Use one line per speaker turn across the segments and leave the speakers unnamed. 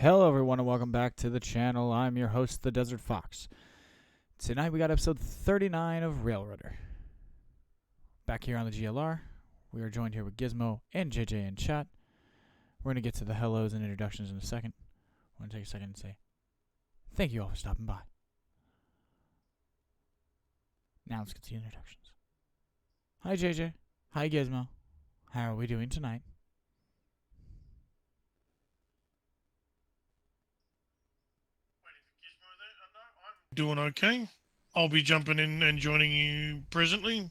Hello everyone and welcome back to the channel. I'm your host, the Desert Fox. Tonight we got episode 39 of Railroader. Back here on the GLR, we are joined here with Gizmo and JJ in chat. We're going to get to the hellos and introductions in a second. I want to take a second and say thank you all for stopping by. Now let's get to the introductions. Hi JJ. Hi Gizmo. How are we doing tonight?
Doing okay. I'll be jumping in and joining you presently.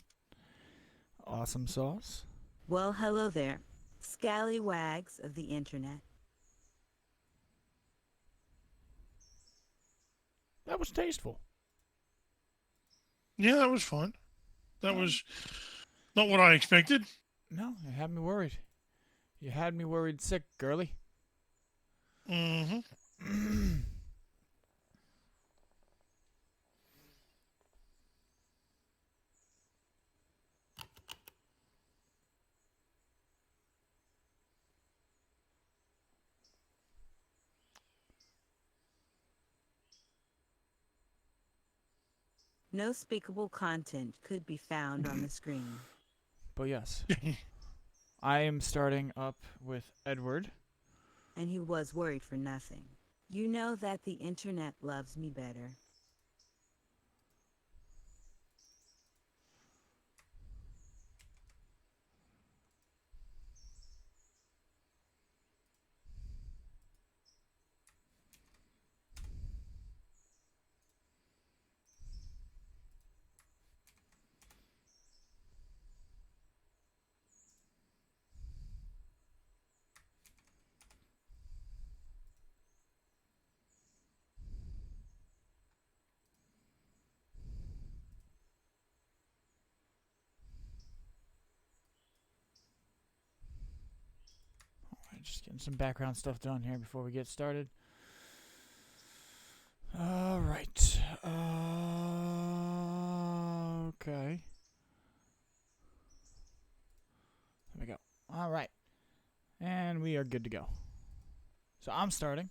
Awesome sauce.
Well, hello there, scallywags of the internet.
That was tasteful.
Yeah, that was fine. That was not what I expected.
No, you had me worried. You had me worried sick, girly.
Mm-hmm.
No speakable content could be found on the screen.
But yes, I am starting up with Edward.
And he was worried for nothing. You know that the internet loves me better.
Alright, just getting some background stuff done here before we get started. Alright. Okay. There we go. Alright. And we are good to go. So I'm starting.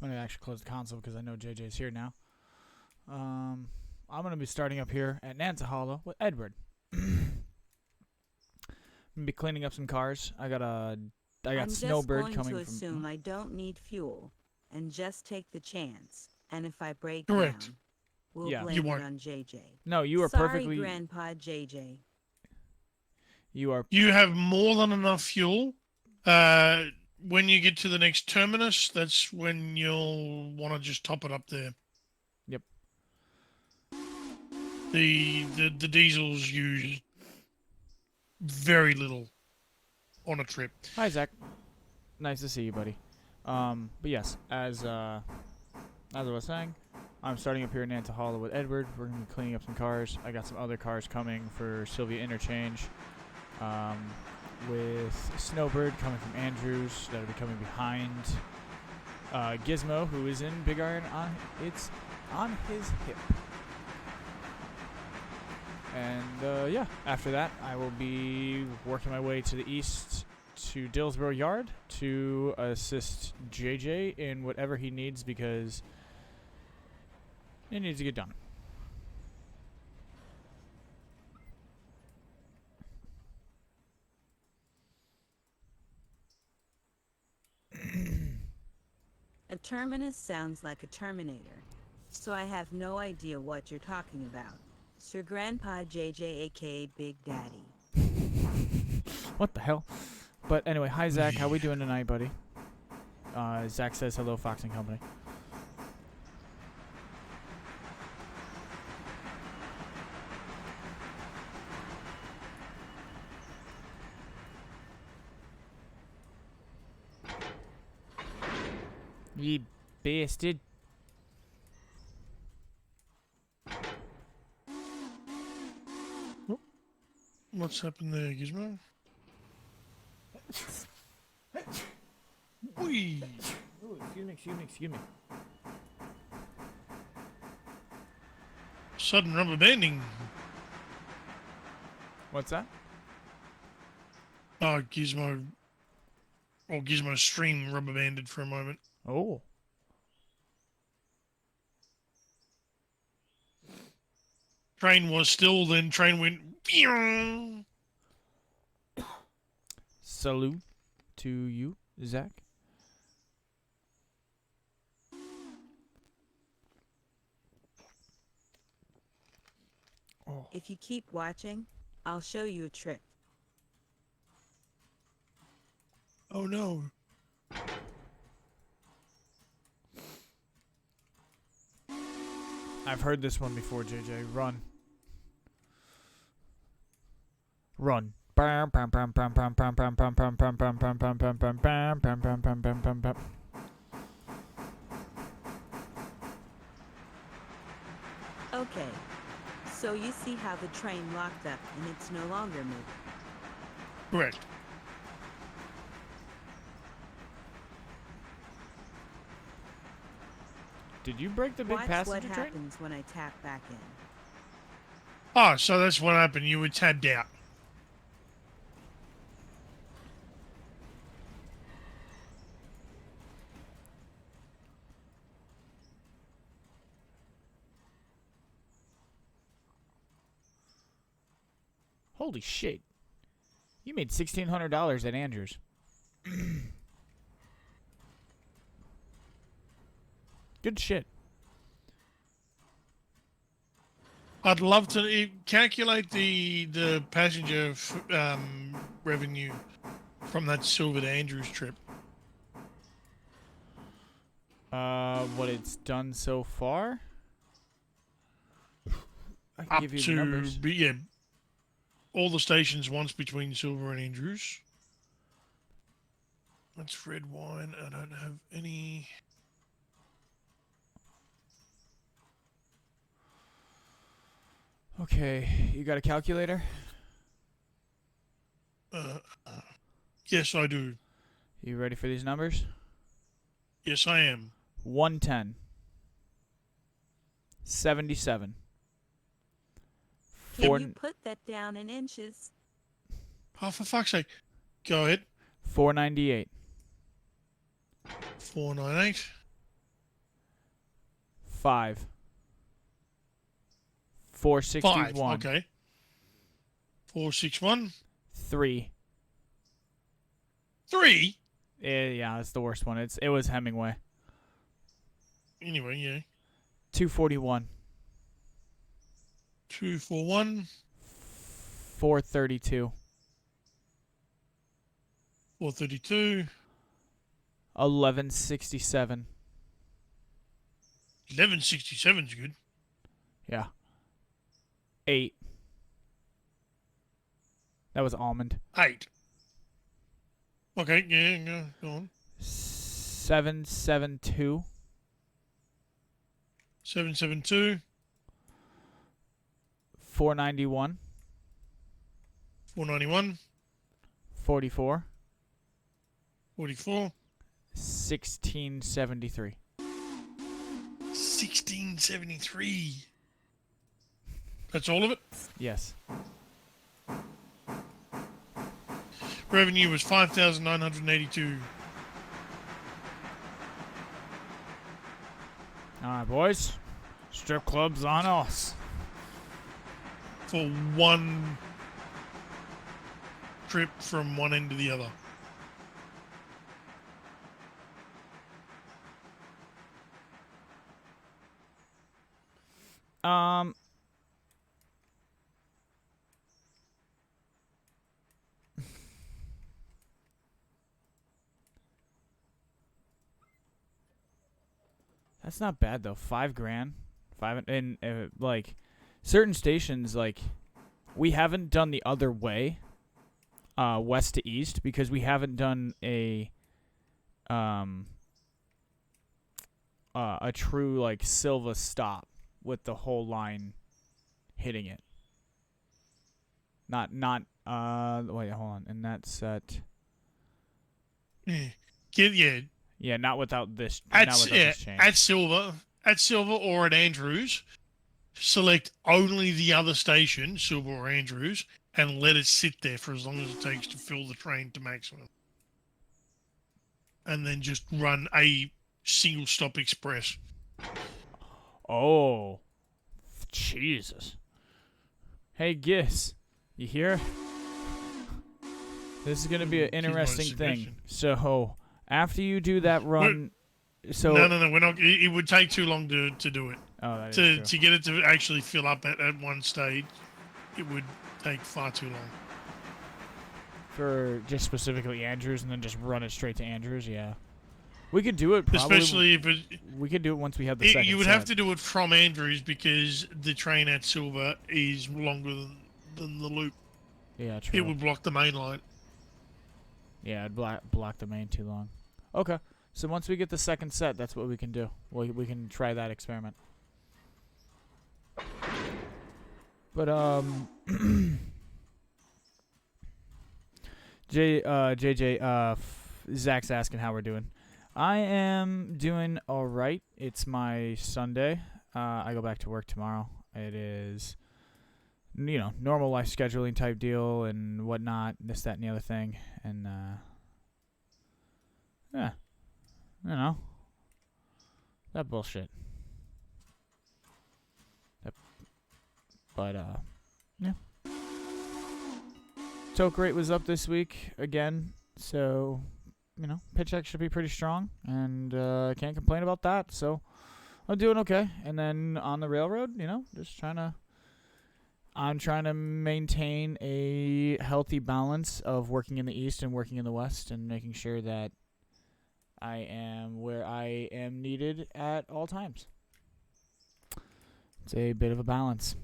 I'm going to actually close the console because I know JJ's here now. I'm going to be starting up here at Nanta Hollow with Edward. I'm going to be cleaning up some cars. I got Snowbird coming from...
I'm just going to assume I don't need fuel and just take the chance. And if I break
Correct.
down, we'll
Yeah.
blame
You
it
won't.
on JJ.
No, you are
Sorry,
perfectly...
Grandpa JJ.
You are...
You have more than enough fuel. When you get to the next terminus, that's when you'll want to just top it up there.
Yep.
The diesels use very little on a trip.
Hi, Zach. Nice to see you, buddy. But yes, as I was saying, I'm starting up here in Nanta Hollow with Edward. We're going to be cleaning up some cars. I got some other cars coming for Sylvia Interchange. With Snowbird coming from Andrews. That'll be coming behind Gizmo, who is in Big Iron on his hip. And yeah, after that, I will be working my way to the east to Dillsborough Yard to assist JJ in whatever he needs because it needs to get done.
A terminus sounds like a Terminator, so I have no idea what you're talking about. Sir Grandpa JJ aka Big Daddy.
What the hell? But anyway, hi Zach, how we doing tonight, buddy? Zach says hello, Fox and Company. You bastard.
What's happened there, Gizmo? Whee!
Ooh, excuse me.
Sudden rubber banding.
What's that?
Oh, Gizmo. Or Gizmo's stream rubber banded for a moment.
Oh.
Train was still, then train went. Pew!
Salute to you, Zach. Oh.
If you keep watching, I'll show you a trick.
Oh no.
I've heard this one before, JJ. Run. Run.
Okay, so you see how the train locked up and it's no longer moving.
Correct.
Did you break the big
Watch
passenger
what
train?
happens when I tap back in.
Oh, so that's what happened. You were tabbed out.
Holy shit. You made $1,600 at Andrews. Good shit.
I'd love to calculate the passenger revenue from that Silver to Andrews trip.
What it's done so far? I can
Up
give you the
to
numbers.
all the stations once between Silver and Andrews. That's red wine. I don't have any.
Okay, you got a calculator?
Yes, I do.
You ready for these numbers?
Yes, I am.
110. 77.
Can you put that down in inches?
Oh, for fuck's sake. Go ahead.
498.
498.
5. 461.
5. Okay. 461.
3.
3.
Yeah, that's the worst one. It was Hemingway.
Anyway, yeah.
241.
241.
432.
432.
1167.
1167 is good.
Yeah. 8. That was almond.
8. Okay, yeah, go on.
772.
772.
491.
491.
44.
44.
1673.
1673. That's all of it?
Yes.
Revenue was 5,982.
All right, boys. Strip club's on us.
For one trip from one end to the other.
That's not bad though. $5,000. And like certain stations, like we haven't done the other way, west to east, because we haven't done a true like Silva stop with the whole line hitting it. Not wait, hold on. And that's at
Yeah.
yeah, not without this.
At,
not without
yeah,
this change.
at Silver or at Andrews, select only the other station, Silver or Andrews, and let it sit there for as long as it takes to fill the train to maximum. And then just run a single stop express.
Oh, Jesus. Hey, Giss, you here? This is going to be an
Here's my
interesting thing.
suggestion.
So, after you do that run... So,
No. We're not. It would take too long to do it.
Oh, that is true.
To get it to actually fill up at one stage, it would take far too long.
For just specifically Andrews and then just run it straight to Andrews, yeah. We could do it probably.
Especially if
we could do it once we have the second
you would
set.
have to do it from Andrews because the train at Silver is longer than the loop.
Yeah, true.
It would block the main line.
Yeah, it'd block the main too long. Okay. So once we get the second set, that's what we can do. We can try that experiment. But JJ, Zach's asking how we're doing. I am doing all right. It's my Sunday. I go back to work tomorrow. It is, normal life scheduling type deal and whatnot, this, that, and the other thing. And, yeah, that bullshit. But, yeah. Toke rate was up this week again, so, paycheck should be pretty strong, and I can't complain about that, so I'm doing okay. And then on the railroad, I'm trying to maintain a healthy balance of working in the East and working in the West and making sure that I am where I am needed at all times. It's a bit of a balance.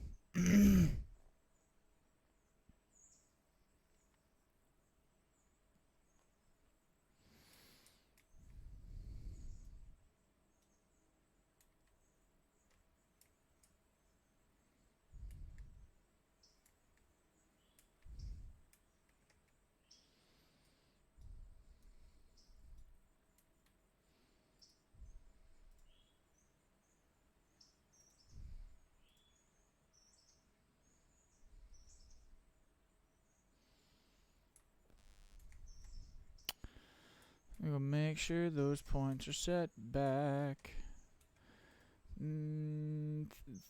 We'll make sure those points are set back.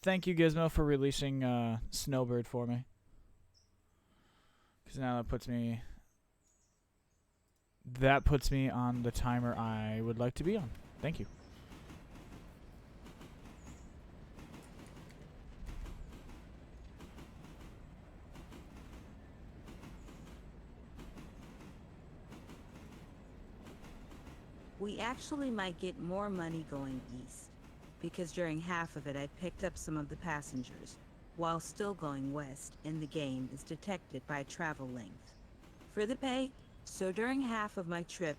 Thank you, Gizmo, for releasing Snowbird for me. Because now that puts me on the timer I would like to be on. Thank you.
We actually might get more money going east, because during half of it I picked up some of the passengers, while still going west, and the game is detected by travel length. For the pay, so during half of my trip,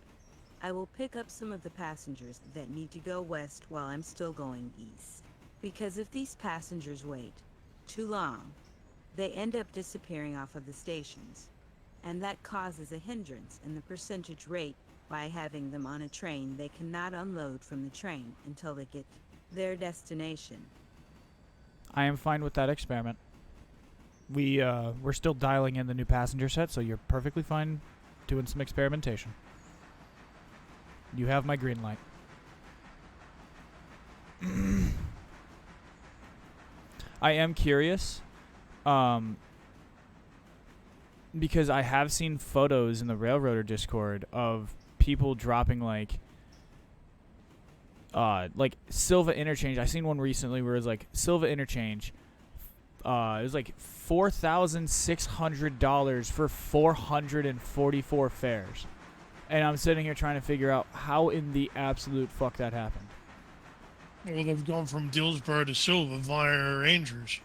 I will pick up some of the passengers that need to go west while I'm still going east. Because if these passengers wait too long, they end up disappearing off of the stations, and that causes a hindrance in the percentage rate by having them on a train they cannot unload from the train until they get their destination.
I am fine with that experiment. We're still dialing in the new passenger set, so you're perfectly fine doing some experimentation. You have my green light. I am curious, because I have seen photos in the Railroader Discord of people dropping like Silva Interchange. I seen one recently where it was like Silva Interchange. It was like $4,600 for 444 fares. And I'm sitting here trying to figure out how in the absolute fuck that happened.
Well, they've gone from Dillsborough to Silver via Andrews.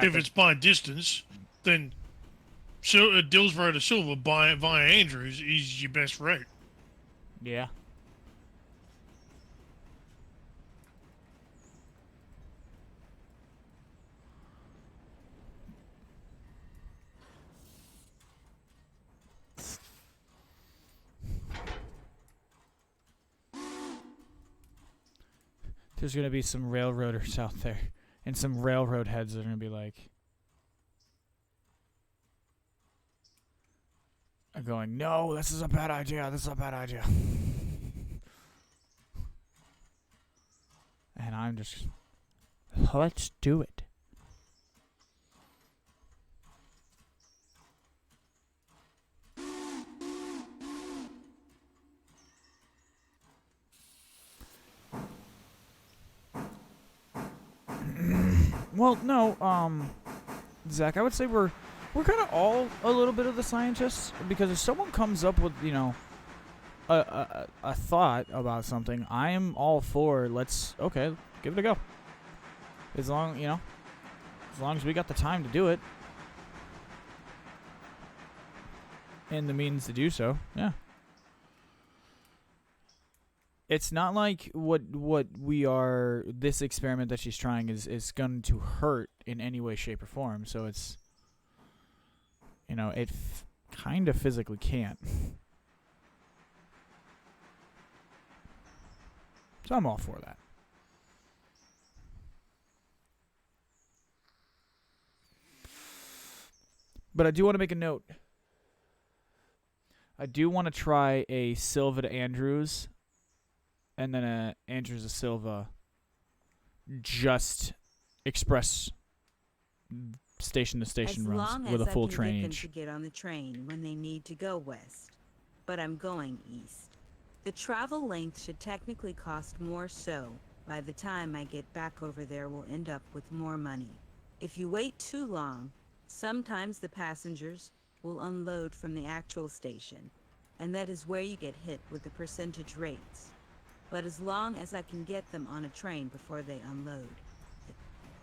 If it's by distance, then Dillsborough to Silver via Andrews is your best route.
Yeah. There's going to be some railroaders out there and some railroad heads that are going to be like, going, no, this is a bad idea. This is a bad idea. And I'm just, let's do it. Well, no, Zach, I would say we're kind of all a little bit of the scientists, because if someone comes up with, a thought about something, I am all for okay, give it a go. As long as we got the time to do it and the means to do so, yeah. It's not like what this experiment that she's trying is going to hurt in any way, shape, or form. So it's, it kind of physically can't. So I'm all for that. But I do want to make a note. I do want to try a Silva to Andrews, and then a Andrews to Silva, just express station to station runs with a full train
As long as I can get them
each.
to get on the train when they need to go west. But I'm going east. The travel length should technically cost more, so by the time I get back over there, we'll end up with more money. If you wait too long, sometimes the passengers will unload from the actual station, and that is where you get hit with the percentage rates. But as long as I can get them on a train before they unload.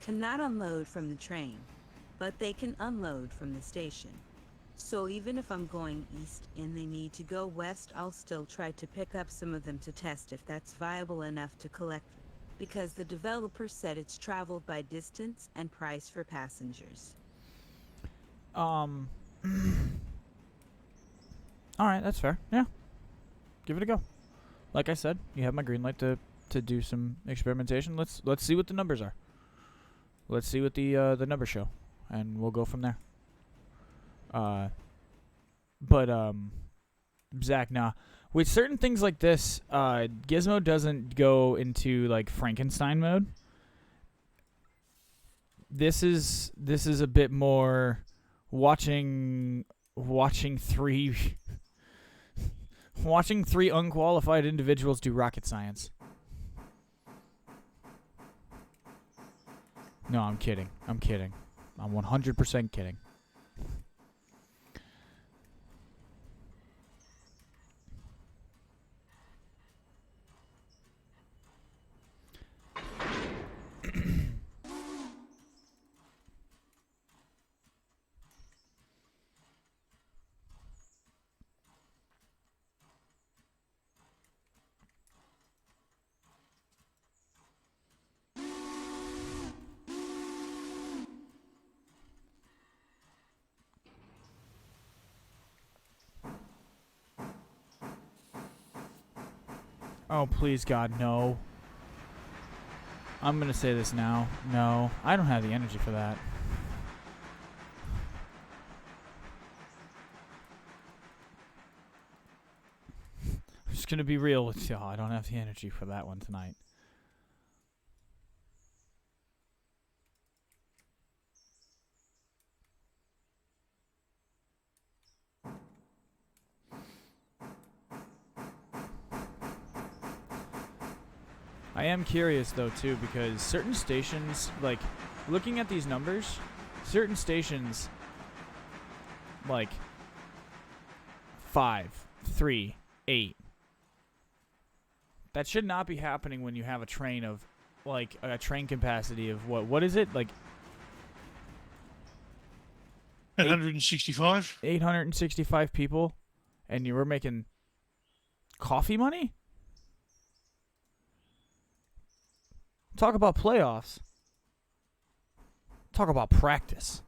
Cannot unload from the train, but they can unload from the station. So even if I'm going east and they need to go west, I'll still try to pick up some of them to test if that's viable enough to collect, because the developer said it's traveled by distance and price for passengers.
All right, that's fair. Yeah, give it a go. Like I said, you have my green light to do some experimentation. Let's see what the numbers are. Let's see what the numbers show, and we'll go from there. But Zach, nah. With certain things like this, Gizmo doesn't go into like Frankenstein mode. This is a bit more watching three watching three unqualified individuals do rocket science. No, I'm kidding. I'm 100% kidding. Oh, please, God, no. I'm going to say this now. No, I don't have the energy for that. I'm just going to be real with y'all. I don't have the energy for that one tonight. I am curious, though, too, because certain stations, like, looking at these numbers, certain stations, like, 5, 3, 8. That should not be happening when you have a train of, like, a train capacity of what is it? Like,
865?
865 people, and you were making coffee money? Talk about playoffs. Talk about practice.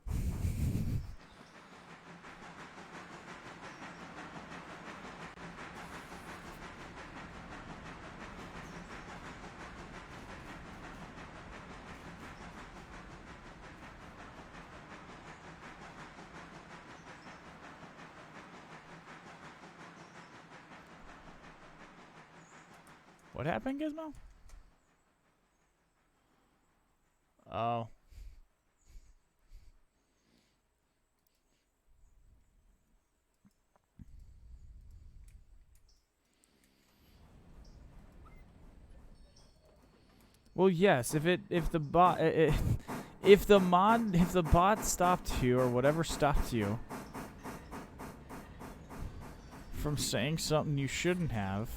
What happened, Gizmo? Oh. Well, yes. If the bot if the bot stopped you or whatever stopped you from saying something you shouldn't have,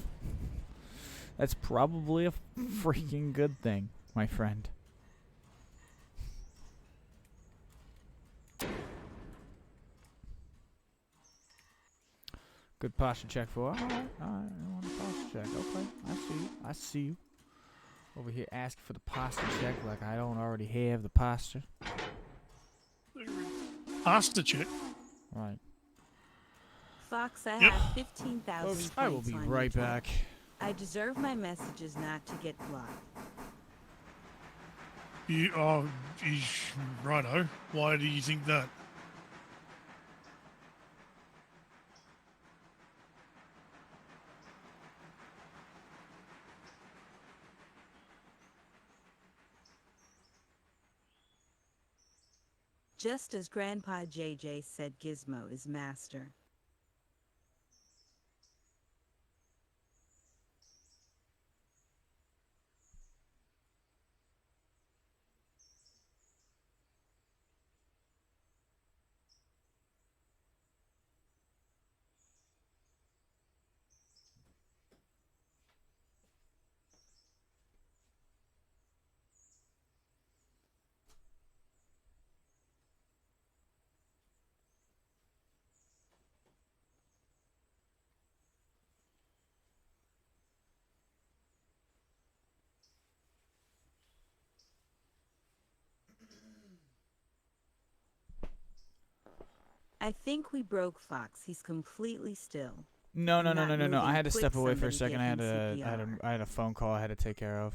that's probably a freaking good thing, my friend. Good posture check for. Alright, I want a posture check. Okay, I see you. Over here asking for the posture check like I don't already have the posture.
Pasta check.
Right.
Fox, I
Yep.
have 15,000
Folks,
points
I will be
on
right
you.
back.
I deserve my messages not to get blocked.
Righto. Why do you think that?
Just as Grandpa JJ said, Gizmo is master. I think we broke Fox. He's completely still.
No.
Not
I
moving.
had to
Quick,
step away for a
somebody
second.
give him CPR.
I had a phone call I had to take care of.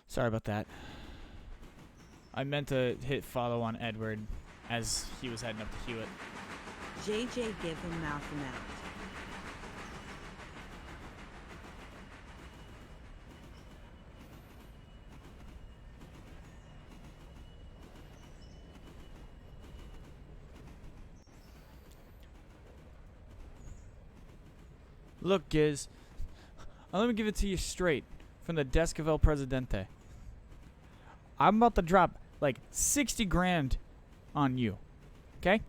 Sorry about that. I meant to hit follow on Edward as he was heading up to Hewitt.
JJ, give him mouth and out.
Look, Giz. Let me give it to you straight from the desk of El Presidente. I'm about to drop like 60 grand on you. Okay?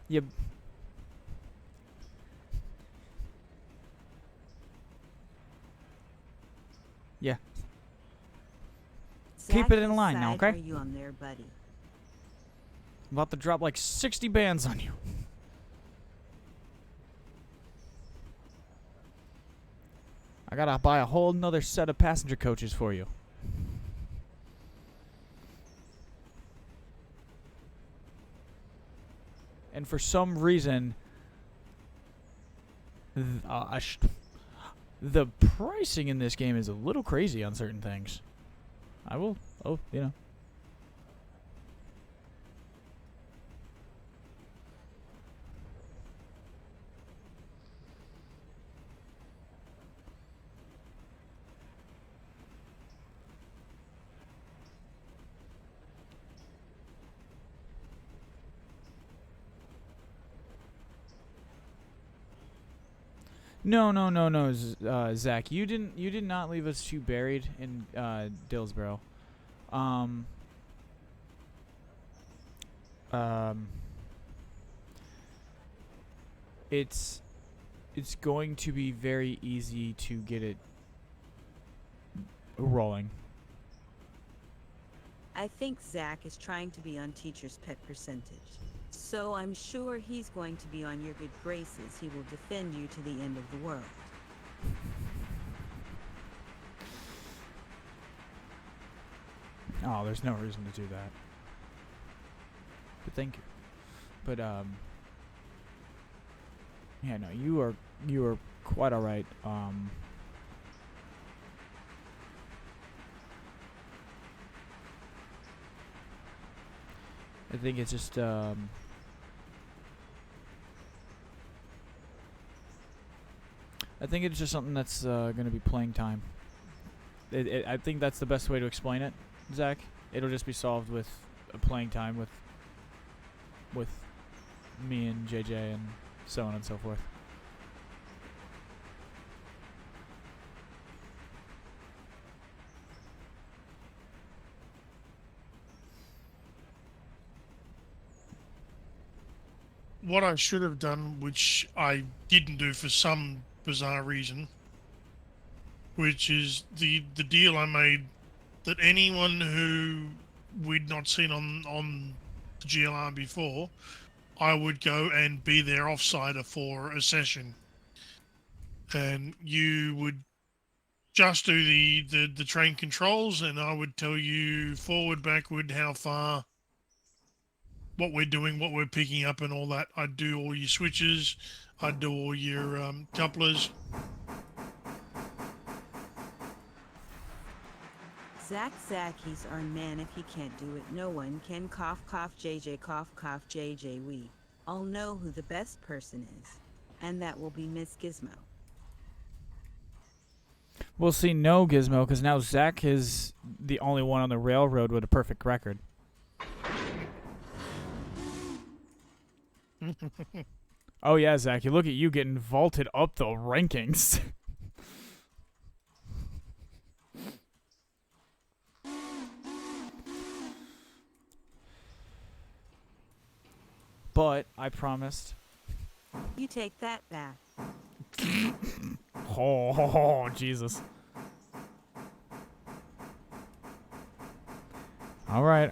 You. Yeah. Keep
Zach,
it in
whose
line now,
side
okay?
Are you on there, buddy?
I'm about to drop like 60 bands on you. I gotta buy a whole nother set of passenger coaches for you. And for some reason, the pricing in this game is a little crazy on certain things. I will, you know. No, Zach. You did not leave us too buried in Dillsboro. Um, it's going to be very easy to get it rolling.
I think Zach is trying to be on teacher's pet percentage. So I'm sure he's going to be on your good graces. He will defend you to the end of the world.
Oh, there's no reason to do that. But thank you. But yeah, no, you are quite all right. I think it's just I think it's just something that's going to be playing time. I think that's the best way to explain it, Zach. It'll just be solved with playing time with me and JJ and so on and so forth.
What I should have done, which I didn't do for some bizarre reason, which is the deal I made that anyone who we'd not seen on the GLR before, I would go and be their offsider for a session, and you would just do the train controls, and I would tell you forward, backward, how far, what we're doing, what we're picking up, and all that. I'd do all your switches. I'd do all your couplers.
Zach, he's our man. If he can't do it, no one can. Cough, JJ, cough, JJ. We all know who the best person is, and that will be Miss Gizmo.
We'll see no Gizmo, because now Zach is the only one on the railroad with a perfect record. Oh yeah, Zach, you look at you getting vaulted up the rankings. But I promised.
You take that back.
Oh, Jesus. All right.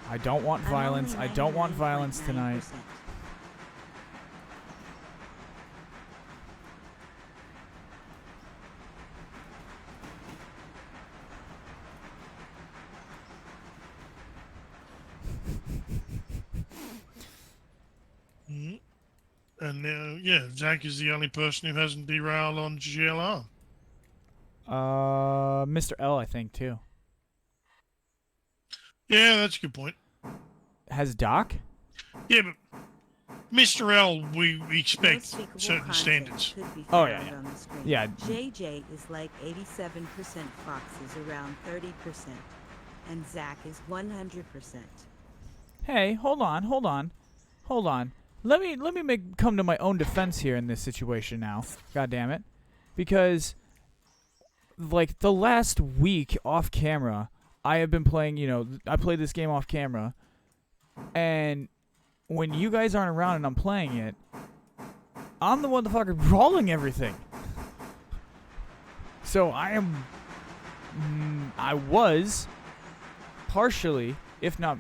I don't want violence. I don't want violence tonight.
And now, yeah, Zach is the only person who hasn't derailed on GLR.
Mr.L, I think, too.
Yeah, that's a good point.
Has Doc?
Yeah, but Mr.L, we expect
Unspeakable
certain
content
standards.
could be
Oh,
found
yeah.
on the screen.
Yeah.
JJ is like 87% foxes, around 30%, and Zach is 100%.
Hey, hold on. Let me come to my own defense here in this situation now. God damn it. Because like the last week off camera, I have been playing, I played this game off camera, and when you guys aren't around and I'm playing it, I'm the one the fucker rolling everything. So I was partially, if not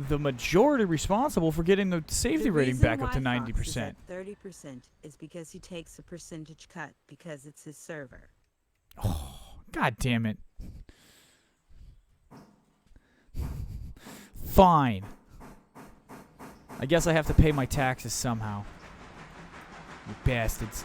the majority, responsible for getting the safety rating back up to 90%.
30% is because he takes a percentage cut because it's his server.
Oh, God damn it. Fine. I guess I have to pay my taxes somehow. You bastards.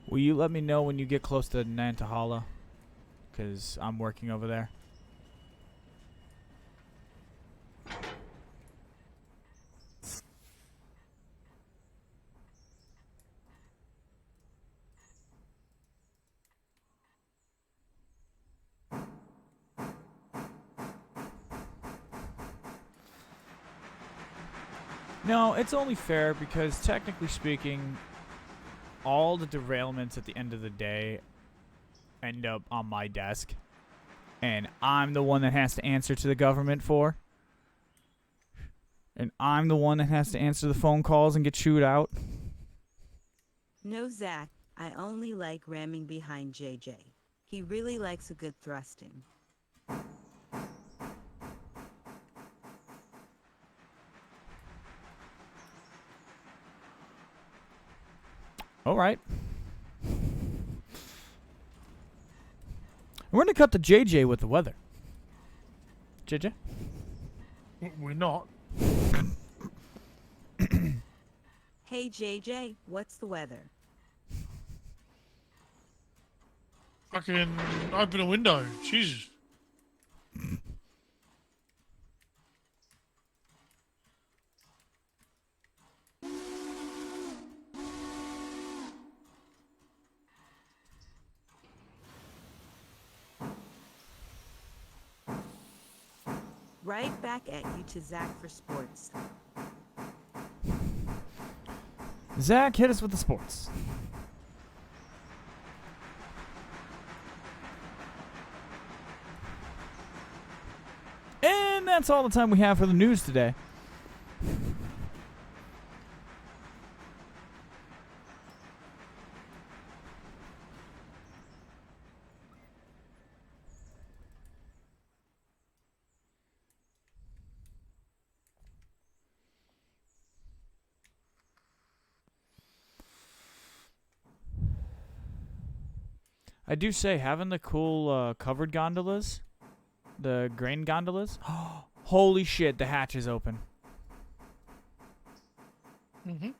Will you let me know when you get close to Nantahala? Because I'm working over there. No, it's only fair because technically speaking, all the derailments at the end of the day end up on my desk. And I'm the one that has to answer to the government for. And I'm the one that has to answer the phone calls and get chewed out.
No, Zach, I only like ramming behind JJ. He really likes a good thrusting.
All right. We're going to cut to JJ with the weather. JJ?
We're not.
Hey JJ, what's the weather?
Fucking open a window. Jesus.
Right back at you to Zach for sports.
Zach, hit us with the sports. And that's all the time we have for the news today. I do say, having the cool covered gondolas, the grain gondolas, holy shit, the hatch is open.
Mm-hmm.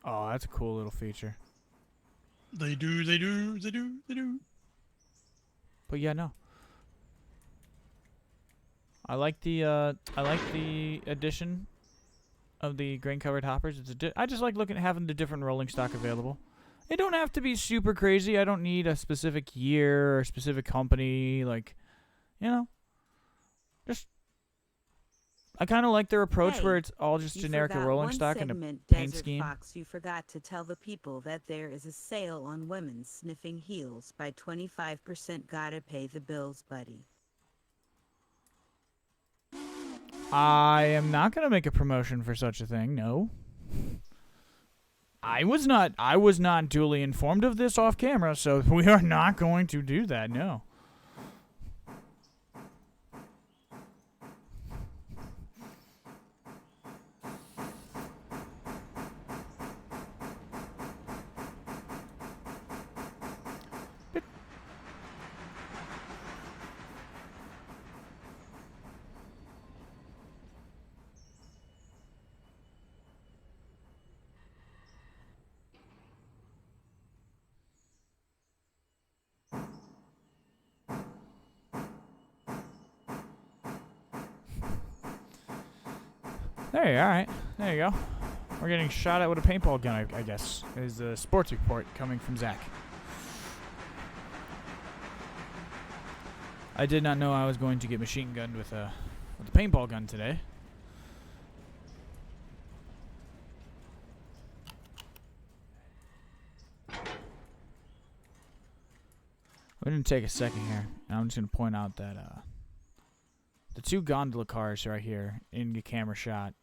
Oh, that's a cool little feature.
They do.
But yeah, no. I like the addition of the grain covered hoppers. I just like having the different rolling stock available. It don't have to be super crazy. I don't need a specific year or a specific company. Like, you know, just I kind of like their approach
Hey,
where it's all just
you
generic
forgot
rolling
one
stock and a
segment,
paint
Desert
scheme.
Fox. You forgot to tell the people that there is a sale on women sniffing heels by 25%. Gotta pay the bills, buddy.
I am not going to make a promotion for such a thing. No. I was not duly informed of this off camera, so we are not going to do that. No. There you go. All right. There you go. We're getting shot at with a paintball gun, I guess, is the sports report coming from Zach. I did not know I was going to get machine gunned with a paintball gun today. We're going to take a second here, and I'm just going to point out that the two gondola cars right here in the camera shot,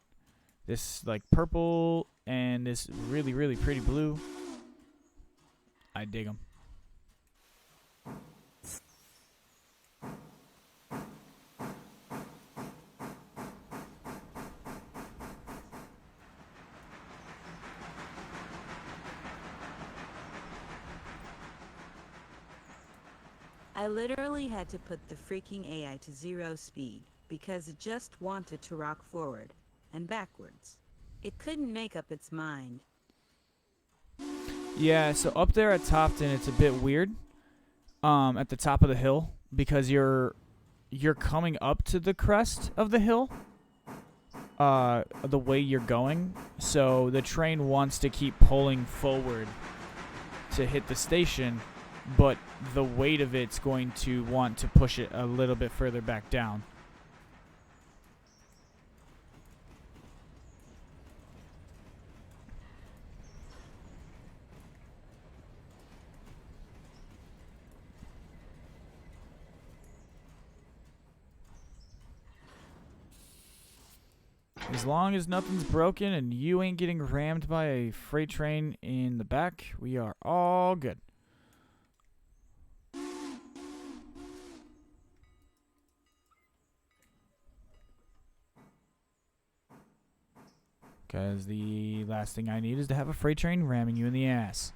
this like purple and this really, really pretty blue, I dig them.
I literally had to put the freaking AI to 0 speed because it just wanted to rock forward and backwards. It couldn't make up its mind.
Yeah, so up there at Topton, it's a bit weird. At the top of the hill, because you're coming up to the crest of the hill. The way you're going, so the train wants to keep pulling forward to hit the station, but the weight of it's going to want to push it a little bit further back down. As long as nothing's broken and you ain't getting rammed by a freight train in the back, we are all good. Because the last thing I need is to have a freight train ramming you in the ass.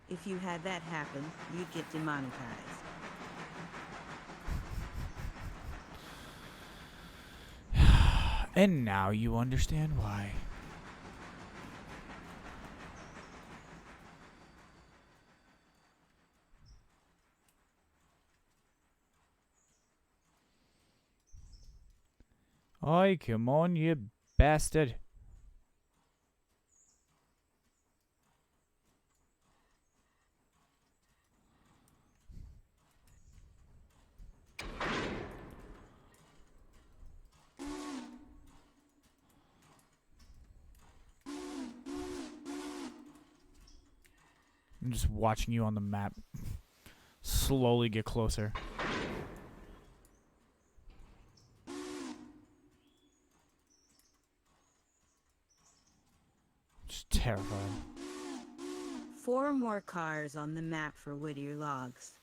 If you had that happen, you'd get demonetized.
And now you understand why. Oi, come on, you bastard. I'm just watching you on the map slowly get closer. Just terrified.
4 more cars on the map for Whittier Logs.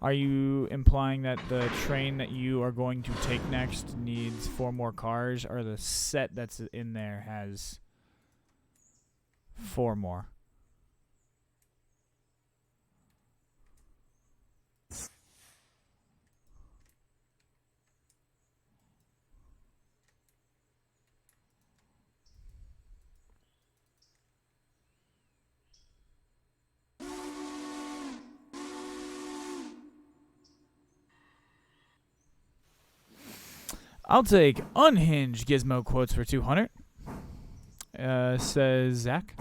Are you implying that the train that you are going to take next needs 4 more cars, or the set that's in there has 4 more? I'll take unhinged gizmo quotes for 200. Says Zach.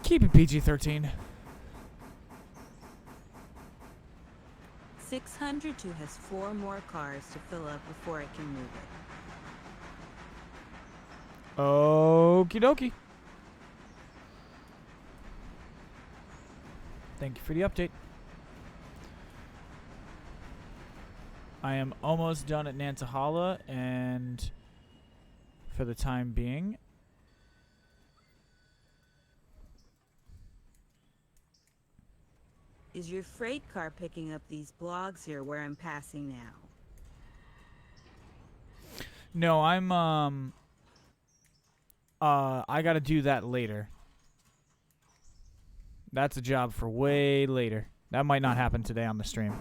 Keep it PG-13.
602 has 4 more cars to fill up before I can move it.
Okie dokie. Thank you for the update. I am almost done at Nantahala, and for the time being,
Is your freight car picking up these blogs here where I'm passing now?
no, I gotta do that later. That's a job for way later. That might not happen today on the stream.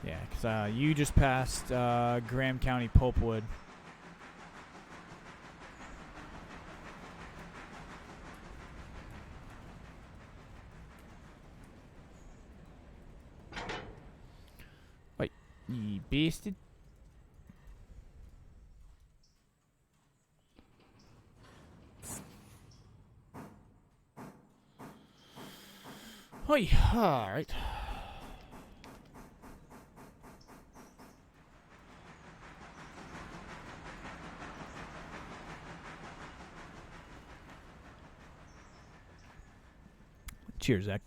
Yeah, because you just passed Graham County Pulpwood. Wait, ye beasted. Oi, alright. Cheers, Zach.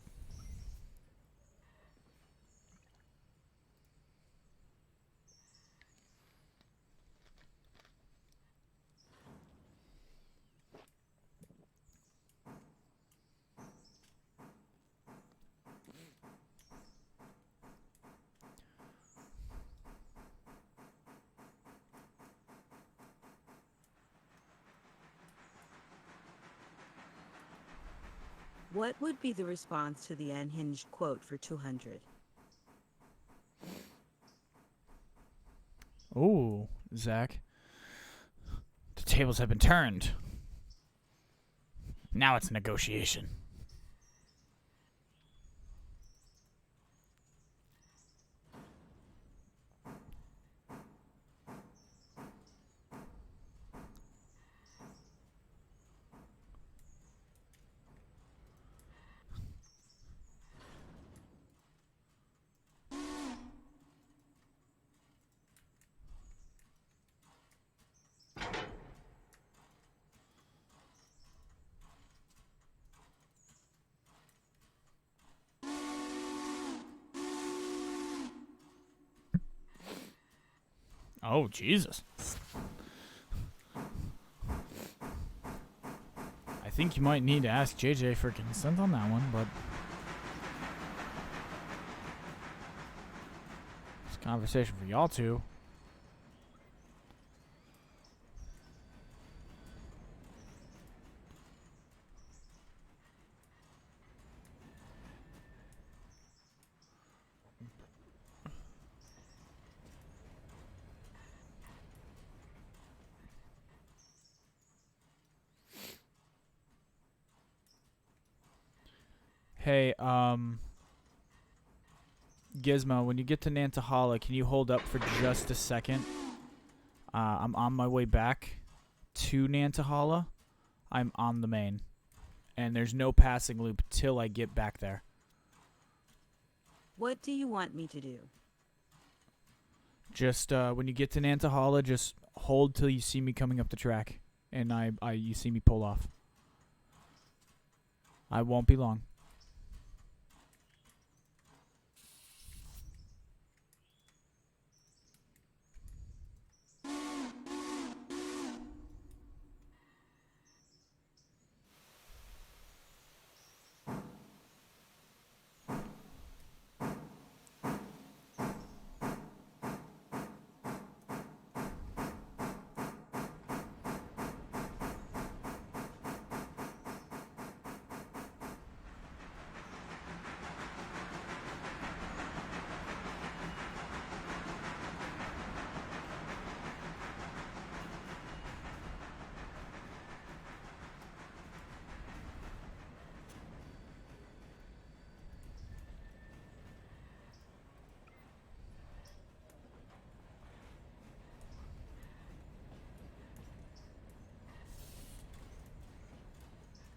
What would be the response to the unhinged quote for 200?
Ooh, Zach. The tables have been turned. Now it's a negotiation. Oh, Jesus. think you might need to ask JJ for consent on that one, but it's a conversation for y'all two. Hey, Gizmo, when you get to Nantahala, can you hold up for just a second? I'm on my way back to Nantahala. I'm on the main. And there's no passing loop till I get back there.
What do you want me to do?
Just, when you get to Nantahala, just hold till you see me coming up the track. And you see me pull off. I won't be long.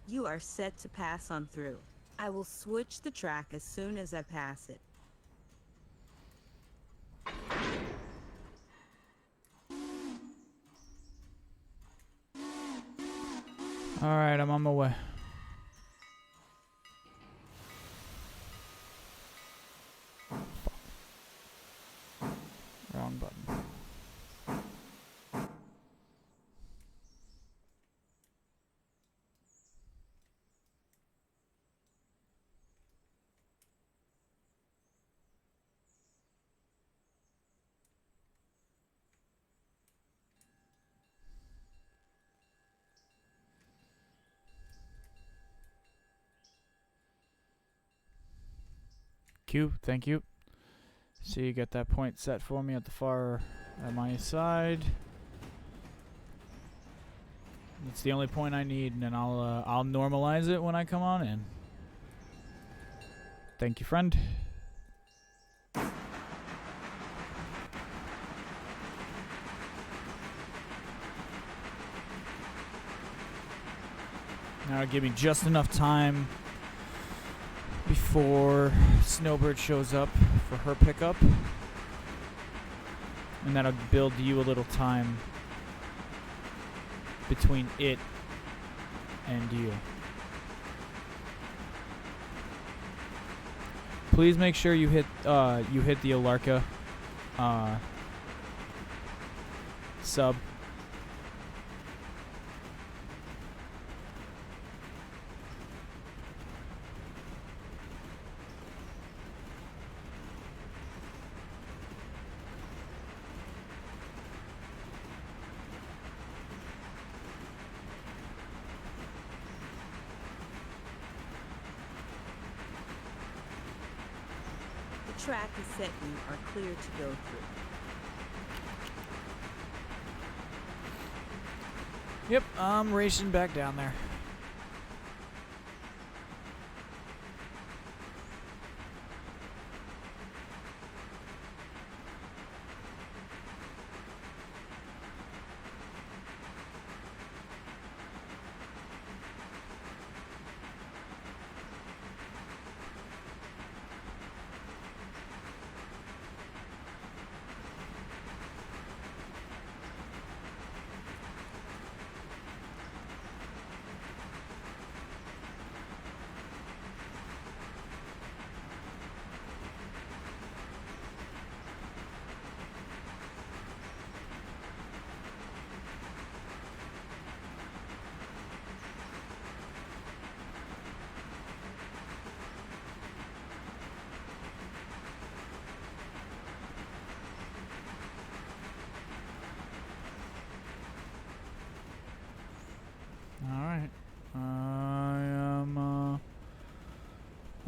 You are set to pass on through. I will switch the track as soon as I pass it.
Alright, I'm on my way. Wrong button. Q, thank you. So you got that point set for me at the far at my side. It's the only point I need, and then I'll normalize it when I come on in. Thank you, friend. Now give me just enough time before Snowbird shows up for her pickup. And that'll build you a little time between it and you. Please make sure you hit the Alarka sub.
The track is set and you are clear to go through.
Yep, I'm racing back down there.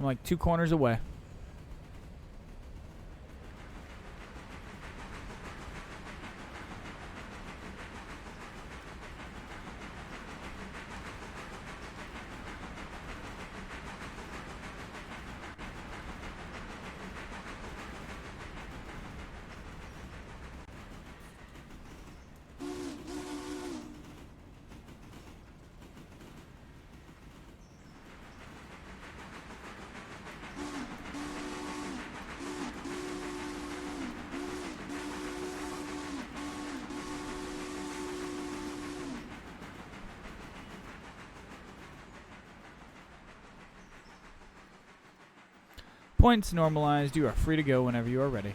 I'm like 2 corners away. Points normalized. You are free to go whenever you are ready.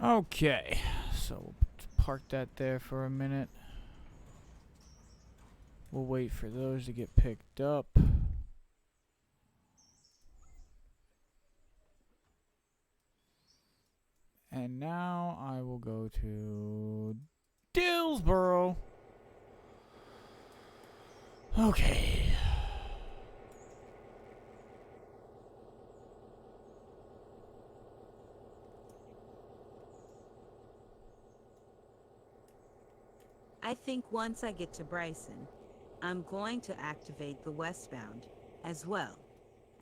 Okay, so we'll park that there for a minute. We'll wait for those to get picked up. And now I will go to Dillsboro. Okay.
I think once I get to Bryson, I'm going to activate the westbound as well,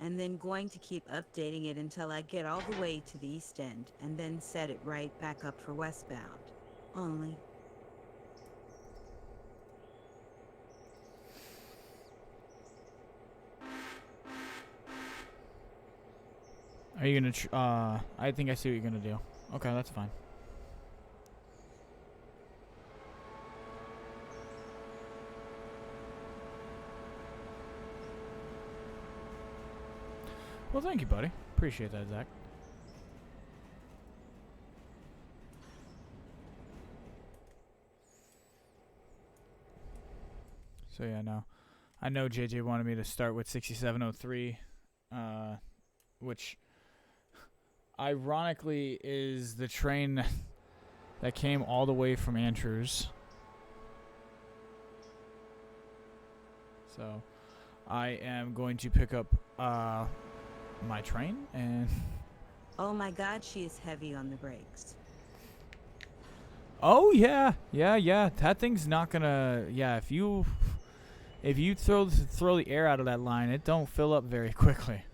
and then going to keep updating it until I get all the way to the east end, and then set it right back up for westbound. Only.
Are you gonna? I think I see what you're gonna do. Okay, that's fine. Well, thank you, buddy. Appreciate that, Zach. So yeah, no, I know JJ wanted me to start with 6703, which ironically is the train that came all the way from Andrews. So I am going to pick up my train and
Oh my god, she is heavy on the brakes.
oh yeah, that thing's not gonna, if if you throw the air out of that line, it don't fill up very quickly.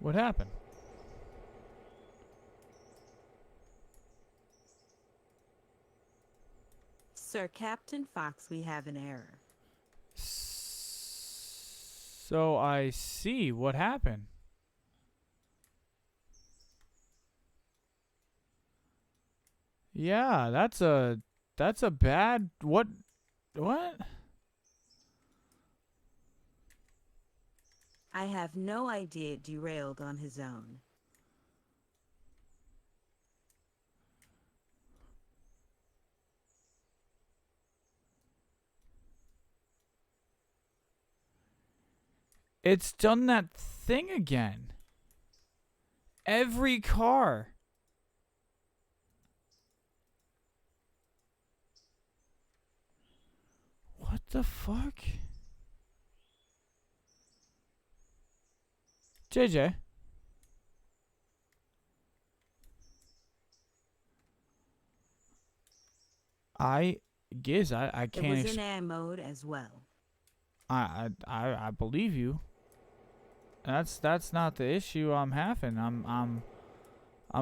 What happened?
Sir Captain Fox, we have an error.
So I see what happened. Yeah, that's a bad what?
I have no idea it derailed on his own.
It's done that thing again. Every car. What the fuck? JJ. I
It
can't.
was in AI mode as well.
I believe you. That's not the issue I'm having. I'm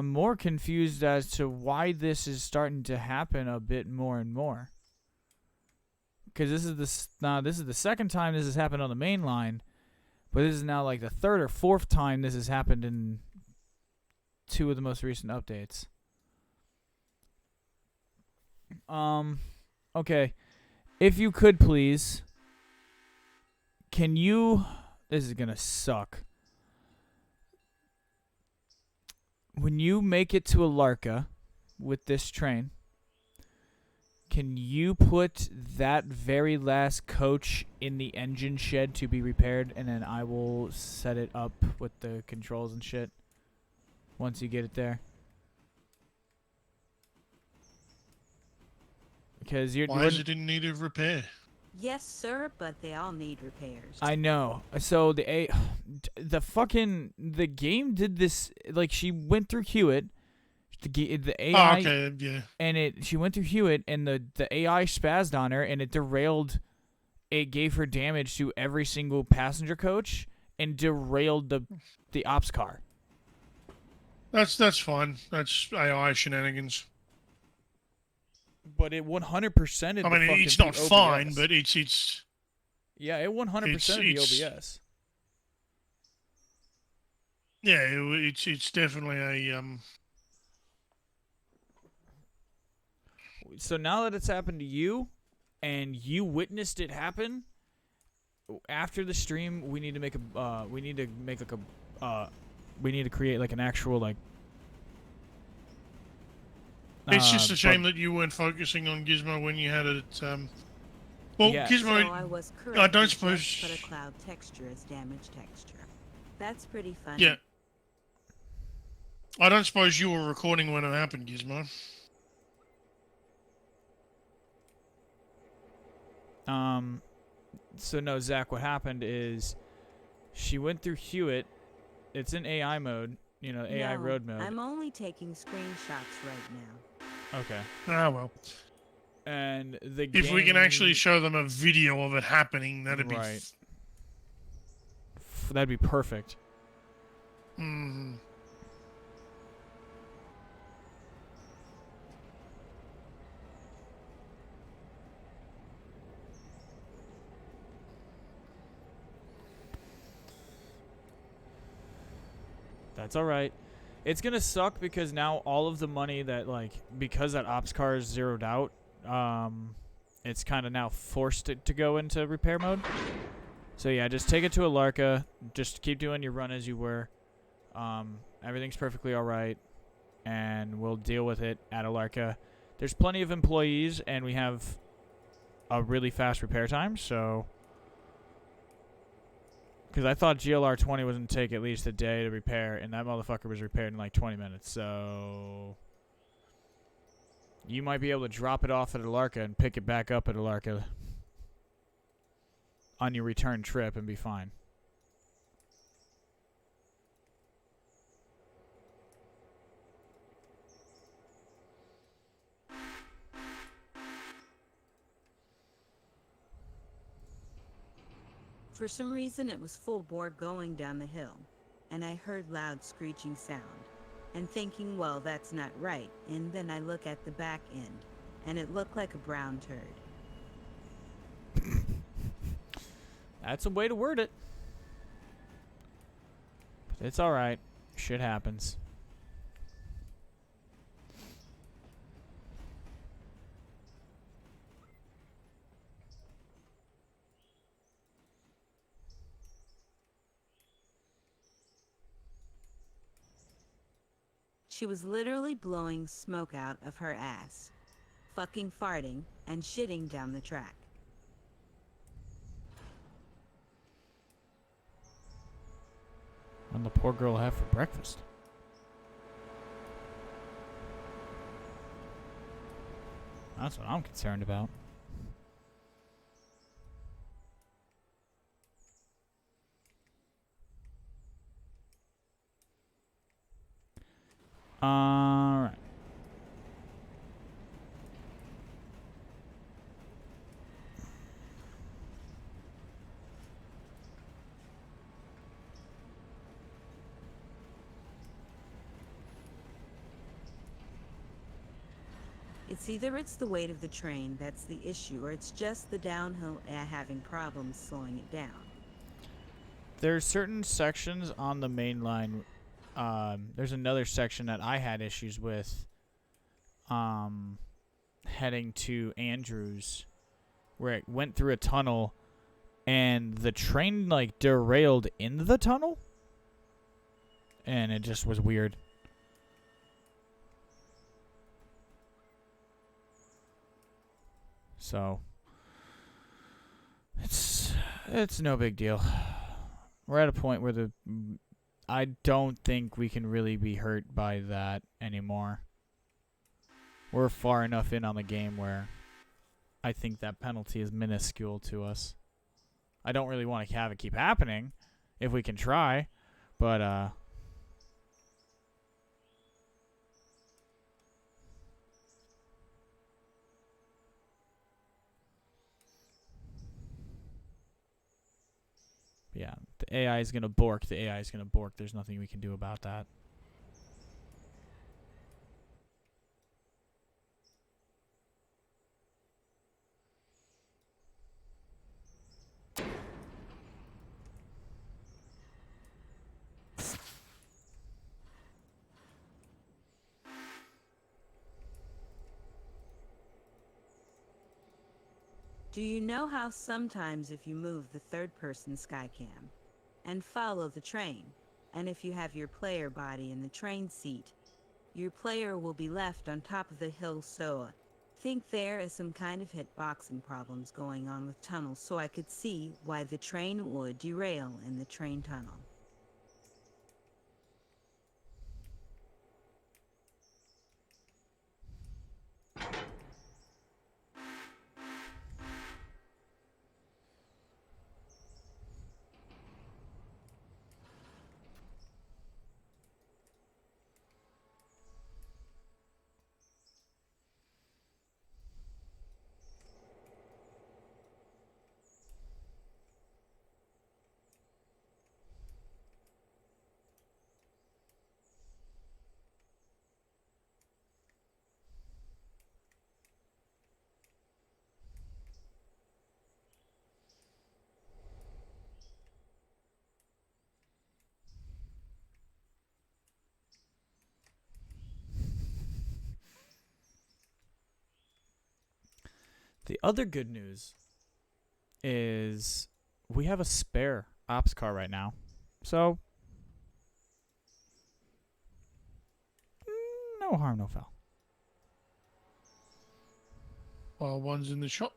more confused as to why this is starting to happen a bit more and more. Because this is the second time this has happened on the main line, but this is now like the third or fourth time this has happened in 2 of the most recent updates. Okay. If you could please, can you, this is gonna suck. When you make it to Alarka with this train, can you put that very last coach in the engine shed to be repaired, and then I will set it up with the controls and shit once you get it there? Because
Why is it in need of repair?
Yes, sir, but they all need repairs.
I know. So the game did this, like, she went through Hewitt, the AI.
Oh, okay, yeah.
And she went through Hewitt, and the AI spazzed on her, and it derailed. It gave her damage to every single passenger coach, and derailed the ops car.
That's fine. That's AI shenanigans.
But it 100%.
I mean, it's not fine, but it's.
Yeah, it 100% the OBS.
Yeah, it's definitely a
So now that it's happened to you, and you witnessed it happen, after the stream, we need to create like an actual like.
It's just a shame that you weren't focusing on Gizmo when you had it. Well,
Yeah.
Gizmo.
So I was correct.
I don't
and
suppose.
just put a cloud texture as damage texture. That's pretty funny.
Yeah. I don't suppose you were recording when it happened, Gizmo.
So no, Zach, what happened is she went through Hewitt. It's in AI mode, AI
No,
road mode.
I'm only taking screenshots right now.
Okay.
Ah, well.
And the
If we can actually show them a video of it happening, that'd be...
Right. That'd be perfect.
Mm-hmm.
That's all right. It's gonna suck because now all of the money that because that ops car is zeroed out, it's kind of now forced to go into repair mode. So yeah, just take it to Alarka. Just keep doing your run as you were. Everything's perfectly all right, and we'll deal with it at Alarka. There's plenty of employees, and we have a really fast repair time, so... Because I thought GLR 20 was going to take at least a day to repair, and that motherfucker was repaired in like 20 minutes, so... You might be able to drop it off at Alarka and pick it back up at Alarka on your return trip and be fine.
For some reason, it was full bore going down the hill, and I heard loud screeching sound, and thinking, well, that's not right, and then I look at the back end, and it looked like a brown turd.
That's a way to word it. But it's alright. Shit happens.
She was literally blowing smoke out of her ass, fucking farting, and shitting down the track.
And the poor girl will have for breakfast. That's what I'm concerned about. Alright.
It's either it's the weight of the train that's the issue, or it's just the downhill having problems slowing it down.
There's certain sections on the main line. There's another section that I had issues with heading to Andrews, where it went through a tunnel and the train like derailed in the tunnel, and it just was weird. So it's no big deal. We're at a point where I don't think we can really be hurt by that anymore. We're far enough in on the game where I think that penalty is minuscule to us. I don't really want to have it keep happening if we can try, but yeah, the AI is going to bork. The AI is going to bork. There's nothing we can do about that.
Do you know how sometimes if you move the third-person skycam and follow the train, and if you have your player body in the train seat, your player will be left on top of the hill, so think there is some kind of hitboxing problems going on with tunnels, so I could see why the train would derail in the train tunnel.
The other good news is we have a spare ops car right now. So No harm, no foul.
While one's in the shop,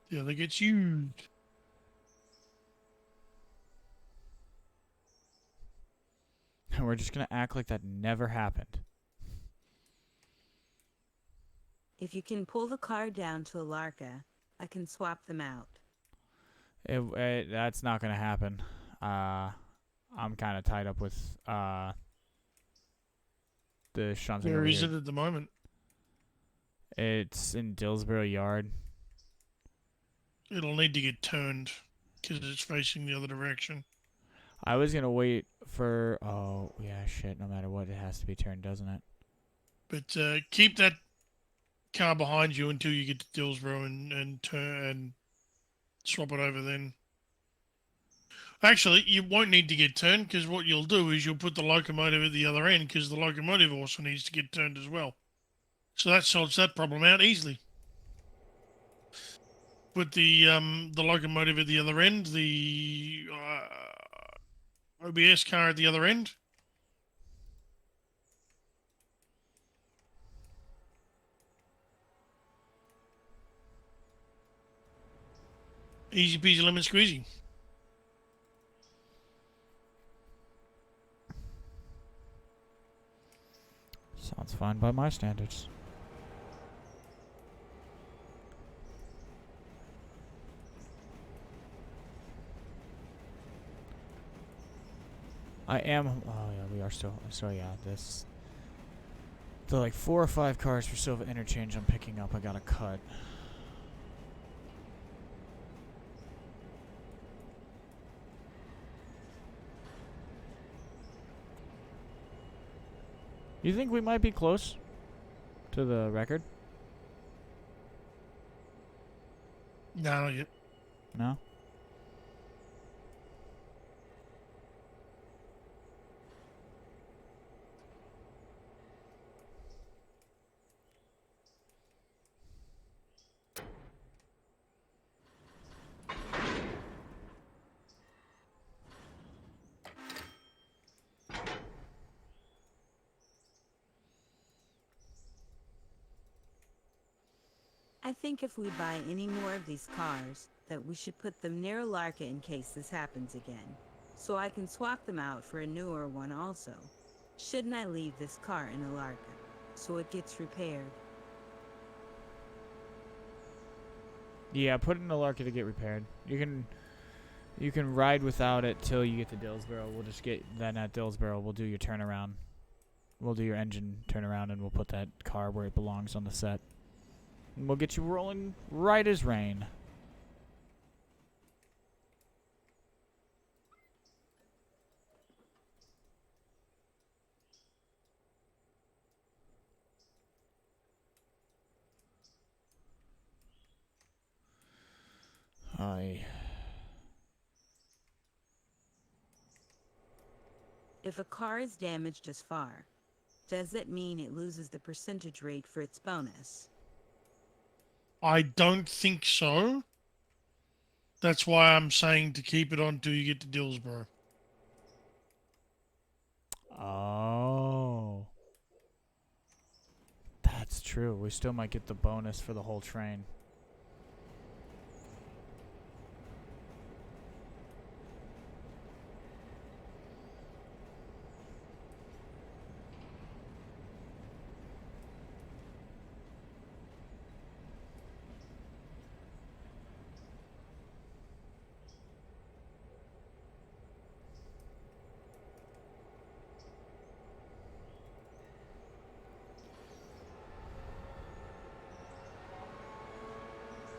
the other gets used.
And we're just gonna act like that never happened.
If you can pull the car down to a Larka, I can swap them out.
That's not gonna happen. I'm kind of tied up with the shunting
Where
over
is
here.
it at the moment?
It's in Dillsboro Yard.
It'll need to get turned because it's facing the other direction.
I was gonna wait for. Oh yeah, shit. No matter what, it has to be turned, doesn't it?
But keep that car behind you until you get to Dillsborough and turn and swap it over then. Actually, you won't need to get turned because what you'll do is you'll put the locomotive at the other end because the locomotive also needs to get turned as well. So that solves that problem out easily. Put the locomotive at the other end, the OBS car at the other end. Easy peasy lemon squeezy.
Sounds fine by my standards. I am. Oh yeah, we are still. So yeah, this. The like 4 or 5 cars for Silva interchange I'm picking up. I gotta cut. You think we might be close to the record?
No, not yet.
No?
I think if we buy any more of these cars, that we should put them near Larka in case this happens again. So I can swap them out for a newer one also. Shouldn't I leave this car in a Larka so it gets repaired?
Yeah, put it in the Larka to get repaired. You can ride without it till you get to Dillsboro. We'll just get then at Dillsboro. We'll do your turnaround. We'll do your engine turnaround, and we'll put that car where it belongs on the set. And we'll get you rolling right as rain.
If a car is damaged as far, does it mean it loses the percentage rate for its bonus?
I don't think so. That's why I'm saying to keep it on until you get to Dillsborough.
Oh. That's true. We still might get the bonus for the whole train.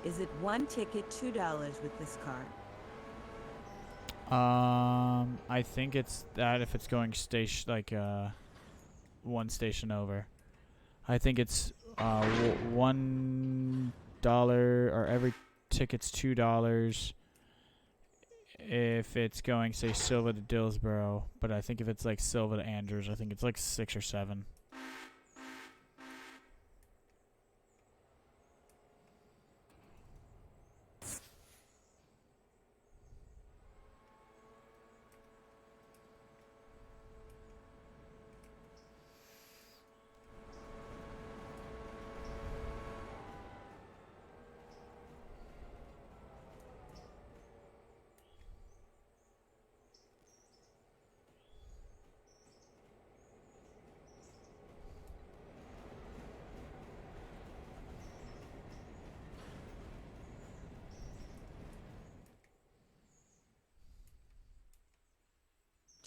Is it one ticket, $2 with this card?
I think it's that if it's going one station over. I think it's $1 or every ticket's $2 if it's going say Silva to Dillsboro. But I think if it's like Silva to Andrews, I think it's like 6 or 7.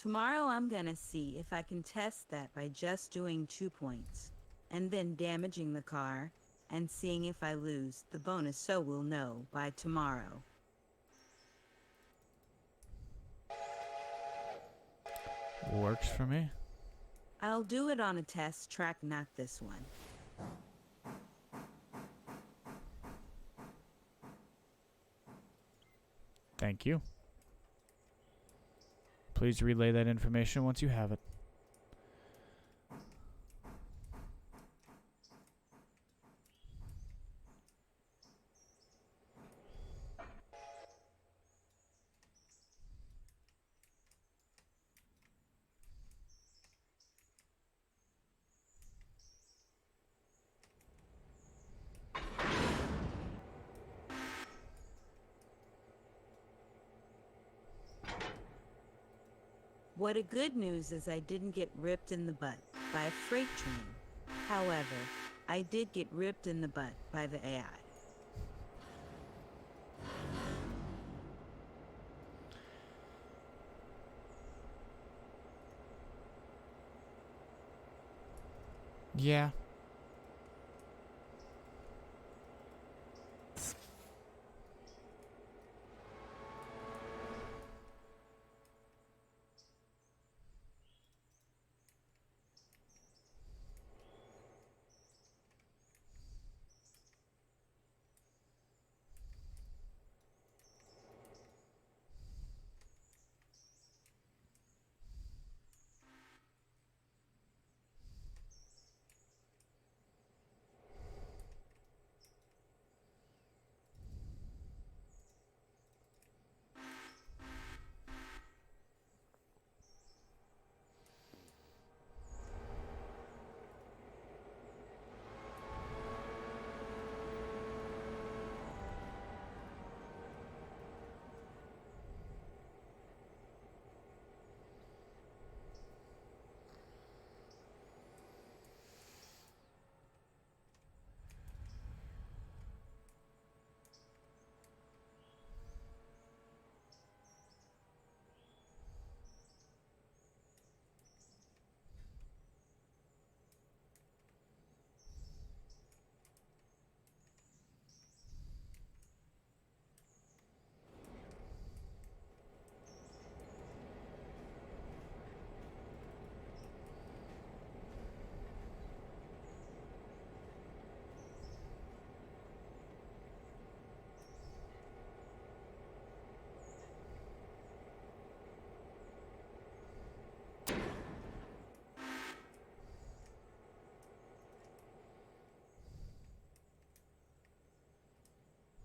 Tomorrow I'm gonna see if I can test that by just doing 2 points, and then damaging the car, and seeing if I lose the bonus so we'll know by tomorrow.
Works for me.
I'll do it on a test track, not this one.
Thank you. Please relay that information once you have it.
What a good news is I didn't get ripped in the butt by a freight train. However, I did get ripped in the butt by the AI.
Yeah.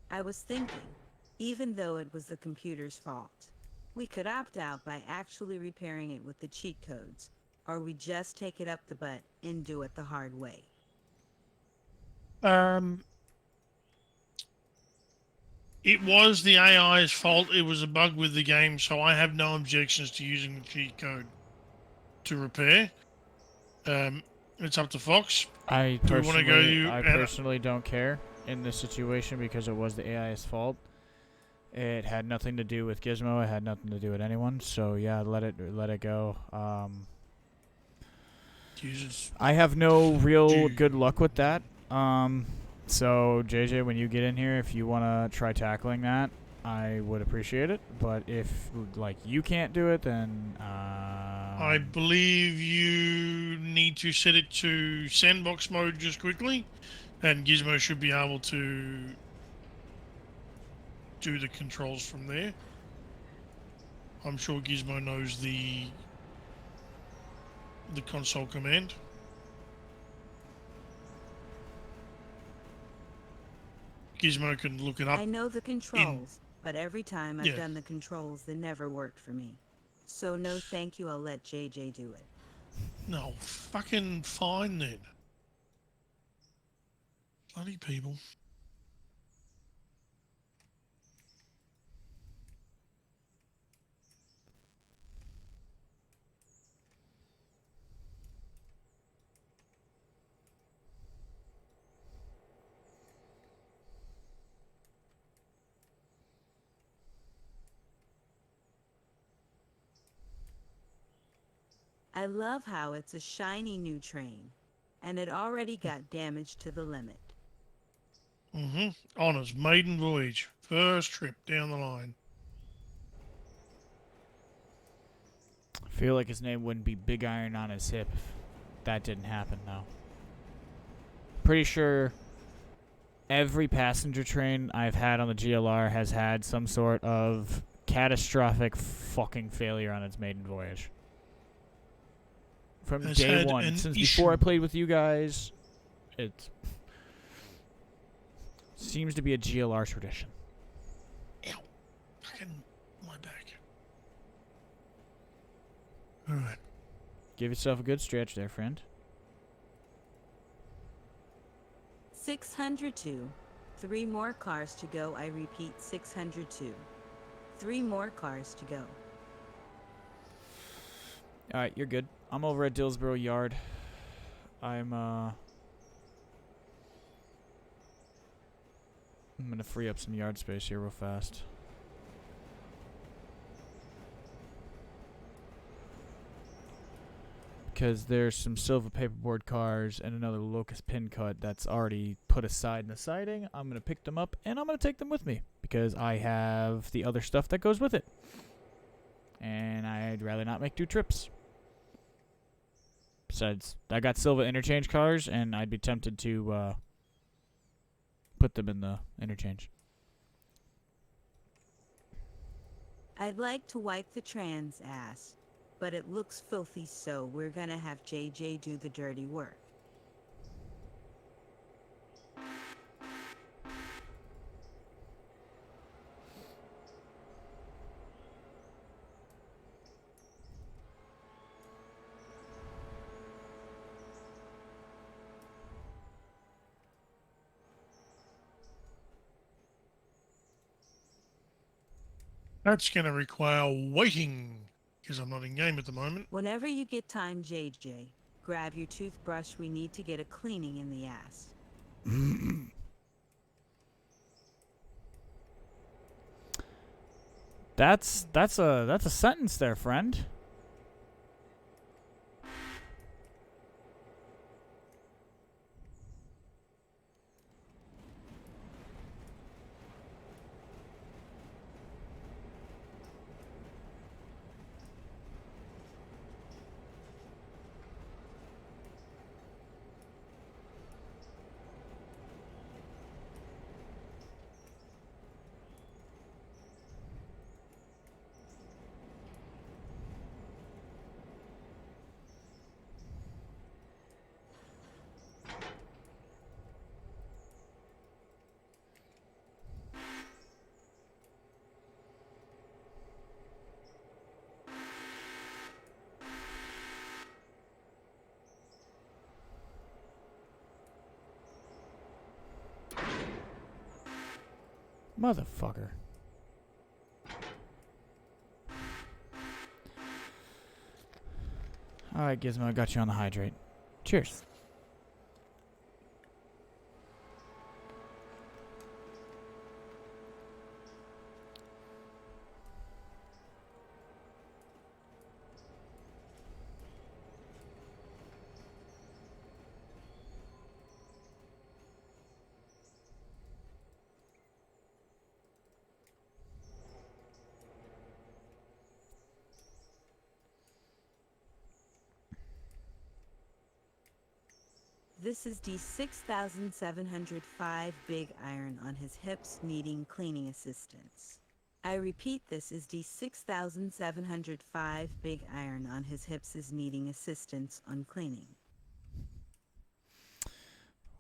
I was thinking, even though it was the computer's fault, we could opt out by actually repairing it with the cheat codes, or we just take it up the butt and do it the hard way.
It was the AI's fault. It was a bug with the game, so I have no objections to using the cheat code to repair. It's up to Fox.
I
Do we want to go you?
personally don't care in this situation because it was the AI's fault. It had nothing to do with Gizmo. It had nothing to do with anyone. So yeah, let it go.
Jesus.
I have no real good luck with that. So JJ, when you get in here, if you want to try tackling that, I would appreciate it. But if like you can't do it, then
I believe you need to set it to sandbox mode just quickly, and Gizmo should be able to do the controls from there. I'm sure Gizmo knows the console command. Gizmo can look it up.
I know the controls, but every time I've done the controls, they never worked for me. So no thank you, I'll let JJ do it.
No, fucking fine then. Bloody people.
I love how it's a shiny new train, and it already got damaged to the limit.
On his maiden voyage. First trip down the line.
I feel like his name wouldn't be Big Iron on his hip if that didn't happen, though. Pretty sure every passenger train I've had on the GLR has had some sort of catastrophic fucking failure on its maiden voyage. From
Has
day
had
one.
an
Since
issue.
before I played with you guys, it seems to be a GLR tradition.
Ow. Fucking my back. Alright.
Give yourself a good stretch there, friend.
602. 3 more cars to go. I repeat, 602. 3 more cars to go.
Alright, you're good. I'm over at Dillsboro Yard. I'm gonna free up some yard space here real fast. Because there's some silver paperboard cars and another locust pin cut that's already put aside in the siding. I'm gonna pick them up and I'm gonna take them with me because I have the other stuff that goes with it. And I'd rather not make 2 trips. Besides, I got silver interchange cars, and I'd be tempted to put them in the interchange.
I'd like to wipe the trans ass, but it looks filthy, so we're gonna have JJ do the dirty work.
That's going to require waiting, because I'm not in game at the moment.
Whenever you get time, JJ, grab your toothbrush. We need to get a cleaning in the ass.
That's a sentence there, friend. Motherfucker. Alright, Gizmo, I got you on the hydrate. Cheers.
This is D6705 Big Iron on his hips needing cleaning assistance. I repeat, this is D6705 Big Iron on his hips is needing assistance on cleaning.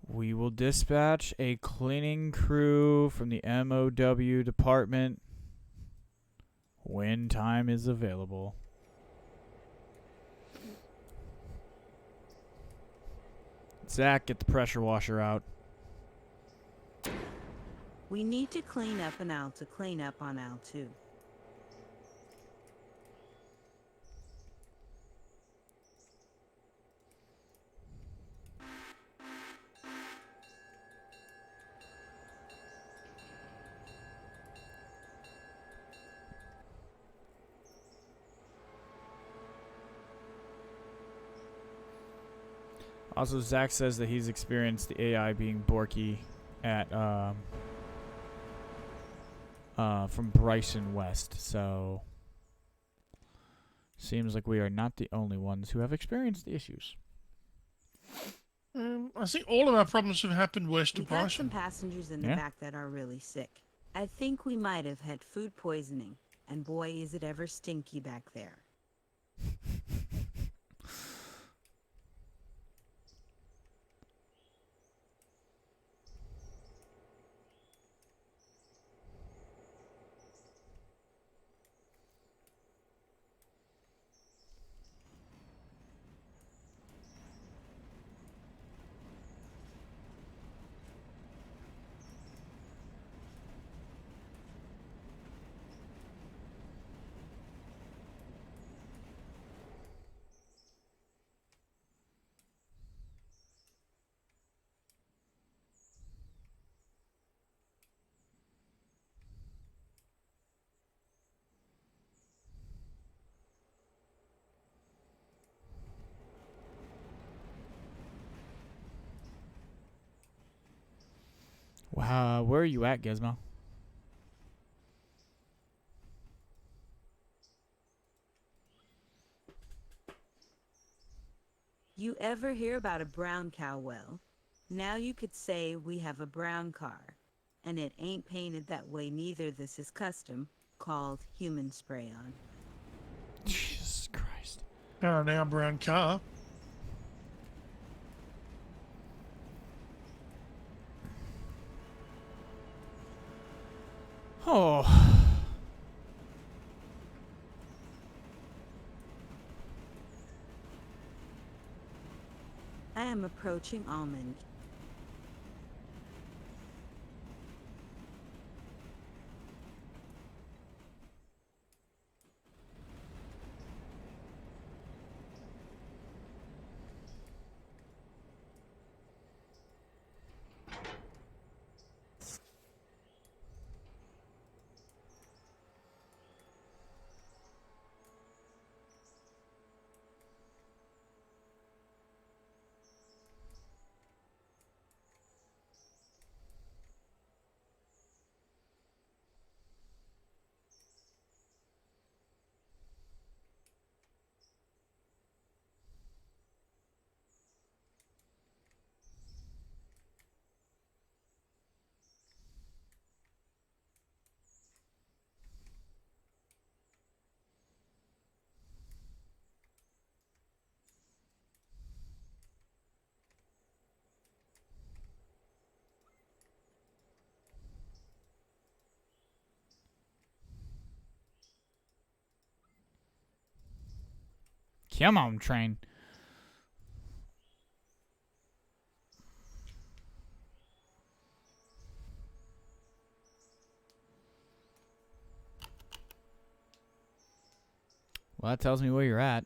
We will dispatch a cleaning crew from the MOW department when time is available. Zach, get the pressure washer out.
We need to clean up an Al to clean up on Al too.
Also, Zach says that he's experienced the AI being Borky at from Bryson West. So seems like we are not the only ones who have experienced the issues.
I think all of our problems have happened west
We
of
got some
Bryson.
passengers in the
Yeah.
back that are really sick. I think we might have had food poisoning, and boy, is it ever stinky back there.
Wow, where are you at, Gizmo?
You ever hear about a brown cow well? Now you could say we have a brown car. And it ain't painted that way neither. This is custom, called human spray on.
Jesus Christ.
Now brown car.
Oh.
I am approaching Almond.
Come on, train. Well, that tells me where you're at.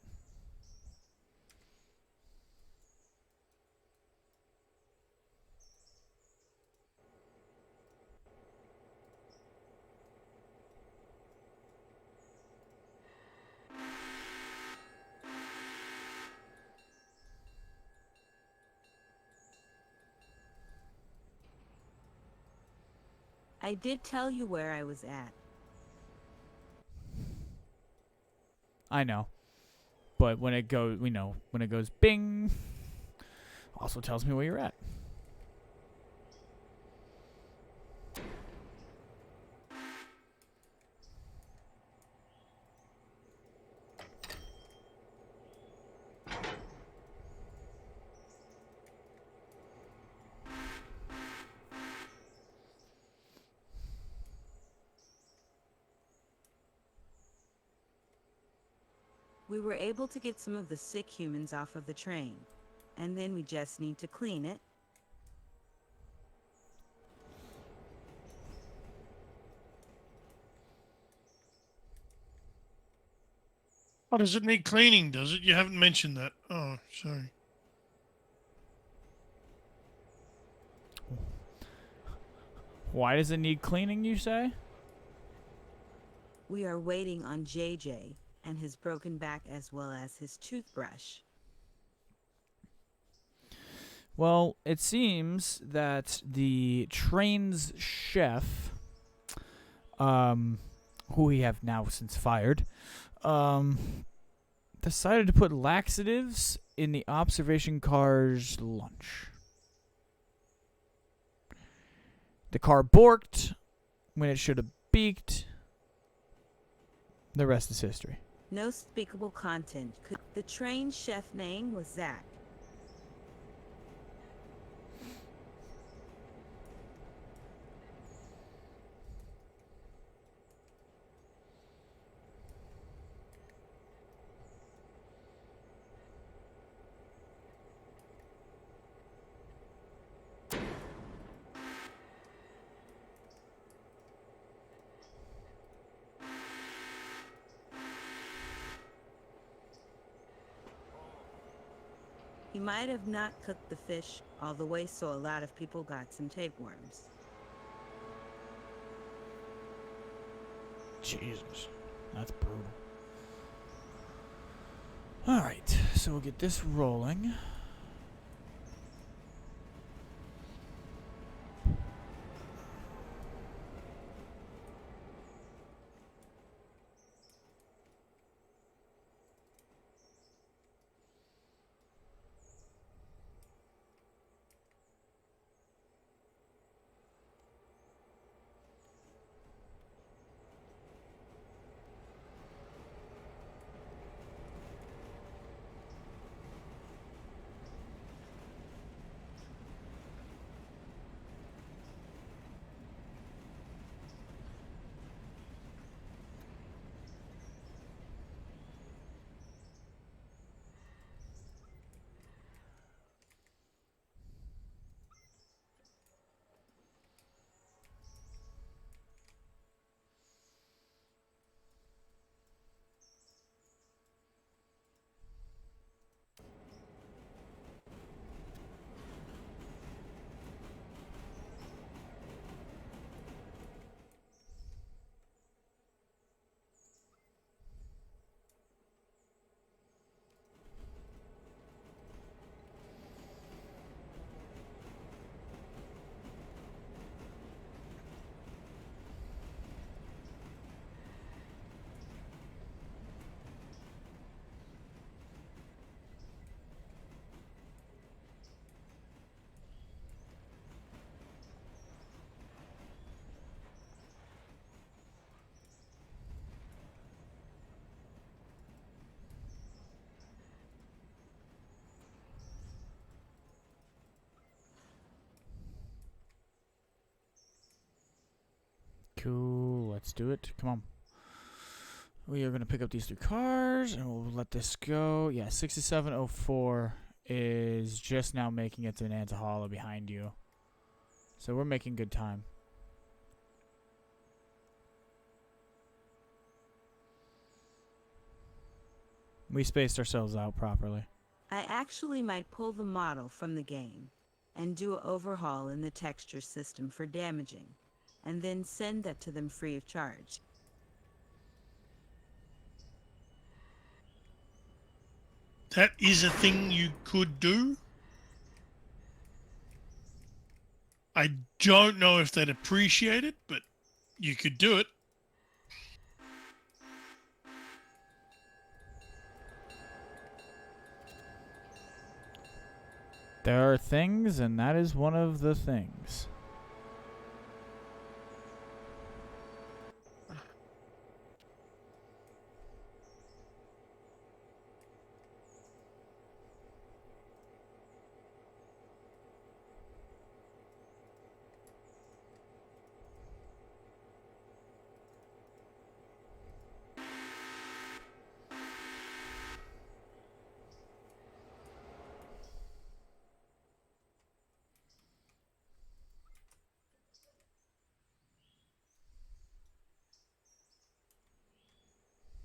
I did tell you where I was at.
I know. But when it goes, we know, when it goes bing, also tells me where you're at.
We were able to get some of the sick humans off of the train. And then we just need to clean it.
Oh, does it need cleaning, does it? You haven't mentioned that. Oh, sorry.
Why does it need cleaning, you say?
We are waiting on JJ and his broken back as well as his toothbrush.
Well, it seems that the train's chef, who we have now since fired, decided to put laxatives in the observation car's lunch. The car borked when it should have beaked. The rest is history.
No speakable content. The trained chef name was Zach. He might have not cooked the fish all the way, so a lot of people got some tapeworms.
Jesus. That's brutal. Alright, so we'll get this rolling. Cool, let's do it. Come on. We are going to pick up these 3 cars, and we'll let this go. Yeah, 6704 is just now making it to Nantahala behind you. So we're making good time. We spaced ourselves out properly.
I actually might pull the model from the game and do an overhaul in the texture system for damaging, and then send that to them free of charge.
That is a thing you could do. I don't know if they'd appreciate it, but you could do it.
There are things, and that is one of the things.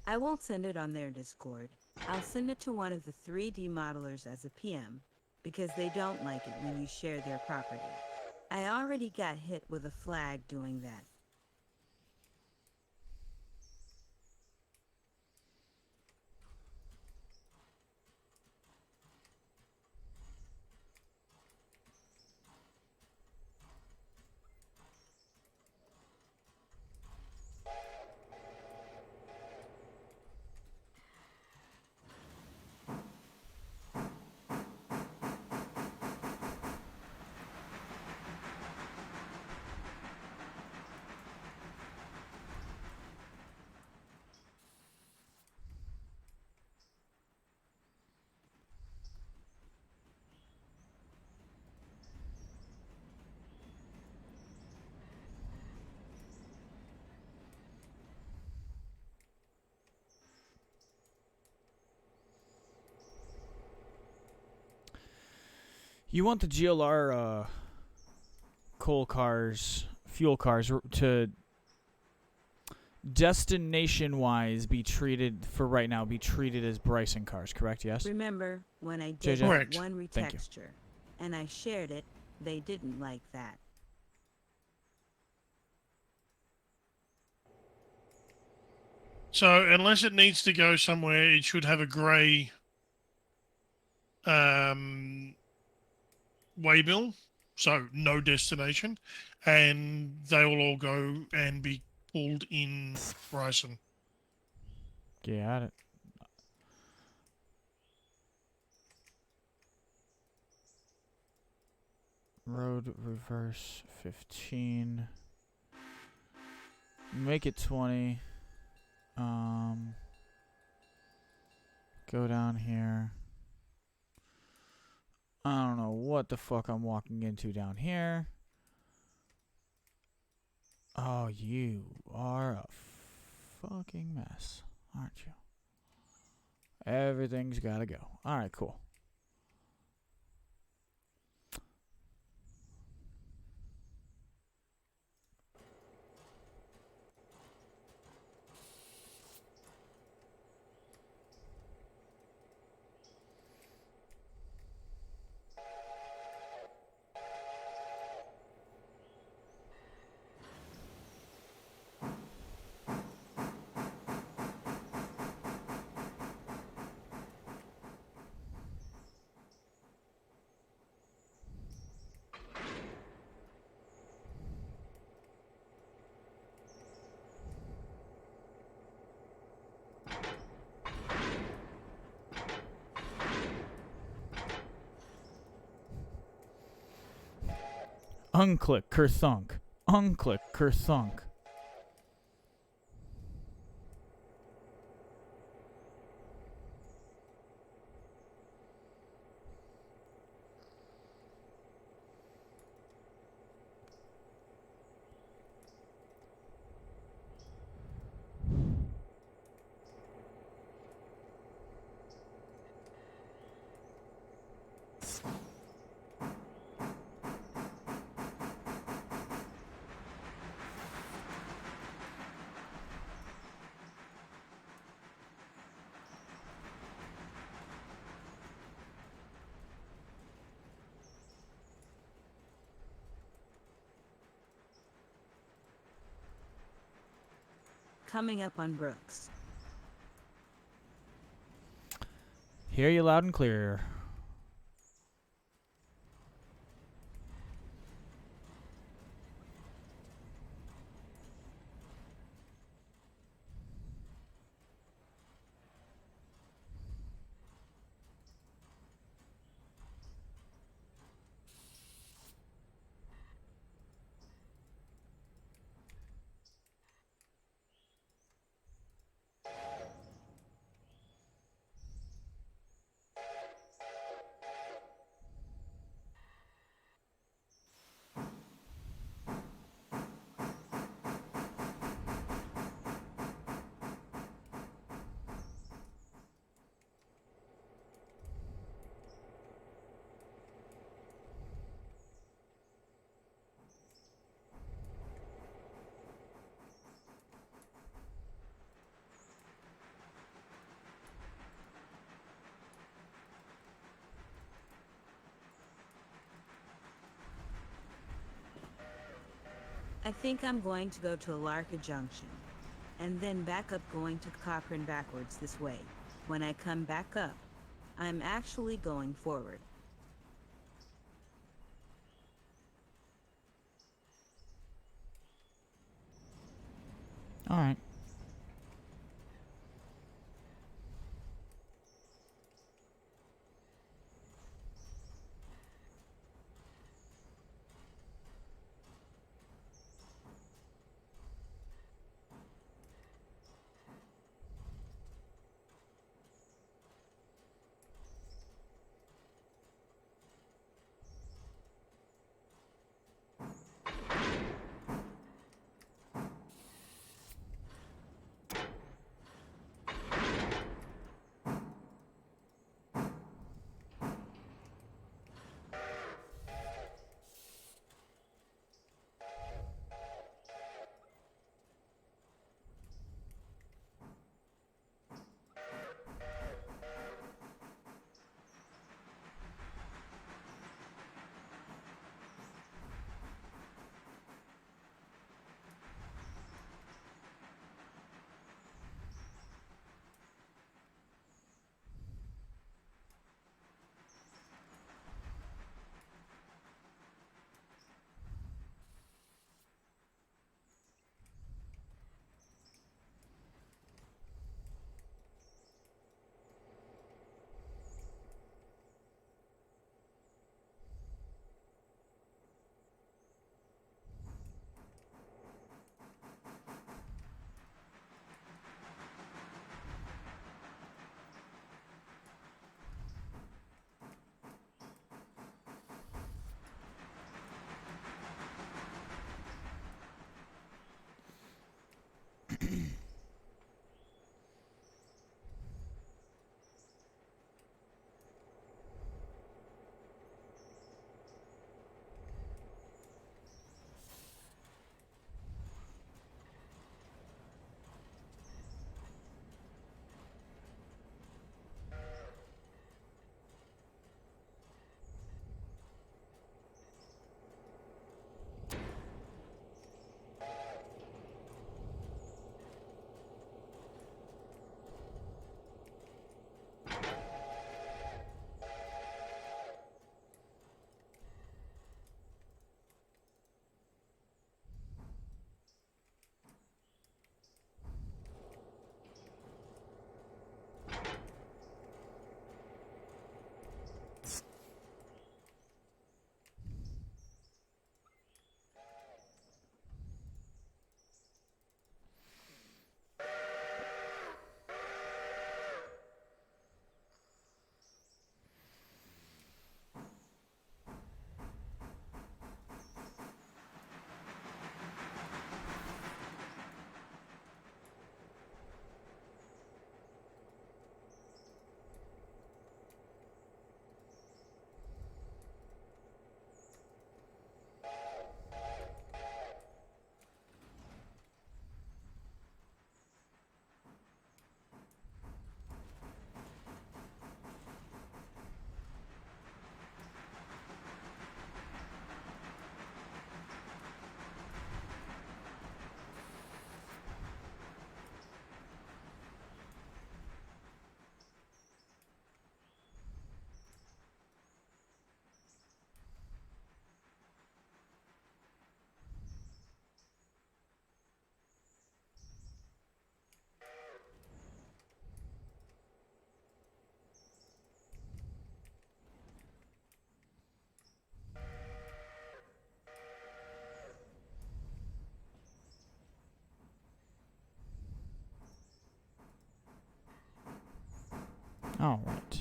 I won't send it on their Discord. I'll send it to one of the 3D modelers as a PM, because they don't like it when you share their property. I already got hit with a flag doing that.
You want the GLR coal cars, fuel cars to destination-wise be treated, for right now, be treated as Bryson cars, correct? Yes?
Remember when I did
JJ?
Correct.
that one
Thank you.
retexture and I shared it, they didn't like that.
So unless it needs to go somewhere, it should have a grey waybill, so no destination, and they will all go and be pulled in Bryson.
Got it. Road reverse 15. Make it 20. Go down here. I don't know what the fuck I'm walking into down here. Oh, you are a fucking mess, aren't you? Everything's gotta go. Alright, cool. Unclick, kerthunk. Unclick, kerthunk.
Coming up on Brooks.
Hear you loud and clear.
I think I'm going to go to Alarka Junction, and then back up going to Cochrane backwards this way. When I come back up, I'm actually going forward.
Alright. All right.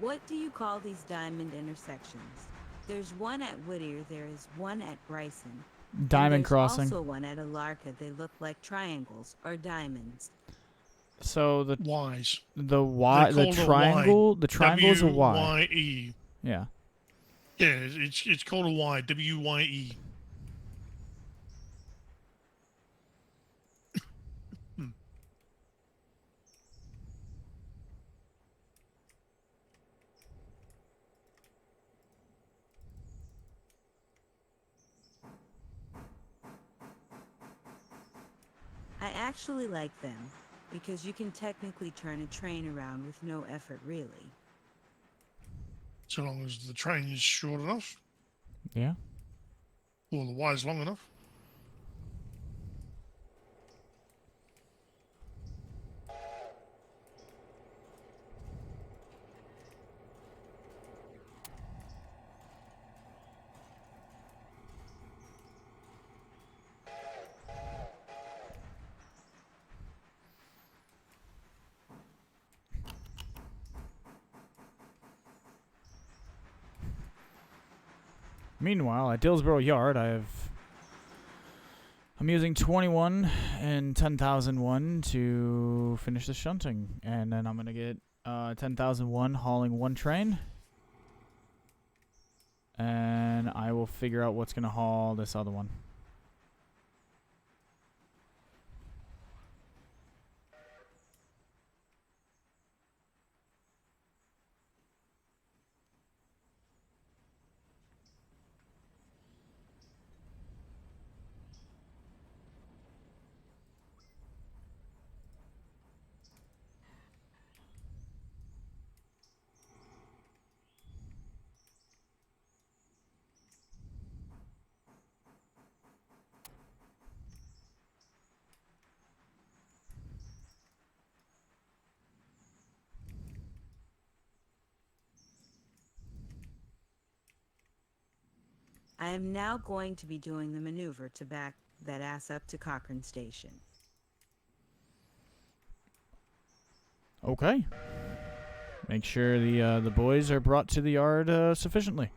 What do you call these diamond intersections? There's one at Whittier, there is one at Bryson. And
Diamond
there's
crossing.
also one at Alarka. They look like triangles or diamonds.
So the
Wise.
Y, the
called a Y.
triangle, the triangle is a Y.
W-Y-E.
Yeah.
Yeah, it's called a Y. W-Y-E.
I actually like them because you can technically turn a train around with no effort, really.
So long as the train is short enough,
Yeah.
or the Y is long enough.
Meanwhile, at Dillsborough Yard, I'm using 21 and 10,001 to finish the shunting, and then I'm gonna get 10,001 hauling one train, and I will figure out what's gonna haul this other one.
I am now going to be doing the maneuver to back that ass up to Cochrane Station.
Okay. Make sure the boys are brought to the yard sufficiently.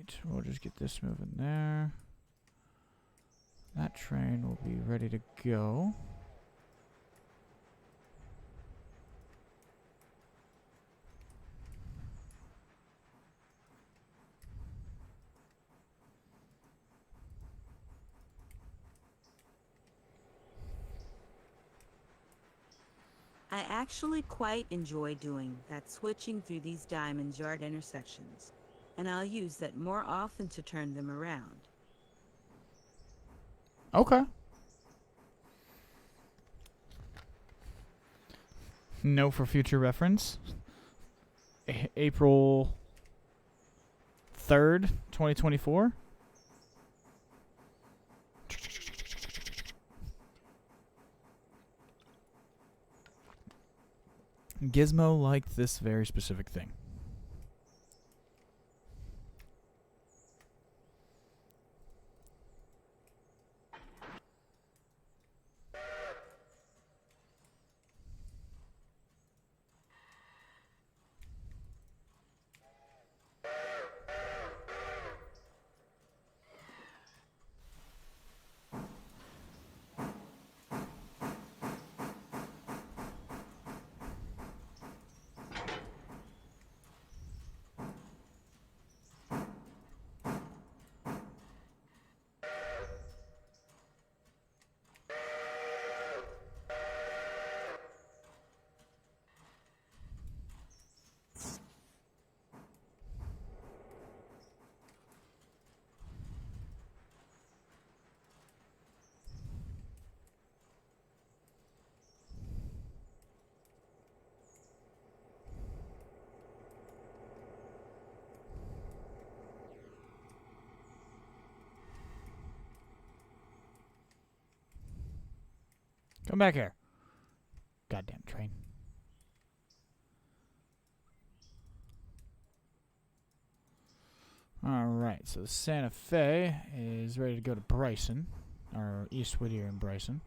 Alright, we'll just get this moving there. That train will be ready to go.
I actually quite enjoy doing that, switching through these diamond yard intersections, and I'll use that more often to turn them around.
Okay. No for future reference. April 3rd, 2024. Gizmo liked this very specific thing. Come back here. Goddamn train. Alright, so the Santa Fe is ready to go to Bryson, or East Whittier and Bryson.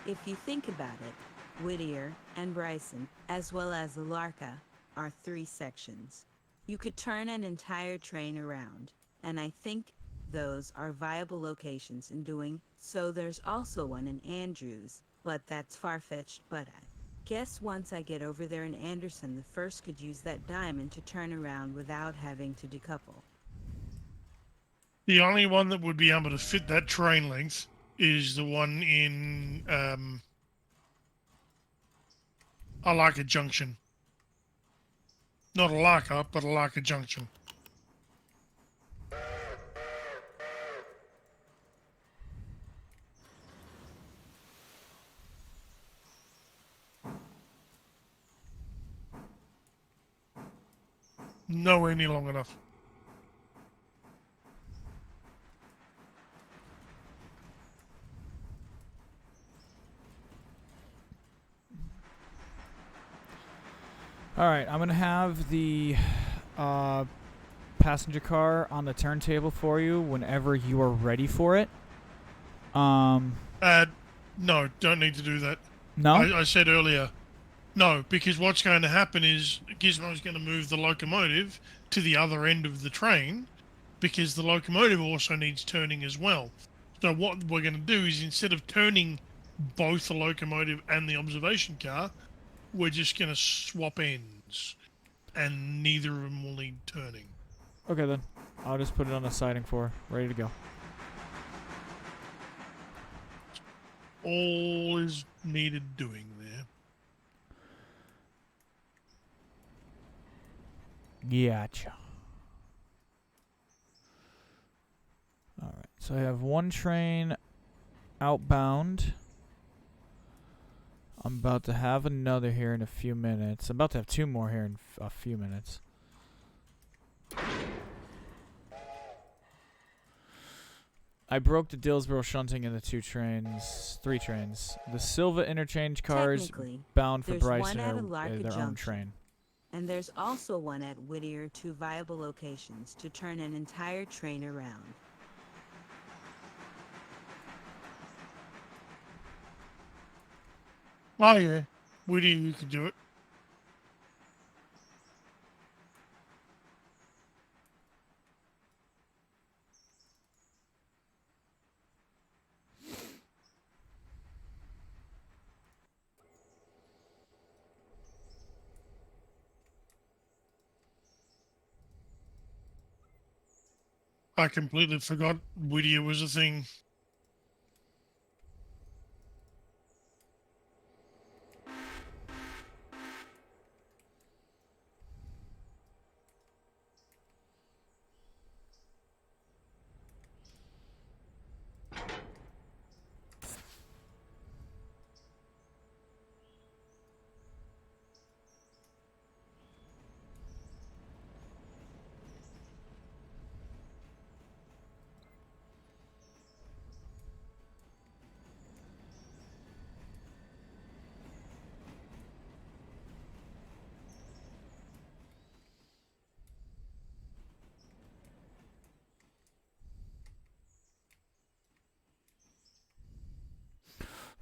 If you think about it, Whittier and Bryson, as well as Alarka, are 3 sections. You could turn an entire train around, and I think those are viable locations in doing so. There's also one in Andrews, but that's far-fetched. But I guess once I get over there in Anderson, the first could use that diamond to turn around without having to decouple.
The only one that would be able to fit that train length is the one in Alarka Junction. Not Alarka, but Alarka Junction. Nowhere near long enough.
Alright, I'm going to have the passenger car on the turntable for you whenever you are ready for it.
No, don't need to do that.
No?
I said earlier, no, because what's going to happen is Gizmo's going to move the locomotive to the other end of the train, because the locomotive also needs turning as well. So what we're going to do is, instead of turning both the locomotive and the observation car, we're just going to swap ends, and neither of them will need turning.
Okay then. I'll just put it on the siding for ready to go.
All is needed doing there.
Gotcha. Alright, so I have one train outbound. I'm about to have another here in a few minutes. I'm about to have 2 more here in a few minutes. I broke the Dillsboro shunting in the 3 trains. The Silva interchange cars
Technically,
bound for
there's one
Bryson
at
are
Alarka
their own
Junction.
train.
And there's also one at Whittier, 2 viable locations to turn an entire train around.
Oh yeah, Woody, you could do it. I completely forgot Whittier was a thing.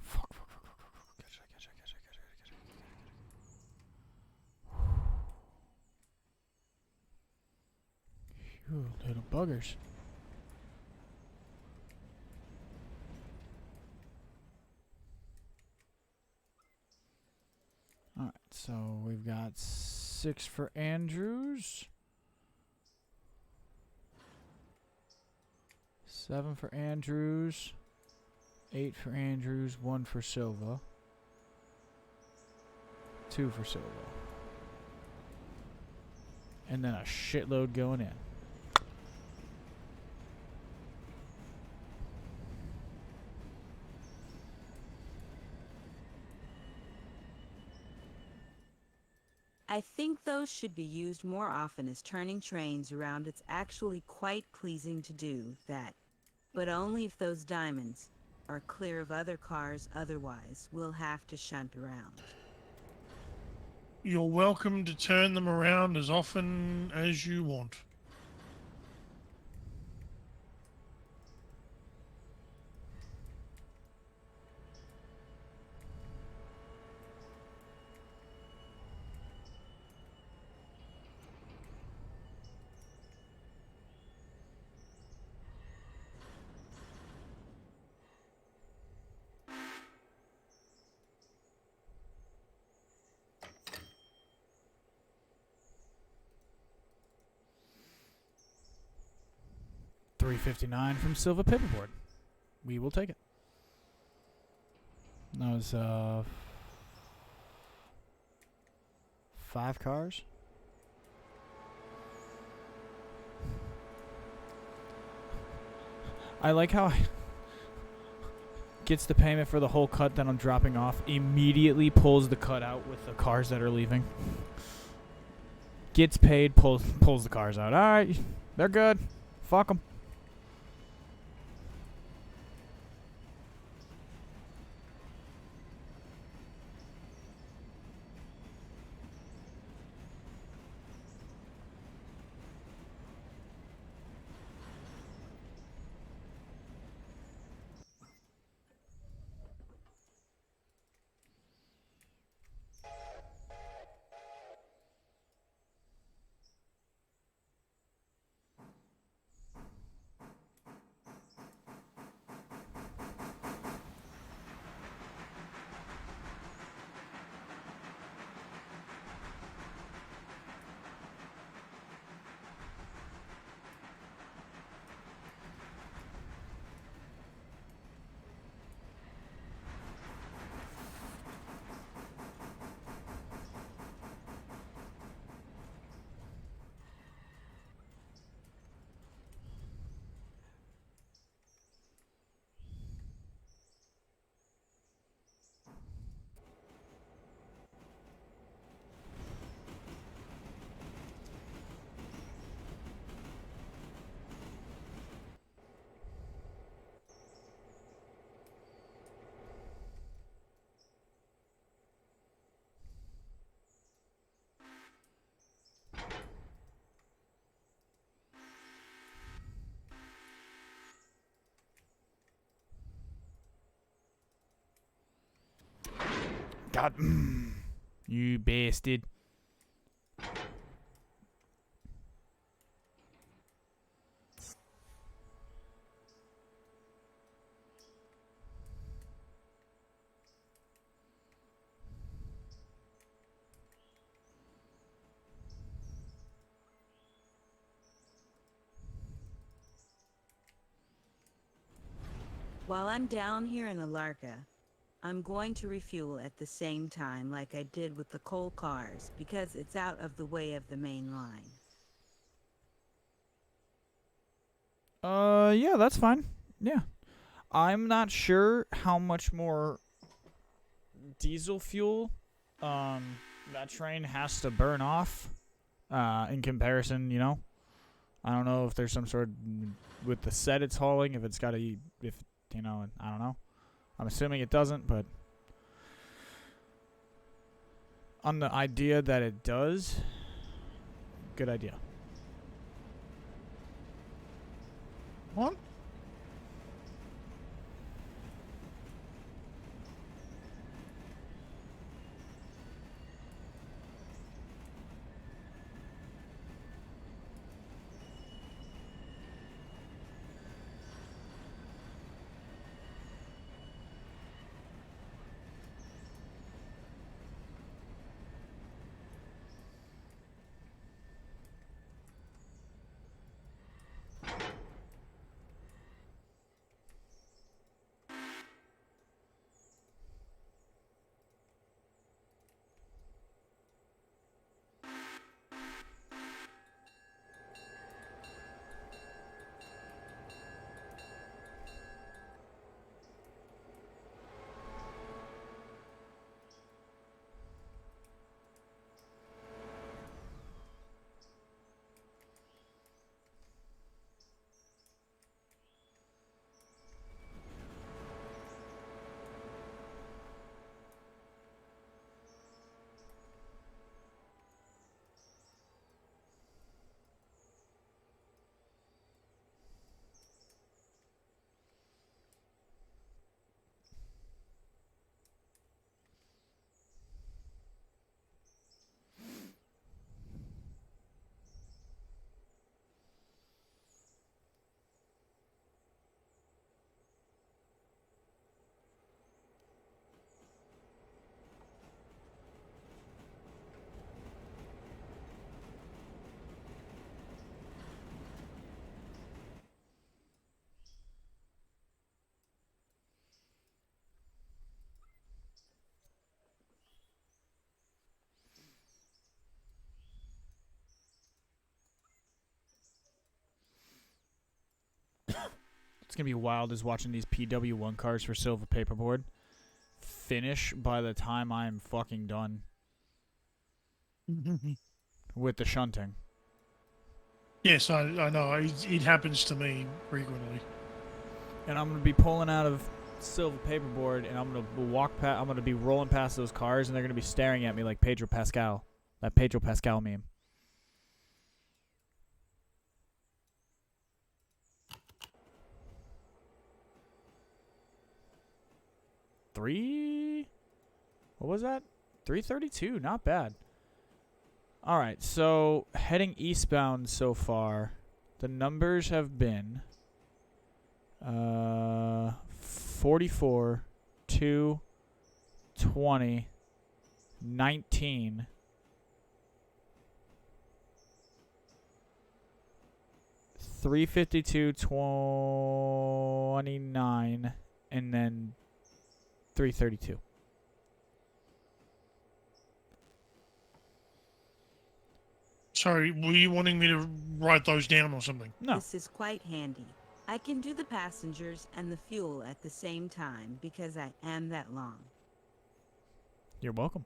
Fuck, fuck, fuck, fuck, fuck, fuck. Catch it, catch it, catch it, catch it, catch it, catch it. You little buggers. Alright, so we've got 6 for Andrews. 7 for Andrews. 8 for Andrews. 1 for Silva. 2 for Silva. And then a shitload going in.
I think those should be used more often as turning trains around. It's actually quite pleasing to do that. But only if those diamonds are clear of other cars, otherwise we'll have to shunt around.
You're welcome to turn them around as often as you want.
$3.59 from Silva Paperboard. We will take it. That was 5 cars. I like how I gets the payment for the whole cut that I'm dropping off, immediately pulls the cut out with the cars that are leaving. Gets paid, pulls the cars out. All right, they're good. Fuck them. God. You bastard.
While I'm down here in Alarka, I'm going to refuel at the same time like I did with the coal cars because it's out of the way of the main line.
Yeah, that's fine. Yeah. I'm not sure how much more diesel fuel that train has to burn off in comparison, you know. I don't know if there's some sort with the set it's hauling, if it's got to, if, you know, I don't know. I'm assuming it doesn't, but on the idea that it does, good idea.
What?
It's gonna be wild is watching these PW1 cars for silver paperboard finish by the time I'm fucking done with the shunting.
Yes, I know. It happens to me frequently.
And I'm gonna be pulling out of silver paperboard, and I'm gonna walk past. I'm gonna be rolling past those cars, and they're gonna be staring at me like Pedro Pascal, that Pedro Pascal meme. What was that? 332. Not bad. All right, so heading eastbound so far, the numbers have been 44, 2, 20, 19, 352, 29, and then 332.
Sorry, were you wanting me to write those down or something?
No.
This is quite handy. I can do the passengers and the fuel at the same time because I am that long.
You're welcome.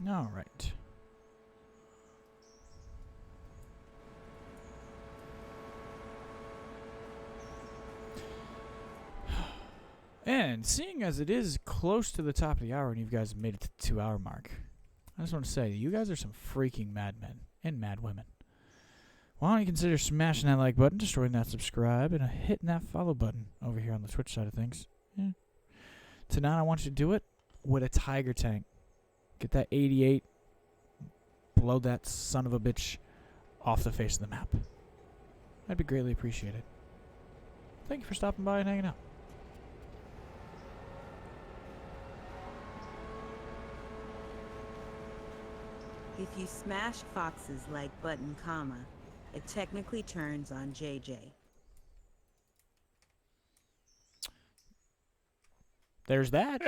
All right. And seeing as it is close to the top of the hour and you guys made it to the 2-hour mark, I just want to say, you guys are some freaking madmen and mad women. Why don't you consider smashing that like button, destroying that subscribe, and hitting that follow button over here on the Twitch side of things. Yeah. Tonight I want you to do it with a tiger tank. Get that 88, blow that son of a bitch off the face of the map. That'd be greatly appreciated. Thank you for stopping by and hanging out.
If you smash Fox's like button, comma, it technically turns on JJ.
There's that.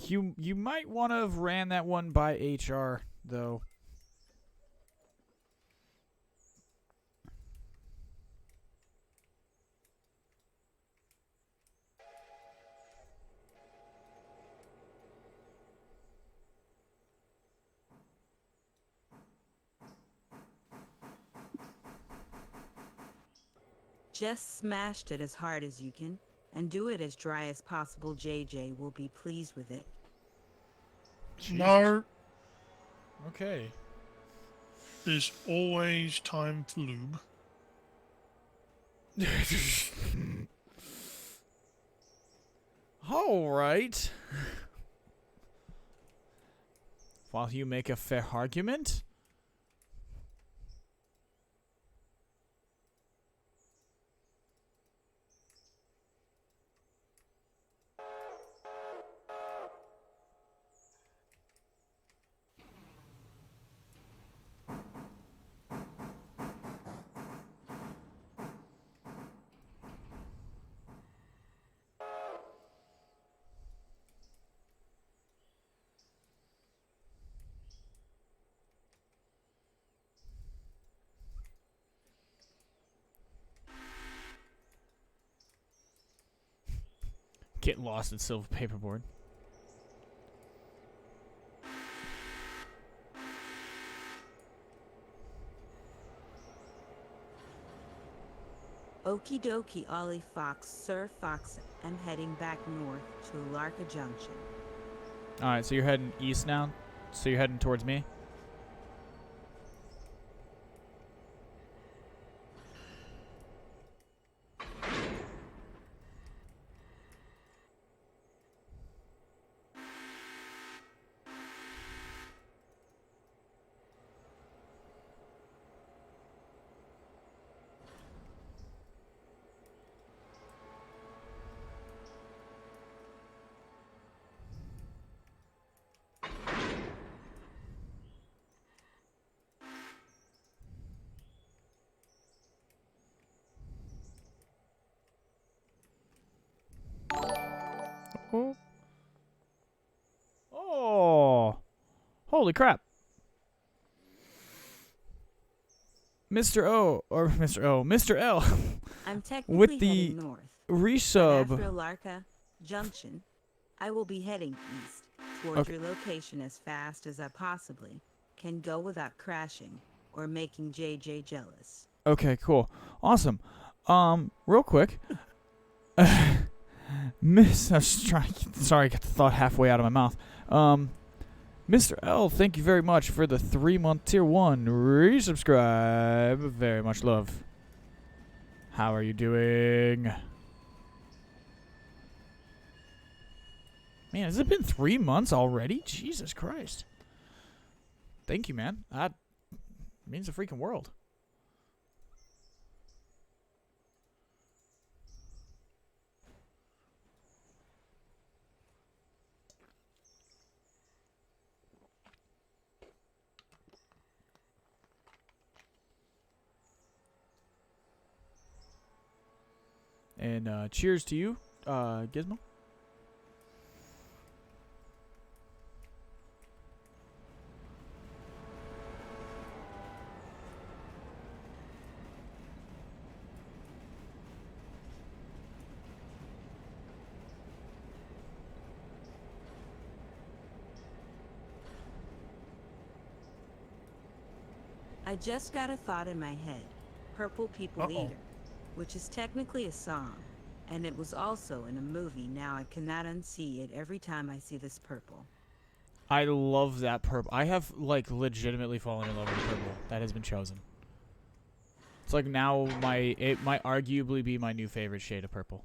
You might want to have ran that one by HR, though.
Just smashed it as hard as you can, and do it as dry as possible. JJ will be pleased with it.
No,
Okay.
there's always time for lube.
All right. While you make a fair argument. Get lost in silver paperboard.
Okie dokie, Ollie Fox, Sir Fox. I'm heading back north to Larka Junction.
Alright, so you're heading east now? So you're heading towards me? Oh. Oh. Holy crap. Mr. O, or Mr. O, Mr. L,
I'm technically
with the
heading north.
resub.
After Larka Junction, I will be heading east towards your location as fast as I possibly can go without crashing or making JJ jealous.
Okay, cool. Awesome. Real quick. Sorry, I got the thought halfway out of my mouth. Mr. L, thank you very much for the 3-month tier 1 resubscribe. Very much love. How are you doing? Man, has it been 3 months already? Jesus Christ. Thank you, man. That means the freaking world. And cheers to you, Gizmo.
I just got a thought in my head. Purple People
Uh-oh.
Eater, which is technically a song, and it was also in a movie. Now I cannot unsee it every time I see this purple.
I love that purple. I have, like, legitimately fallen in love with the purple that has been chosen. It's like now it might arguably be my new favorite shade of purple.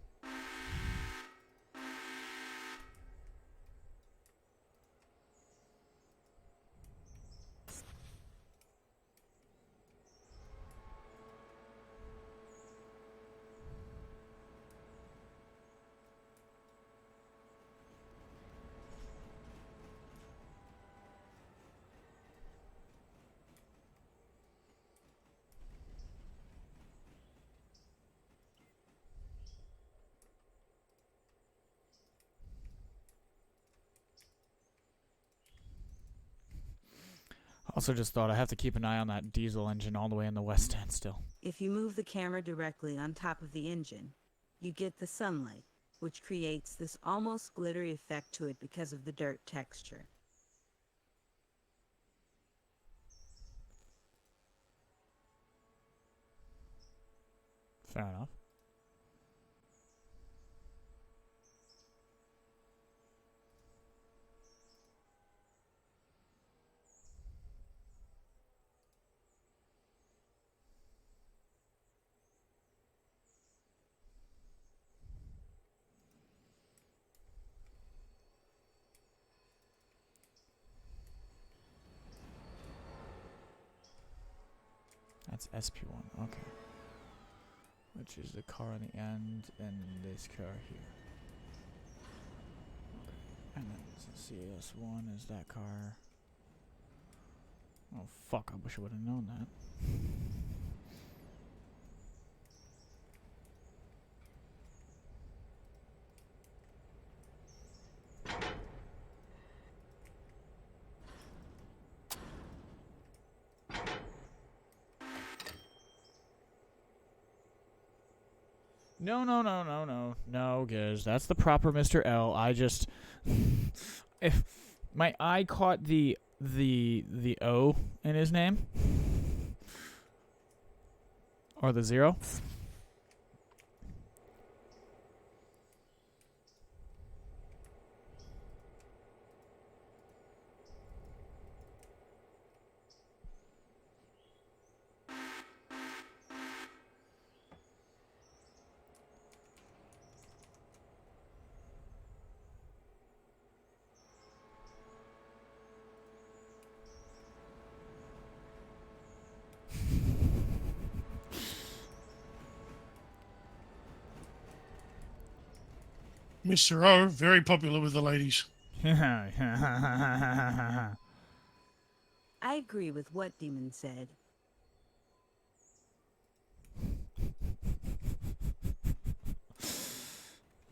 Also just thought I have to keep an eye on that diesel engine all the way in the West End still.
If you move the camera directly on top of the engine, you get the sunlight, which creates this almost glittery effect to it because of the dirt texture.
Fair enough. That's SP1, okay. Which is the car on the end, and this car here. Okay. And then CS1 is that car. Oh fuck, I wish I would have known that. No, guys, that's the proper Mr.L. I just if my eye caught the O in his name or the 0.
Mr. O, very popular with the ladies.
I agree with what Demon said.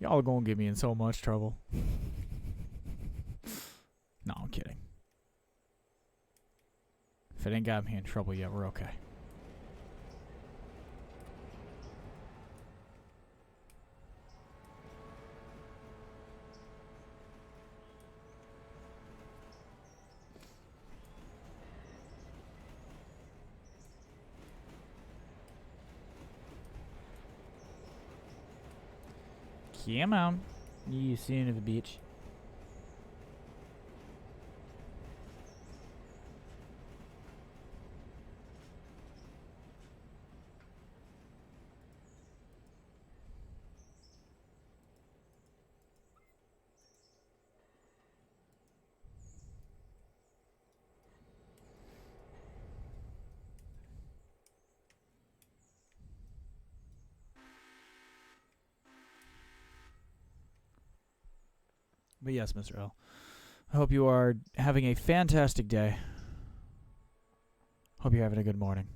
Y'all are gonna get me in so much trouble. No, I'm kidding. If it ain't got me in trouble yet, we're okay. Come on, you son of a bitch. But yes, Mr. L. I hope you are having a fantastic day. Hope you're having a good morning.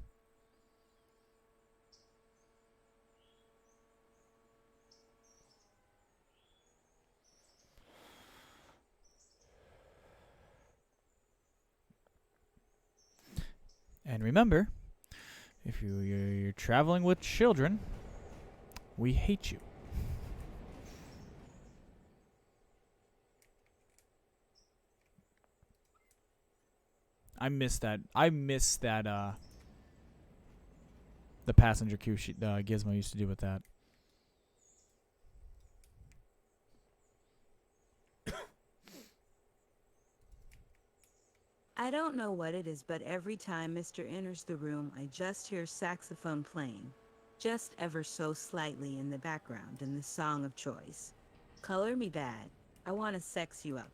And remember, if you're traveling with children, we hate you. I miss that the passenger queue Gizmo used to do with that.
I don't know what it is, but every time Mr. enters the room, I just hear saxophone playing, just ever so slightly in the background in the song of choice. Color me bad. I want to sex you up.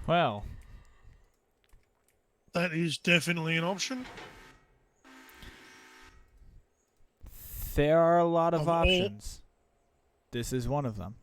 Well,
That is definitely an option.
there are a lot of
Of all-
options. This is one of them.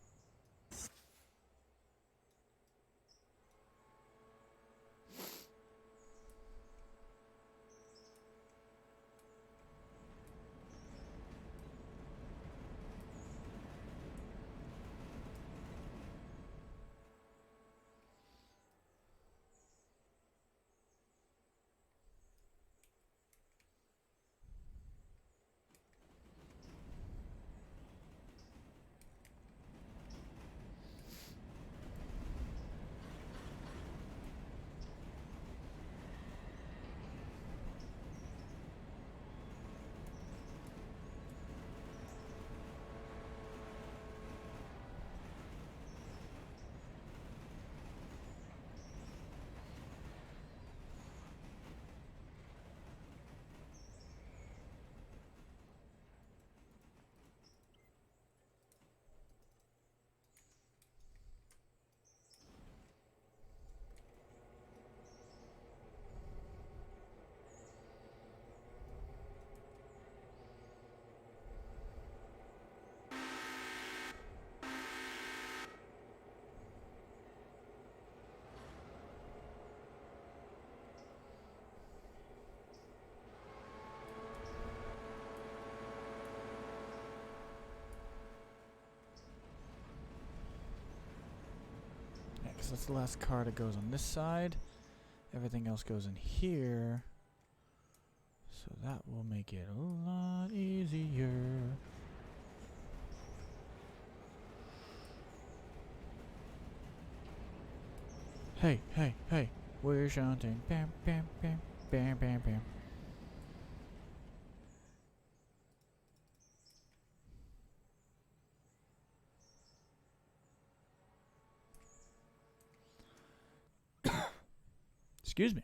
Yeah, 'cause that's the last car that goes on this side. Everything else goes in here. So that will make it a lot easier. Hey, hey, hey. We're shouting. Bam, bam, bam, bam, bam, bam. Excuse me.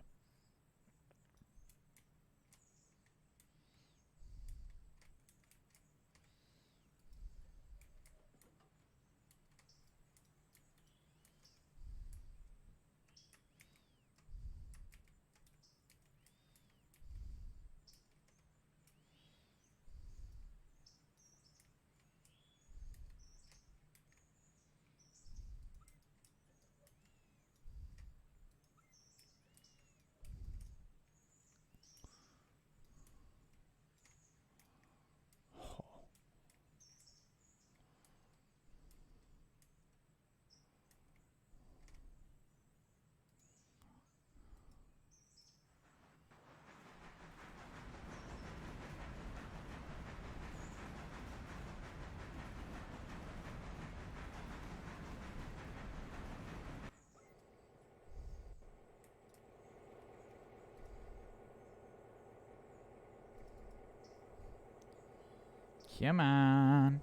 Come on.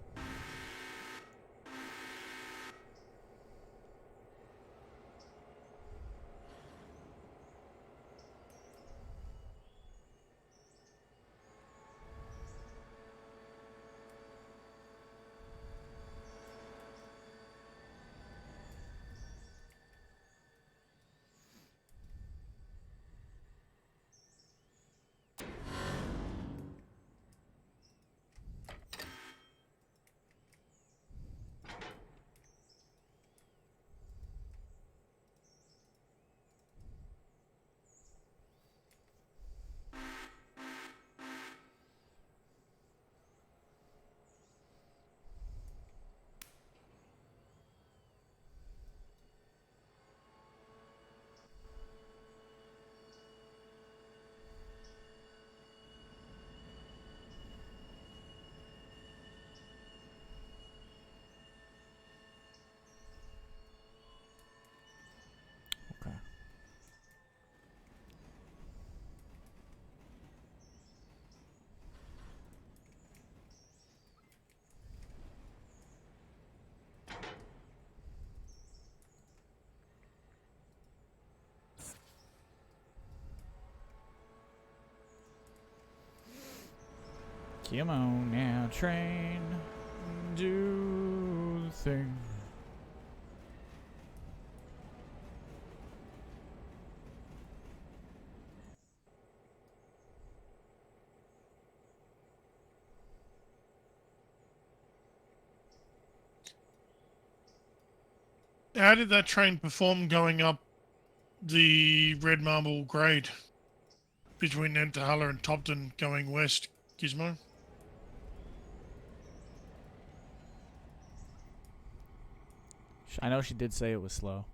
Come on now, train. Do the thing.
How did that train perform going up the red marble grade between Nantahala and Topton going west, Gizmo?
I know she did say it was slow.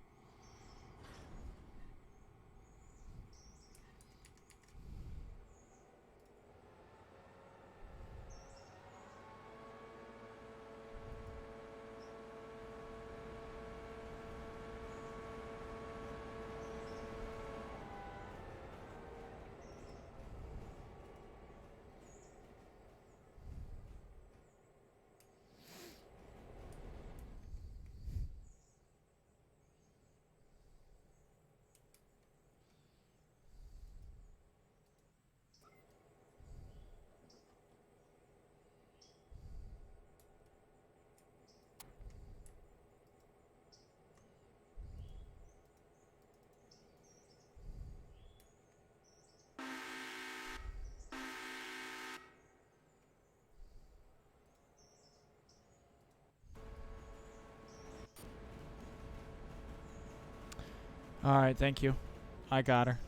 Alright, thank you. I got her.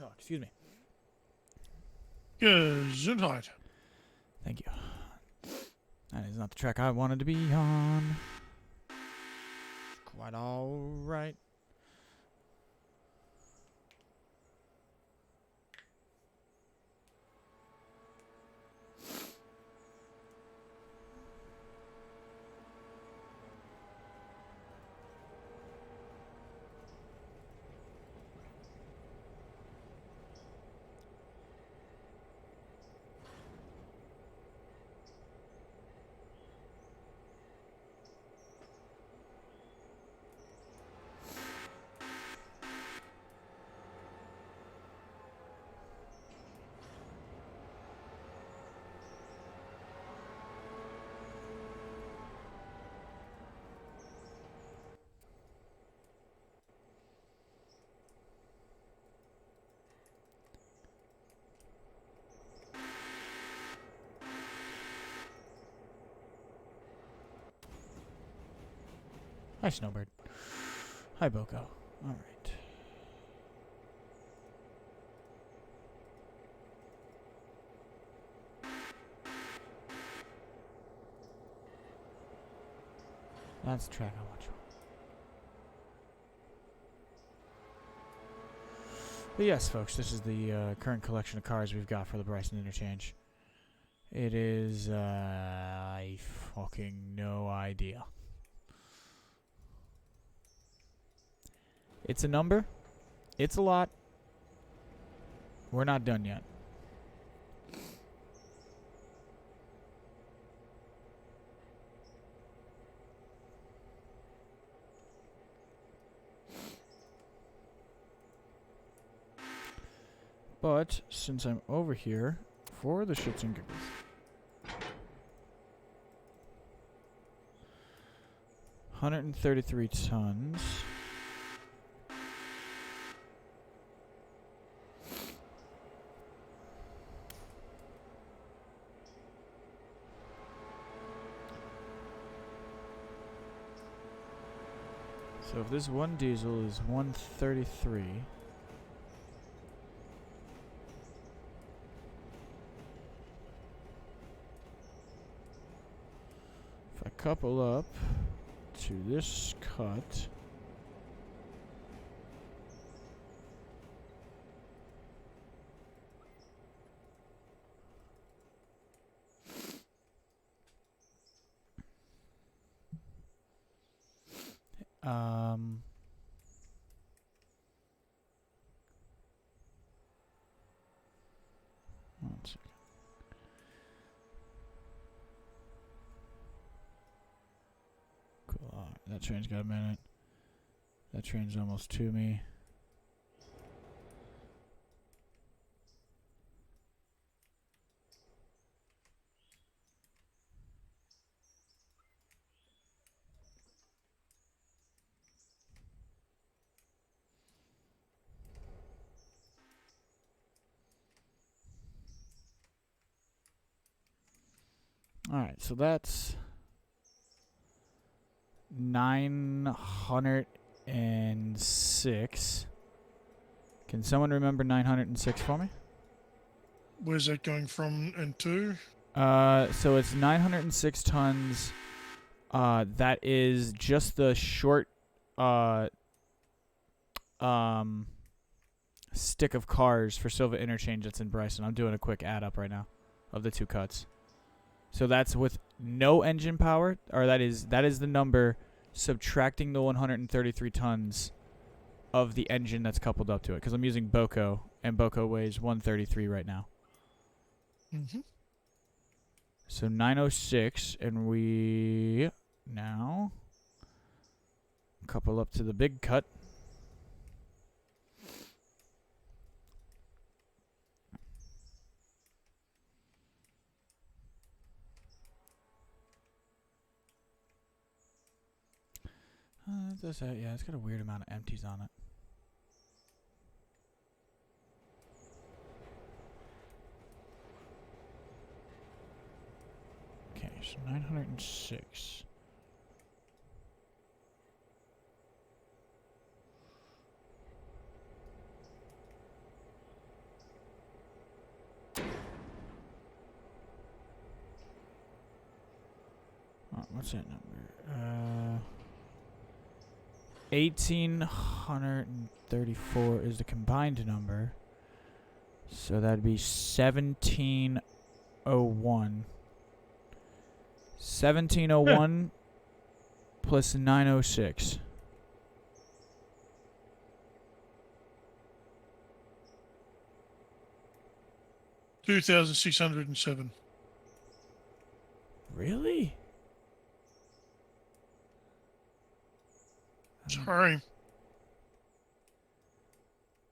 Oh, excuse me.
Gesundheit.
Thank you. That is not the track I wanted to be on. Quite alright. Hi, Snowbird. Hi, Boko. Alright. That's the track I want you But yes, folks, this is the current collection of cars we've got for the Bryson interchange. It is, I fucking no idea. It's a number. It's a lot. We're not done yet. But since I'm over here for the shits and giggles, $133 tons. So if this one diesel is 133, if I couple up to this cut, one second. Cool. That train's got a minute. That train's almost to me. Alright, so that's 906. Can someone remember 906 for me?
Where's that going from and to?
So it's 906 tons. That is just the short stick of cars for Silva Interchange that's in Bryson. I'm doing a quick add up right now of the two cuts. So that's with no engine power, or that is the number subtracting the 133 tons of the engine that's coupled up to it, because I'm using Boco, and Boco weighs 133 right now.
Mm-hmm.
So 906, and we now couple up to the big cut. Yeah, it's got a weird amount of empties on it. Okay, so 906. Oh, what's that number? 1,834 is the combined number. So that'd be 1,701. 1,701 plus 906.
$2,607.
Really?
Sorry.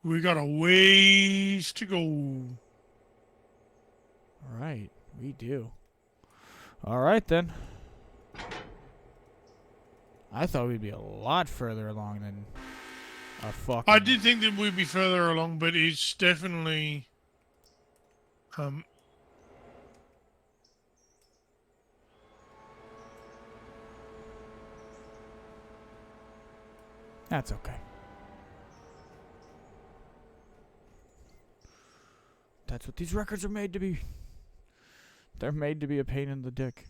We got a ways to go.
Right, we do. All right, then. I thought we'd be a lot further along than a fucking...
I did think that we'd be further along, but it's definitely...
That's okay. That's what these records are made to be. They're made to be a pain in the dick.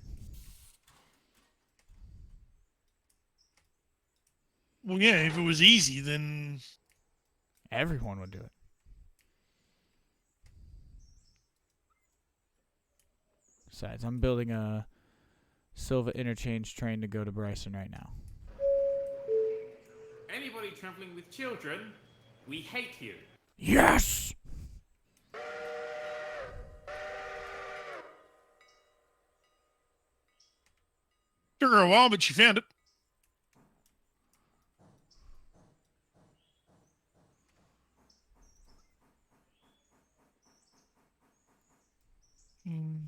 Well, yeah, if it was easy, then...
Everyone would do it. Besides, I'm building a Silva interchange train to go to Bryson right now.
Anybody traveling with children, we hate you.
Yes!
Took her a while, but she found it. Green.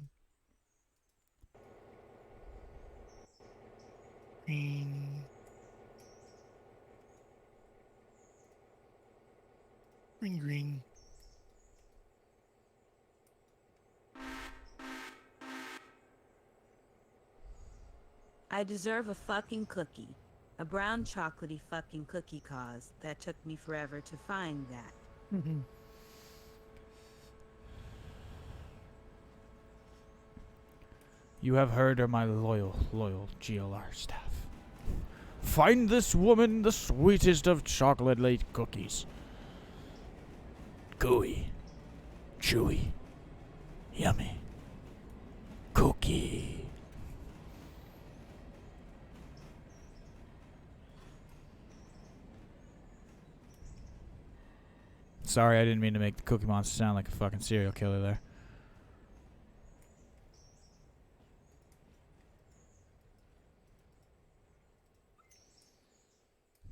Green.
I deserve a fucking cookie. A brown chocolatey fucking cookie cause that took me forever to find that.
You have heard of my loyal GLR staff. Find this woman the sweetest of chocolate-laid cookies. Gooey. Chewy. Yummy. Cookie. Sorry, I didn't mean to make the Cookie Monster sound like a fucking serial killer there.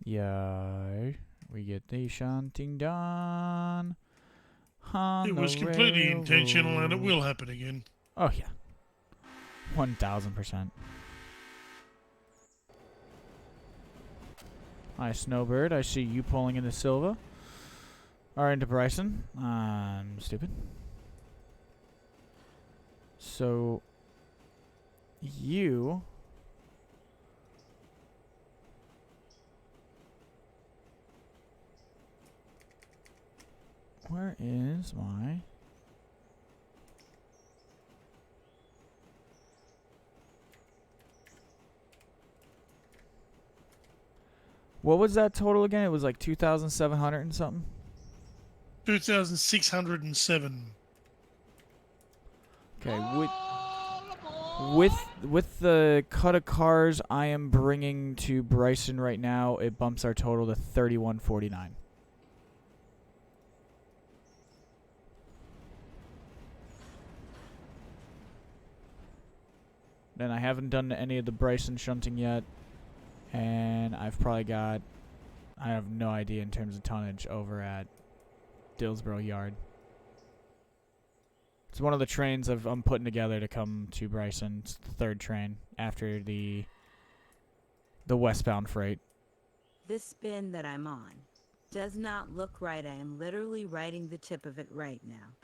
Yeah, we get the shunting done.
It was completely intentional, and it will happen again.
Oh yeah, 1000%. Hi, Snowbird. I see you pulling into Silva. Or into Bryson. I'm stupid. So, you... Where is my... What was that total again? It was like 2,700 and something?
2,607.
Okay, with the cut of cars I am bringing to Bryson right now, it bumps our total to 3,149. Then I haven't done any of the Bryson shunting yet, and I've probably got, I have no idea in terms of tonnage over at Dillsboro Yard. It's one of the trains I'm putting together to come to Bryson. It's the third train after the westbound freight.
This spin that I'm on does not look right. I am literally riding the tip of it right now.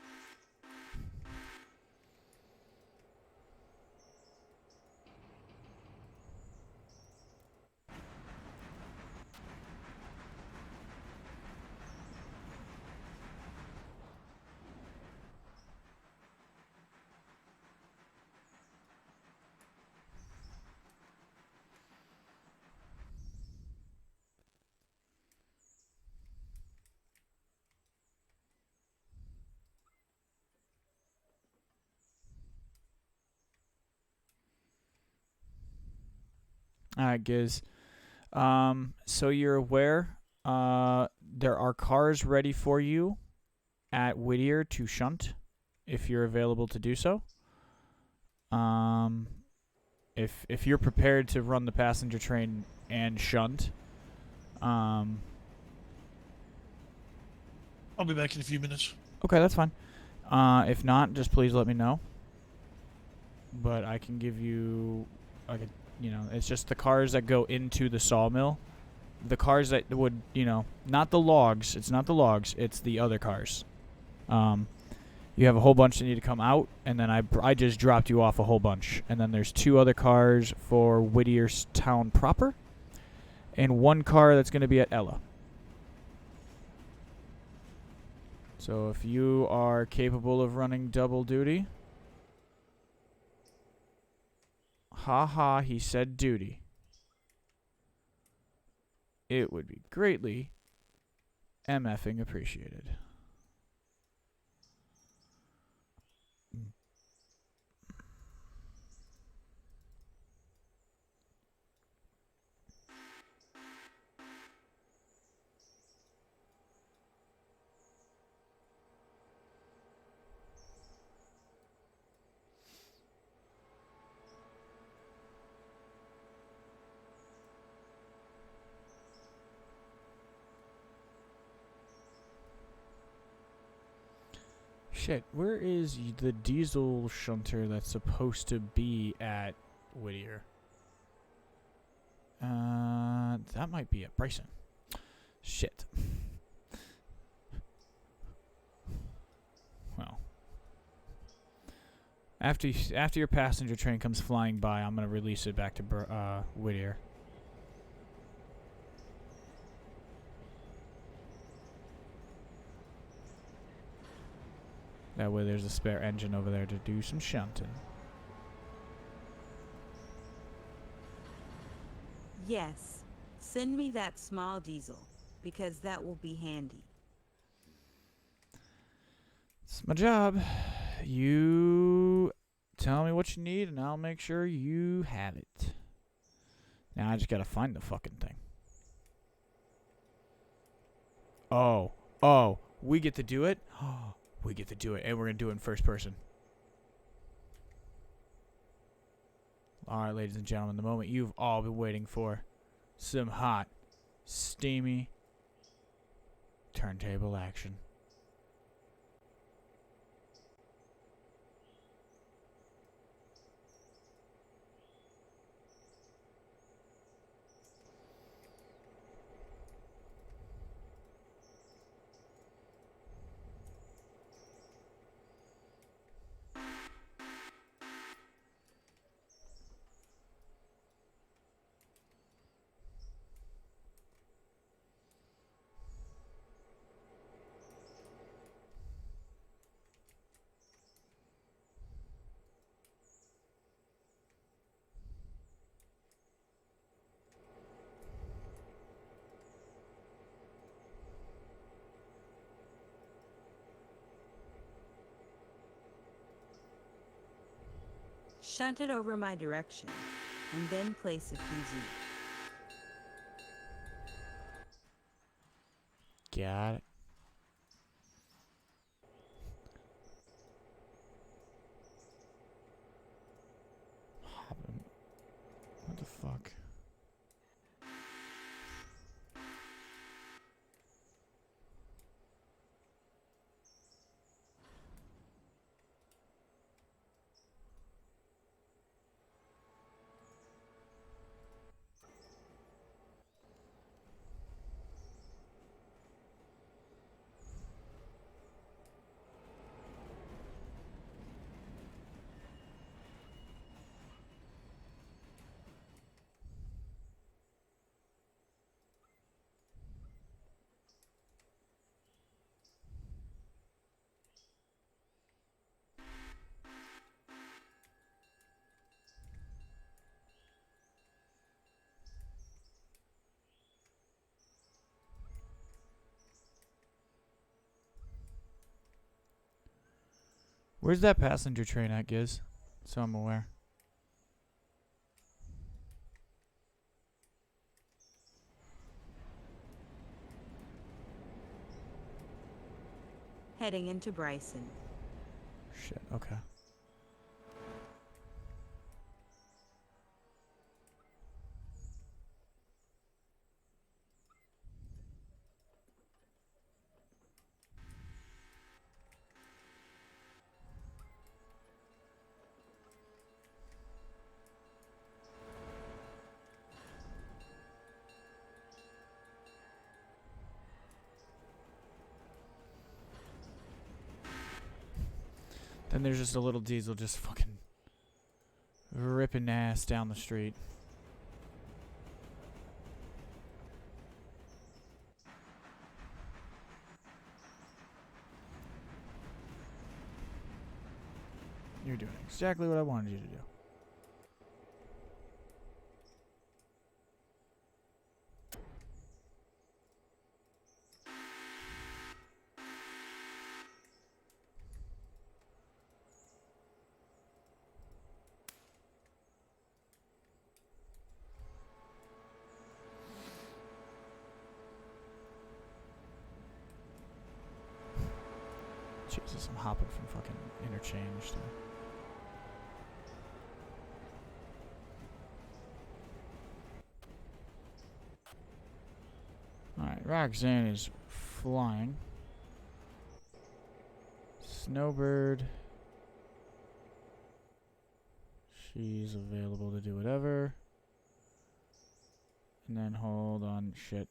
Alright, Giz. So you're aware, there are cars ready for you at Whittier to shunt, if you're available to do so. If you're prepared to run the passenger train and shunt,
I'll be back in a few minutes.
okay, that's fine. If not, just please let me know. But I can give you, it's just the cars that go into the sawmill. The cars that would, not the logs. It's not the logs. It's the other cars. You have a whole bunch that need to come out, and then I just dropped you off a whole bunch. And then there's 2 other cars for Whittier's town proper, and 1 car that's going to be at Ella. So if you are capable of running double duty... Ha, he said duty. It would be greatly MFing appreciated. Shit, where is the diesel shunter that's supposed to be at Whittier? That might be at Bryson. Shit. Well. After your passenger train comes flying by, I'm going to release it back to Whittier. That way there's a spare engine over there to do some shunting.
Yes, send me that small diesel, because that will be handy.
It's my job. You tell me what you need and I'll make sure you have it. Now I just gotta find the fucking thing. Oh, we get to do it? Oh, we get to do it, and we're gonna do it in first person. Alright, ladies and gentlemen, the moment you've all been waiting for. Some hot, steamy turntable action.
Shunt it over my direction, and then place a fusee.
Got it. What the fuck? Where's that passenger train at, Giz? So I'm aware.
Heading into Bryson.
Shit, okay. Then there's just a little diesel just fucking ripping ass down the street. You're doing exactly what I wanted you to do. Jesus, I'm hopping from fucking interchange to... Alright, Roxanne is flying. Snowbird. She's available to do whatever. And then hold on. Shit.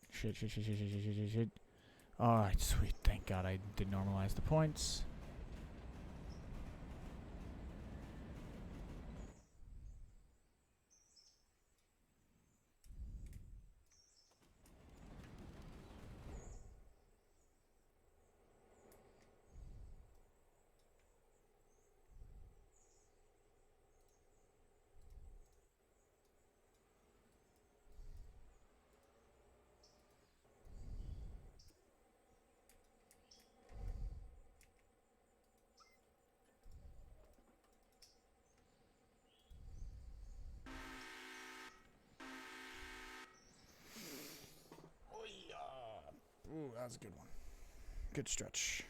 Alright, sweet. Thank God I did normalize the points. Ooh, that was a good one. Good stretch.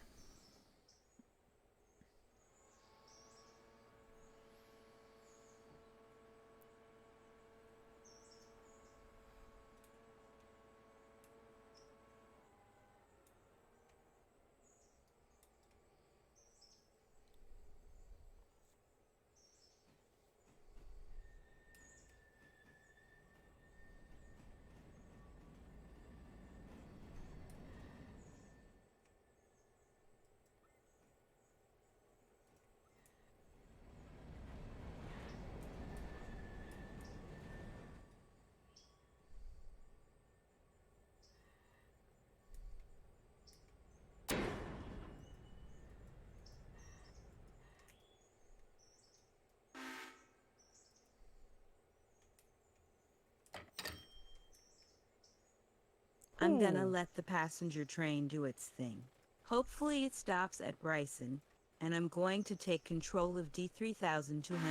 I'm gonna
Ooh.
let the passenger train do its thing. Hopefully it stops at Bryson, and I'm going to take control of D3232.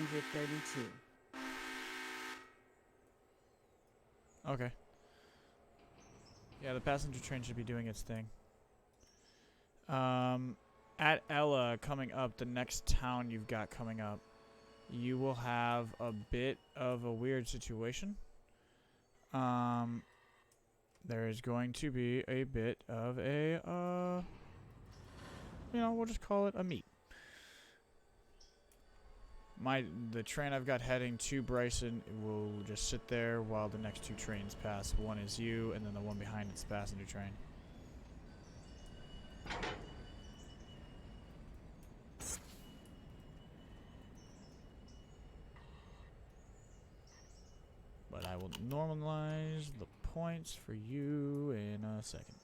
Okay. Yeah, the passenger train should be doing its thing. At Ella coming up, the next town you've got coming up, you will have a bit of a weird situation. There is going to be a bit of a, we'll just call it a meet. The train I've got heading to Bryson will just sit there while the next two trains pass. One is you, and then the one behind it's the passenger train. But I will normalize the points for you in a second.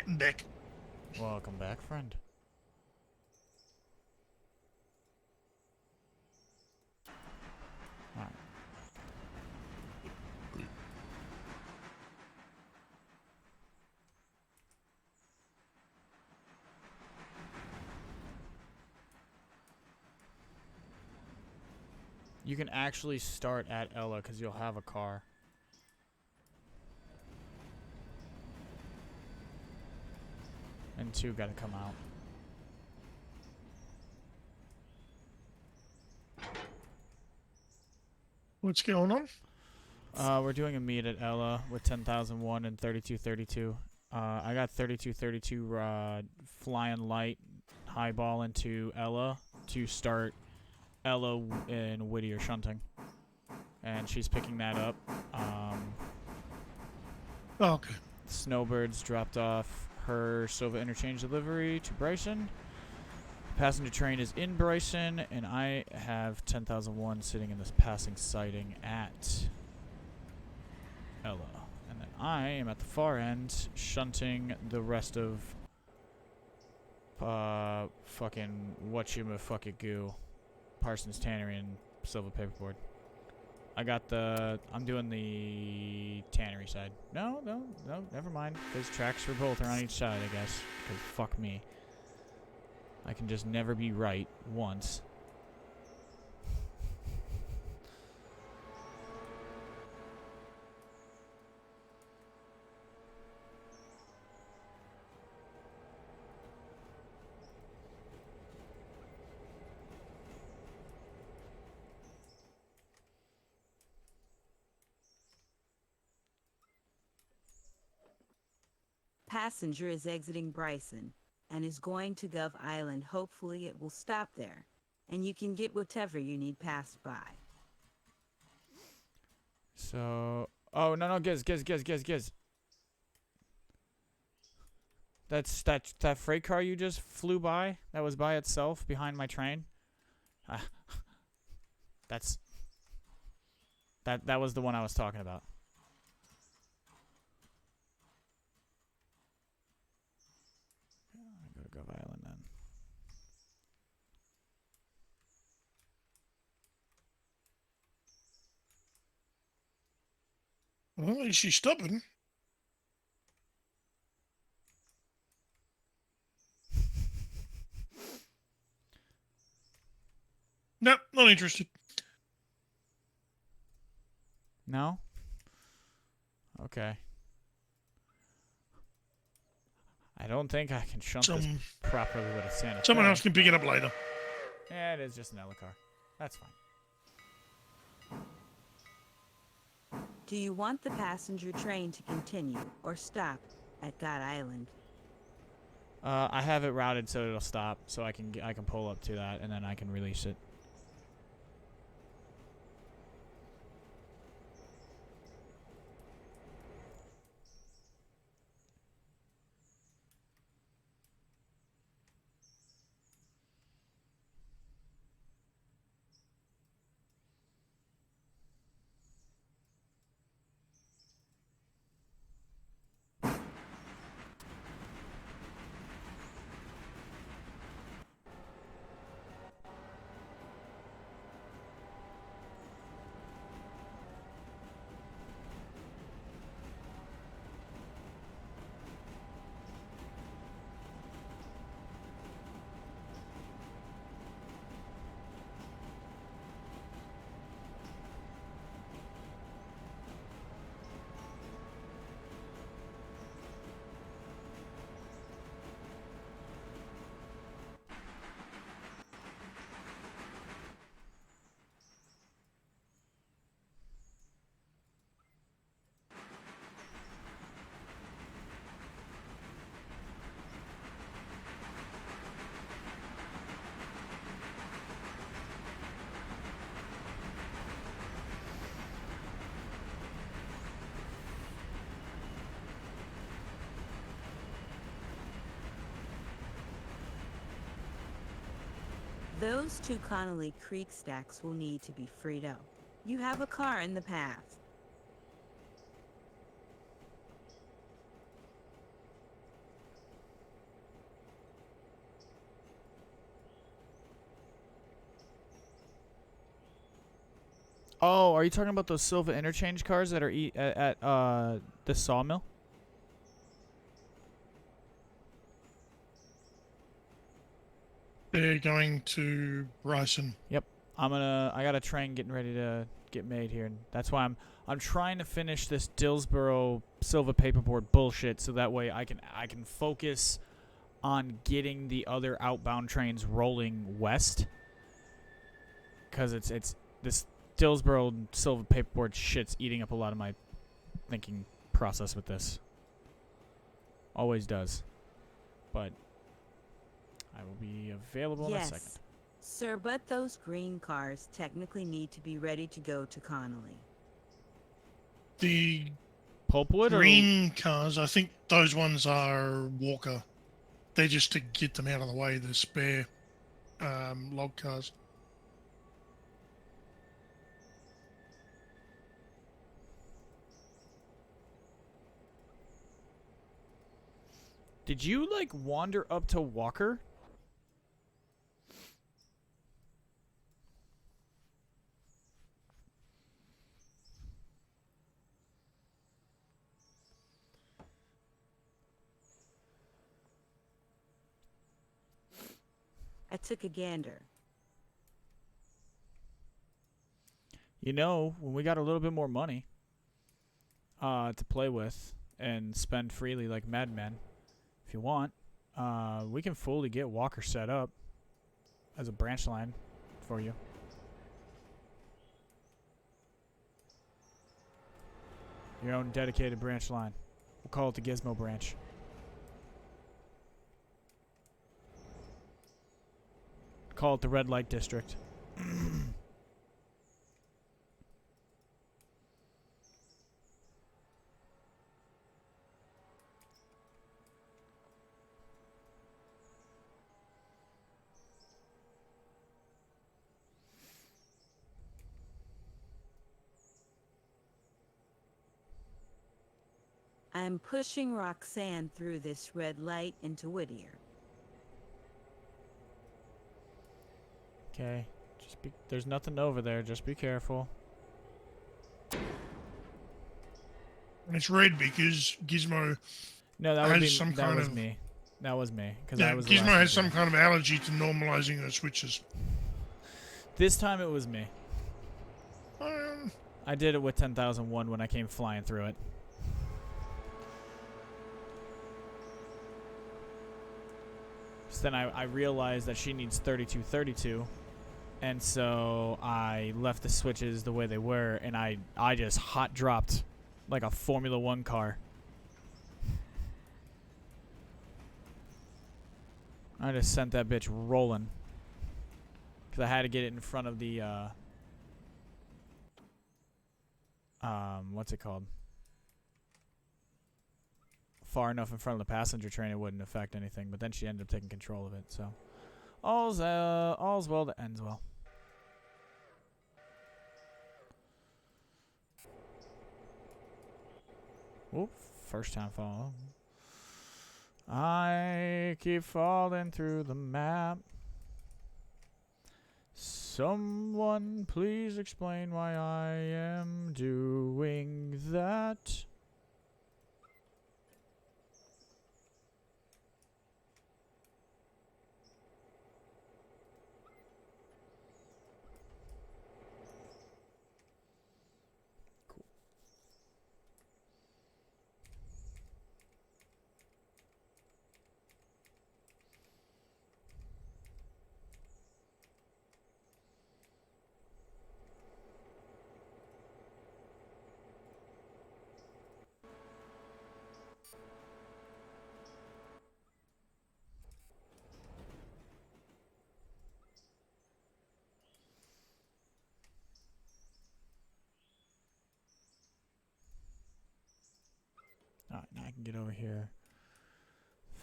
And back.
Welcome back, friend. Alright. You can actually start at Ella because you'll have a car. And two gotta come out.
What's going on?
We're doing a meet at Ella with 10,001 and 3232. I got 3232 flying light highball into Ella to start Ella in Whittier shunting. And she's picking that up.
Oh, okay.
Snowbird's dropped off her Silva interchange delivery to Bryson. Passenger train is in Bryson, and I have 10,001 sitting in this passing siding at Ella. And then I am at the far end, shunting the rest of fucking whatchamaffuckit-goo, Parsons Tannery and Silver Paperboard. I'm doing the tannery side. No, never mind. Because tracks for both are on each side, I guess. Because fuck me. I can just never be right once.
Passenger is exiting Bryson and is going to Gov Island. Hopefully it will stop there, and you can get whatever you need passed by.
So... Oh, no, Giz. That freight car you just flew by? That was by itself behind my train? That was the one I was talking about. I go to Gov Island then.
Well, is she stopping? Nope, not interested.
No? Okay. I don't think I can shunt this properly with a Santa Fe.
Someone else can pick it up later.
Yeah, it is just an Ella car. That's fine.
Do you want the passenger train to continue or stop at God Island?
I have it routed so it'll stop, so I can pull up to that and then I can release it.
Those two Connolly Creek stacks will need to be freed up. You have a car in the path.
Oh, are you talking about those Silva interchange cars that are at the sawmill?
They're going to Bryson.
Yep. I got a train getting ready to get made here, and that's why I'm trying to finish this Dillsboro Silva paperboard bullshit so that way I can focus on getting the other outbound trains rolling west. Cuz it's this Dillsboro Silva paperboard shit's eating up a lot of my thinking process with this. Always does. But I will be available in a second.
Yes, sir, but those green cars technically need to be ready to go to Connolly.
The
Pulpwood
green cars, I think those ones are Walker. They're just to get them out of the way, the spare log cars.
Did you, like, wander up to Walker?
I took a gander.
You know, when we got a little bit more money to play with and spend freely like madmen, if you want, we can fully get Walker set up as a branch line for you. Your own dedicated branch line. We'll call it the Gizmo branch. Call it the Red Light District.
I'm pushing Roxanne through this red light into Whittier.
Okay. There's nothing over there. Just be careful.
And it's red because Gizmo
No, that would be
has some
that
kind
was
of
me. That was me because
yeah,
I was the
Gizmo
last
has
one
some kind of allergy to normalizing her switches.
This time it was me.
Um,
I did it with 10,001 when I came flying through it. So then I realized that she needs 3232, and so I left the switches the way they were, and I just hot dropped like a Formula One car. I just sent that bitch rolling because I had to get it in front of the what's it called? Far enough in front of the passenger train it wouldn't affect anything, but then she ended up taking control of it, so all's well that ends well. Whoop, first time fall. I keep falling through the map. Someone please explain why I am doing that. Alright, now I can get over here.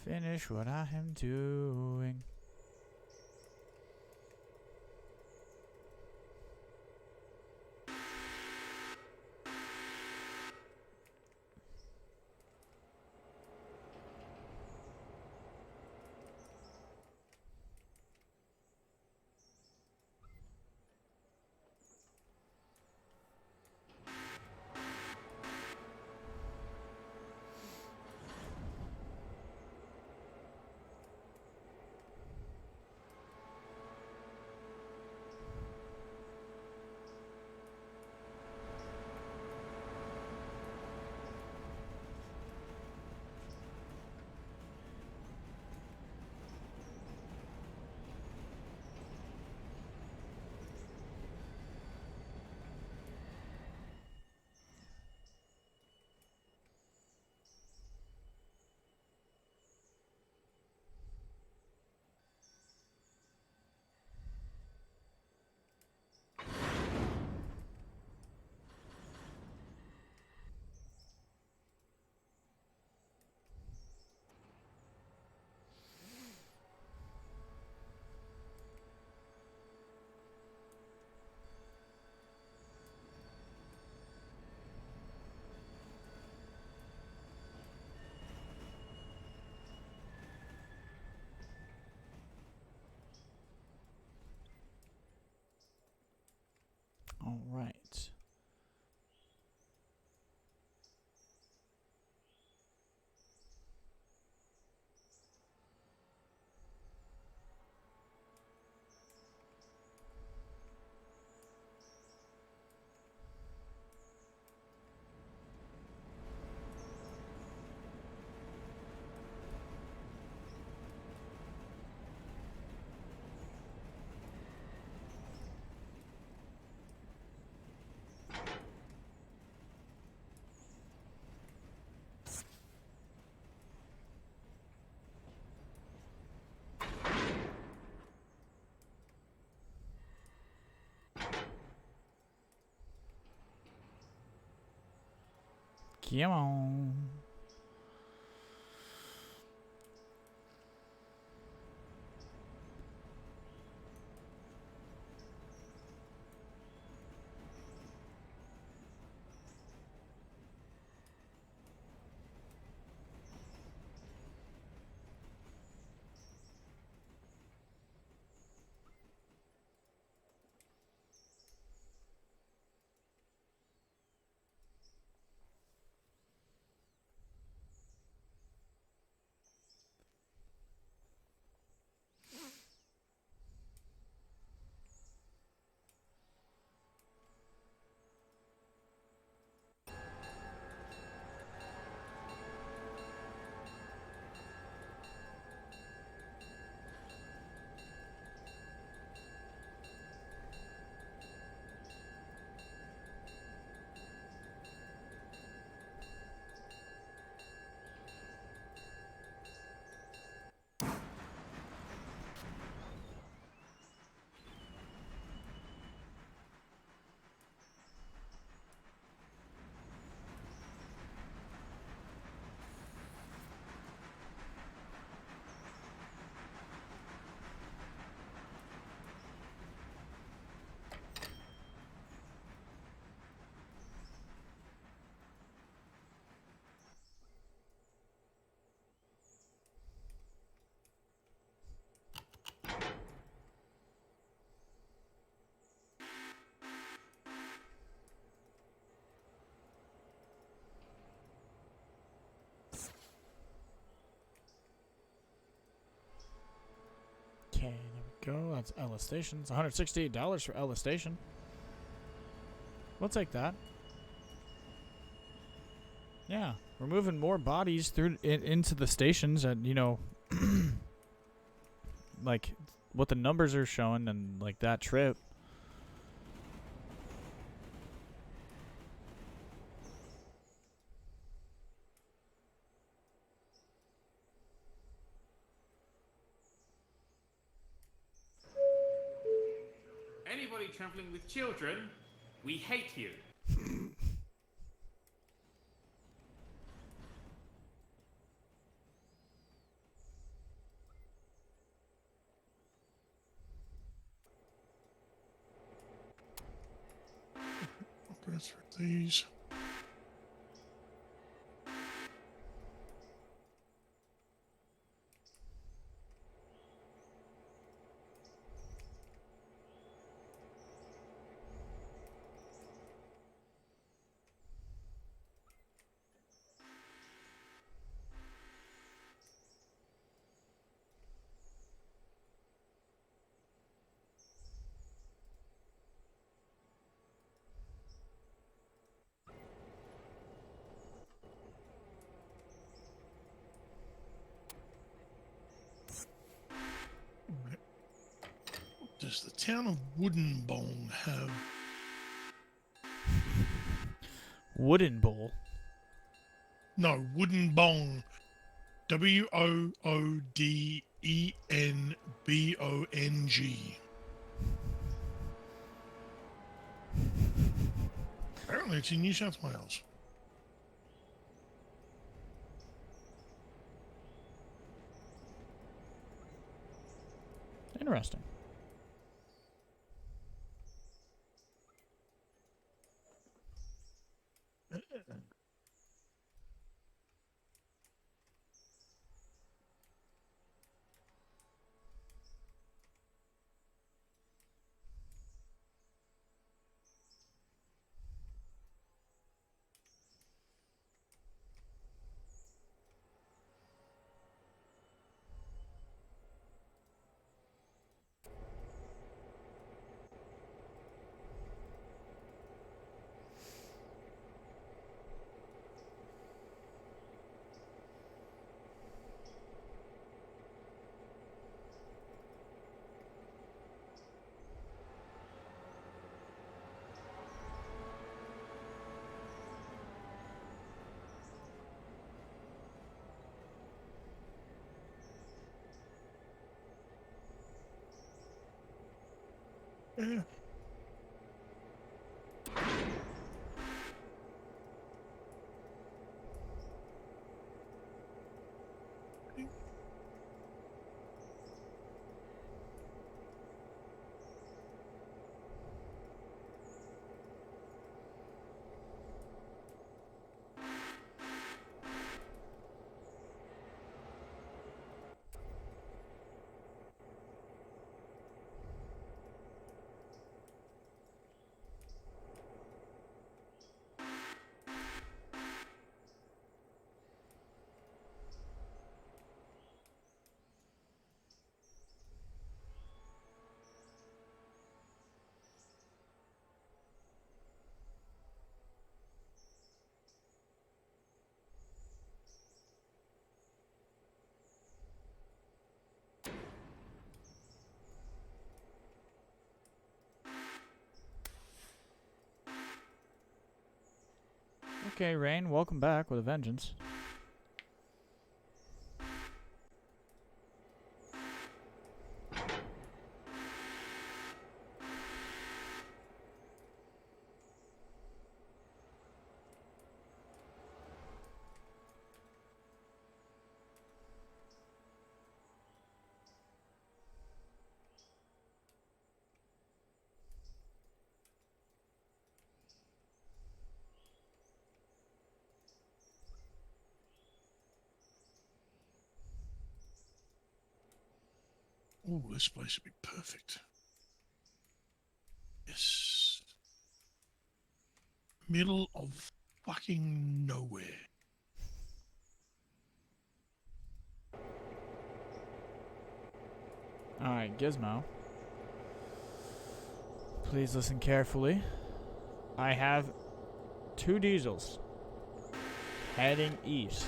Finish what I am doing. All right. Come on. Okay, there we go. That's Ella Station. It's $168 for Ella Station. We'll take that. Yeah, we're moving more bodies through into the stations, and like what the numbers are showing, and like that trip.
Anybody travelling with children, we hate you.
I'll go through these. Does the town of Woodenbong have?
Wooden Bowl.
No, Woodenbong. Woodenbong. Apparently, it's in New South Wales.
Interesting.
Yeah.
Okay, Rain, welcome back with a vengeance.
Oh, this place would be perfect. Yes. Middle of fucking nowhere.
Alright, Gizmo. Please listen carefully. I have 2 diesels heading east.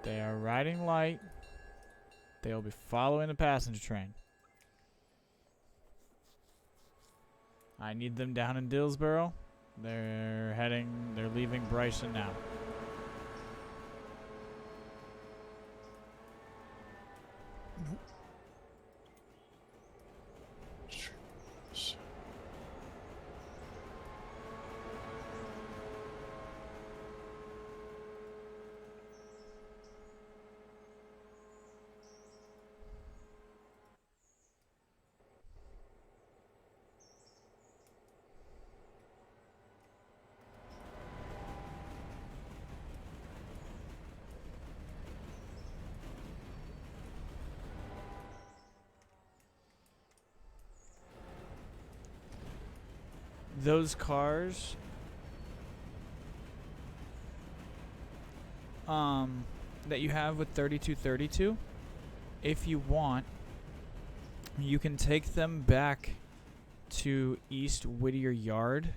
They are riding light. They'll be following the passenger train. I need them down in Dillsboro. They're leaving Bryson now.
Nope.
Those cars that you have with 3232, if you want, you can take them back to East Whittier Yard,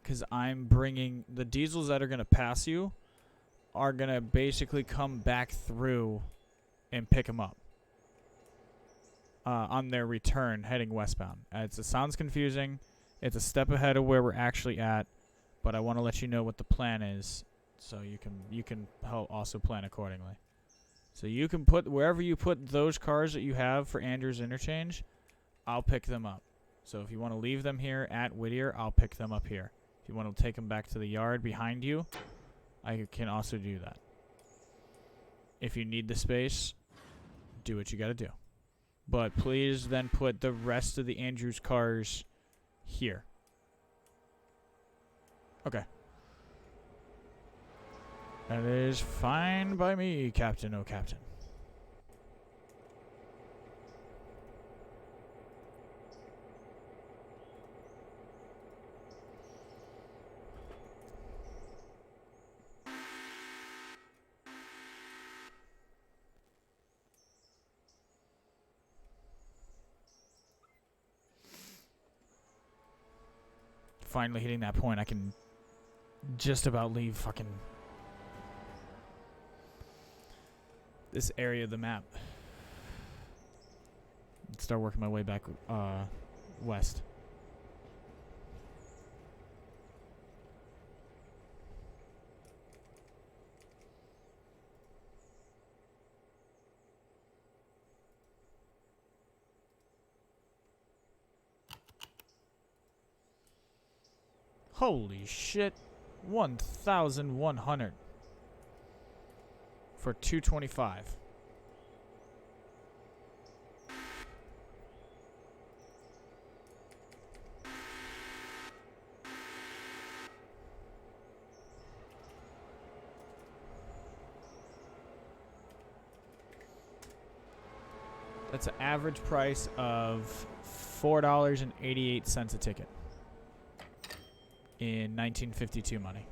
because I'm bringing the diesels that are going to pass you are going to basically come back through and pick them up on their return heading westbound. It sounds confusing. It's a step ahead of where we're actually at, but I want to let you know what the plan is, so you can also plan accordingly. So you can put wherever you put those cars that you have for Andrews Interchange, I'll pick them up. So if you want to leave them here at Whittier, I'll pick them up here. If you want to take them back to the yard behind you, I can also do that. If you need the space, do what you got to do. But please then put the rest of the Andrews cars here. Okay. That is fine by me, Captain Captain. Finally hitting that point, I can just about leave fucking this area of the map. Start working my way back west. Holy shit. 1,100 for 225. That's an average price of $4.88 a ticket in 1952 money.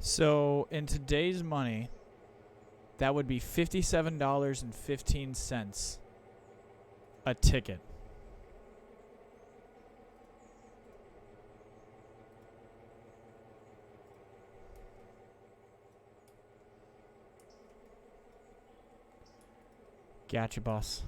So in today's money, that would be $57.15 a ticket. Gotcha, boss.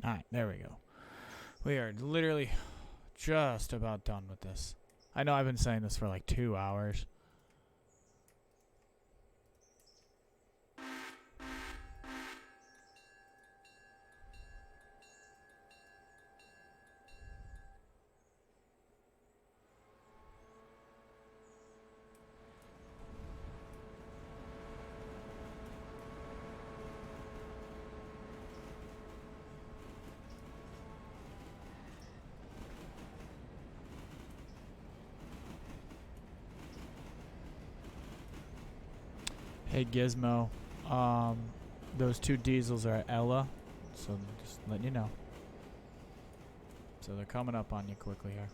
Alright, there we go. We are literally just about done with this. I know I've been saying this for like 2 hours. Hey Gizmo, those 2 diesels are at Ella, so just letting you know. So they're coming up on you quickly here.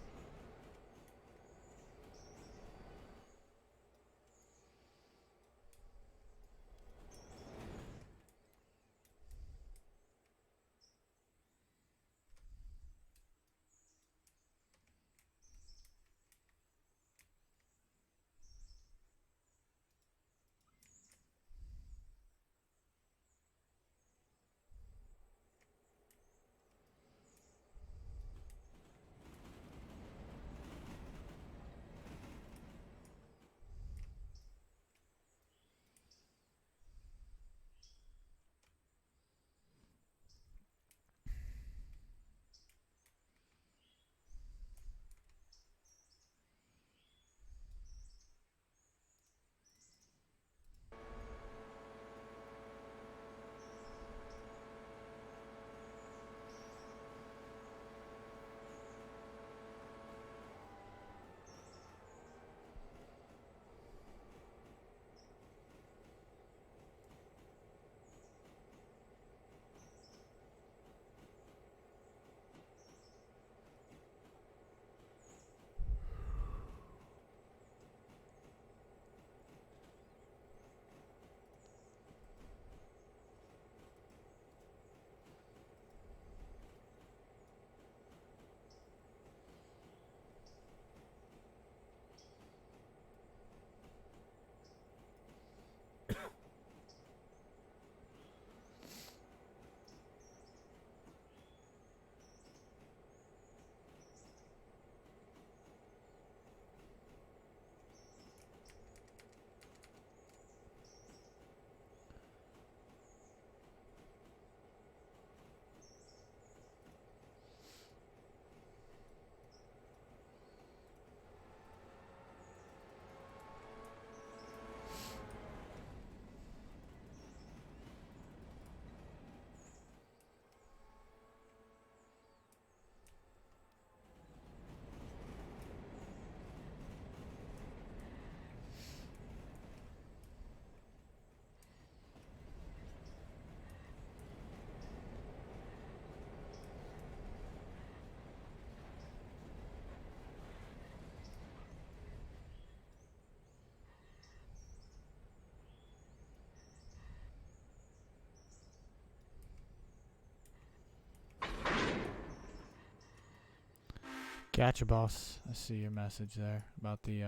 Gotcha, boss. I see your message there about the,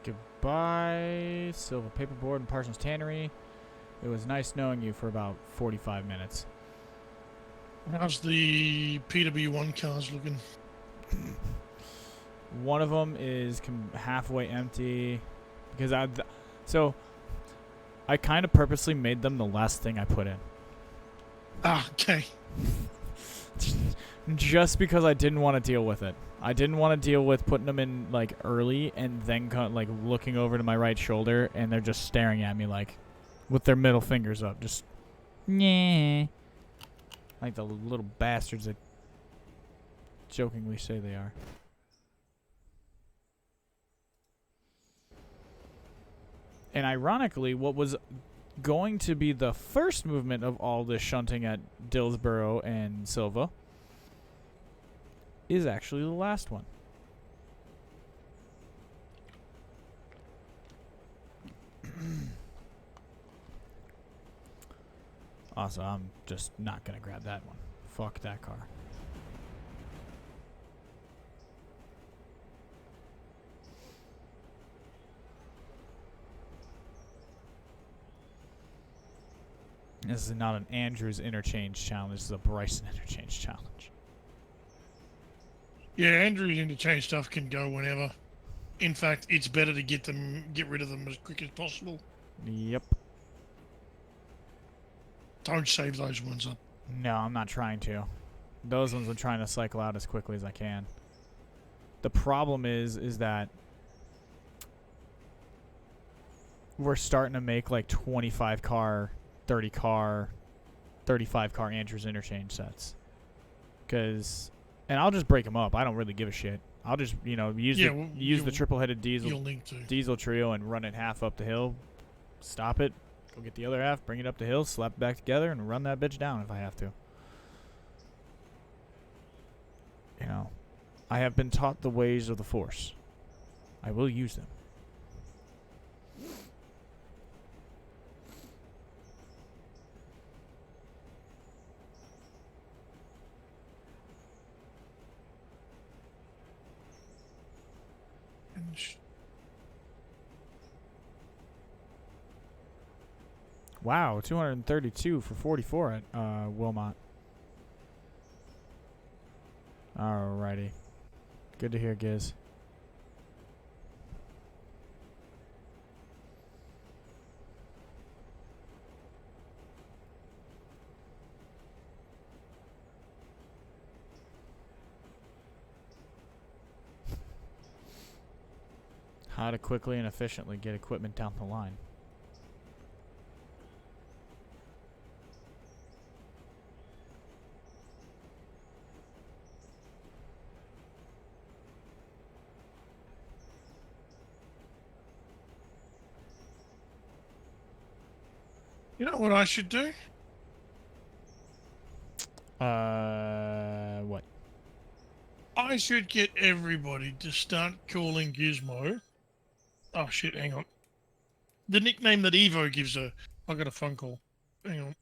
Goodbye, Silver Paperboard and Parsons Tannery. It was nice knowing you for about 45 minutes.
How's the PW1 cars looking?
One of them is halfway empty because I kind of purposely made them the last thing I put in.
Ah, okay.
Just because I didn't want to deal with it. I didn't want to deal with putting them in like early and then like looking over to my right shoulder and they're just staring at me like with their middle fingers up, just yeah, like the little bastards that jokingly say they are. And ironically, what was going to be the first movement of all this shunting at Dillsborough and Silva is actually the last one. Also, I'm just not going to grab that one. Fuck that car. This is not an Andrews interchange challenge. This is a Bryson interchange challenge.
Yeah, Andrew's interchange stuff can go whenever. In fact, it's better to get rid of them as quick as possible.
Yep.
Don't save those ones up.
No, I'm not trying to. Those ones I'm trying to cycle out as quickly as I can. The problem is that we're starting to make like 25 car, 30 car, 35 car Andrews interchange sets. And I'll just break them up. I don't really give a shit. I'll just, use the triple-headed diesel trio and run it half up the hill, stop it, go get the other half, bring it up the hill, slap it back together, and run that bitch down if I have to. I have been taught the ways of the Force. I will use them. Wow, 232 for 44 at Wilmot. Alrighty. Good to hear, Giz. How to quickly and efficiently get equipment down the line.
You know what I should do?
What?
I should get everybody to start calling Gizmo. Oh shit, hang on. The nickname that Evo gives her. I got a phone call. Hang on.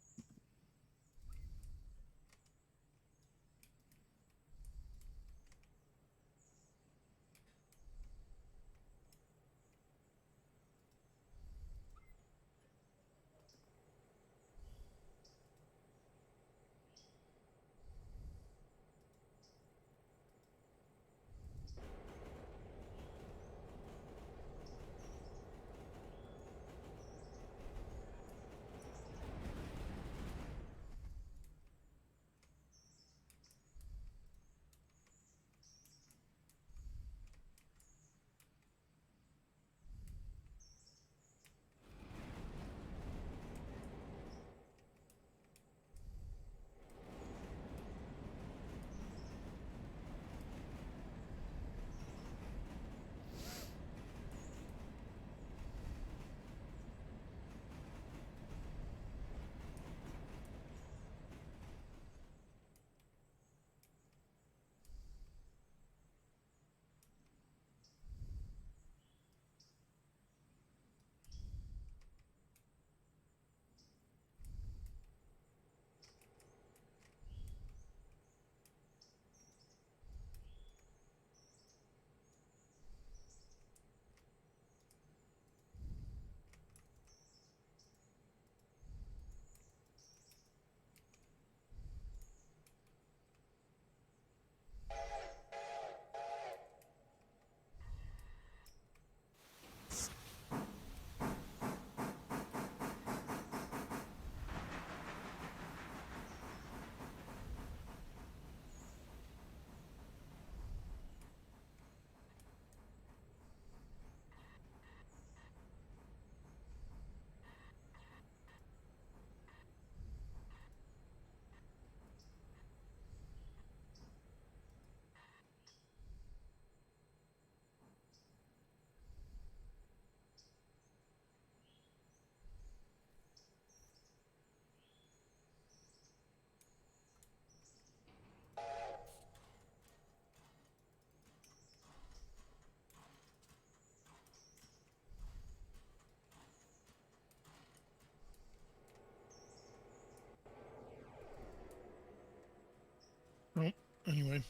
Well, anyway,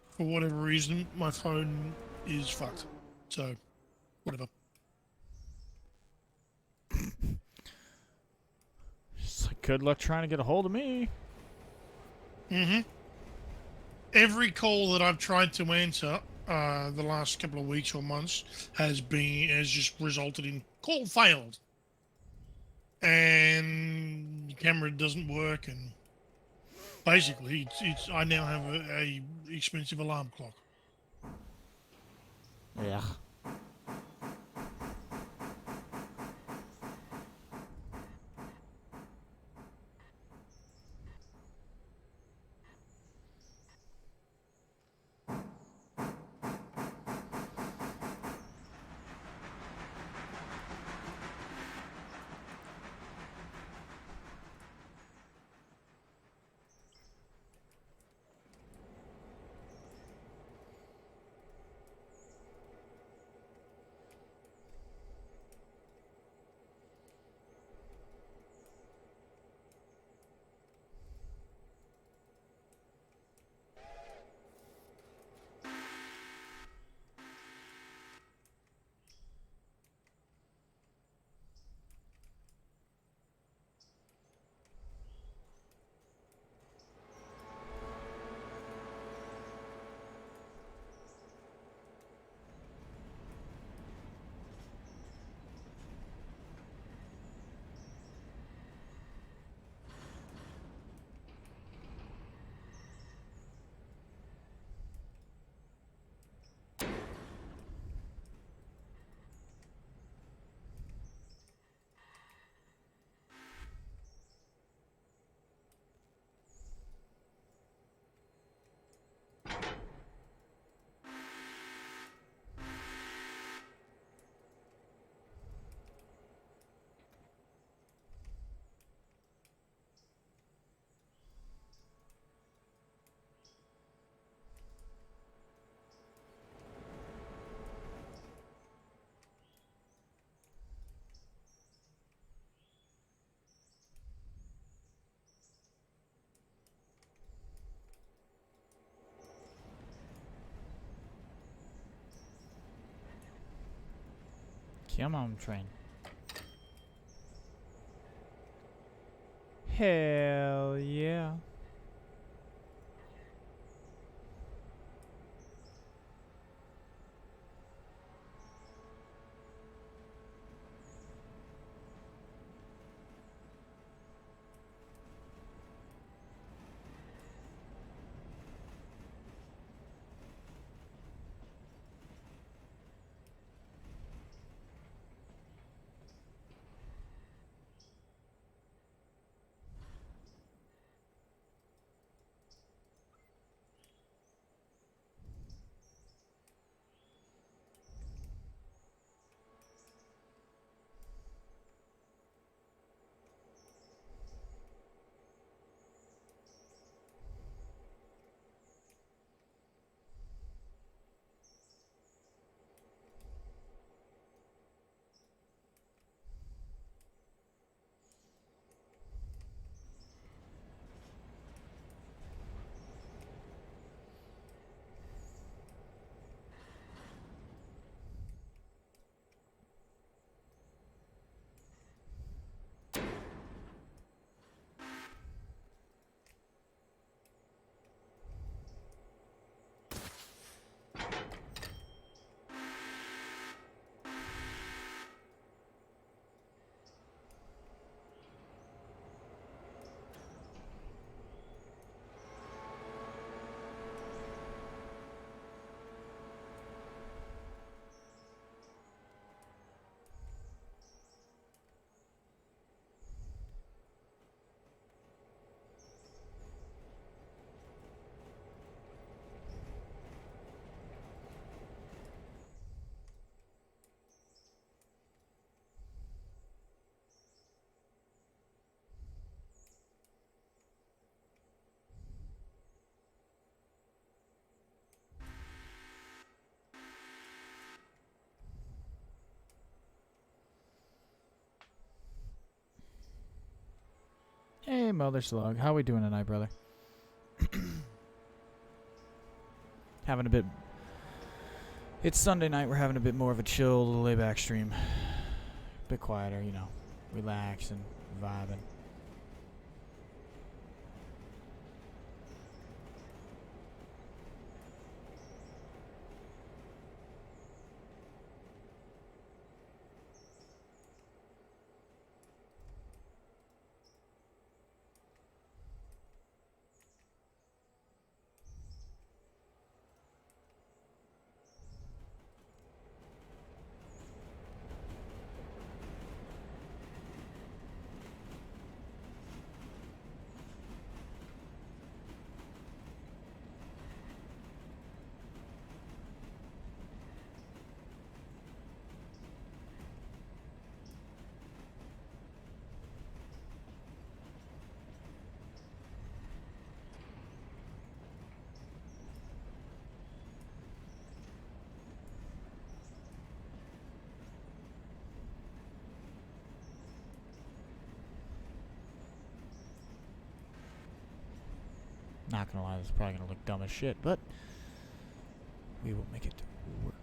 for whatever reason, my phone is fucked. So, whatever.
It's like Good luck trying to get a hold of me.
Mm-hmm. Every call that I've tried to answer the last couple of weeks or months has just resulted in call failed, and the camera doesn't work, and basically it's I now have a expensive alarm clock.
Yeah. Come on, train. Hell yeah. Hey, Mother Slug. How we doing tonight, brother? Having a bit... It's Sunday night. We're having a bit more of a chill, layback stream. A bit quieter, you know. Relaxing, vibing. Not gonna lie, this is probably gonna look dumb as shit, but we will make it work.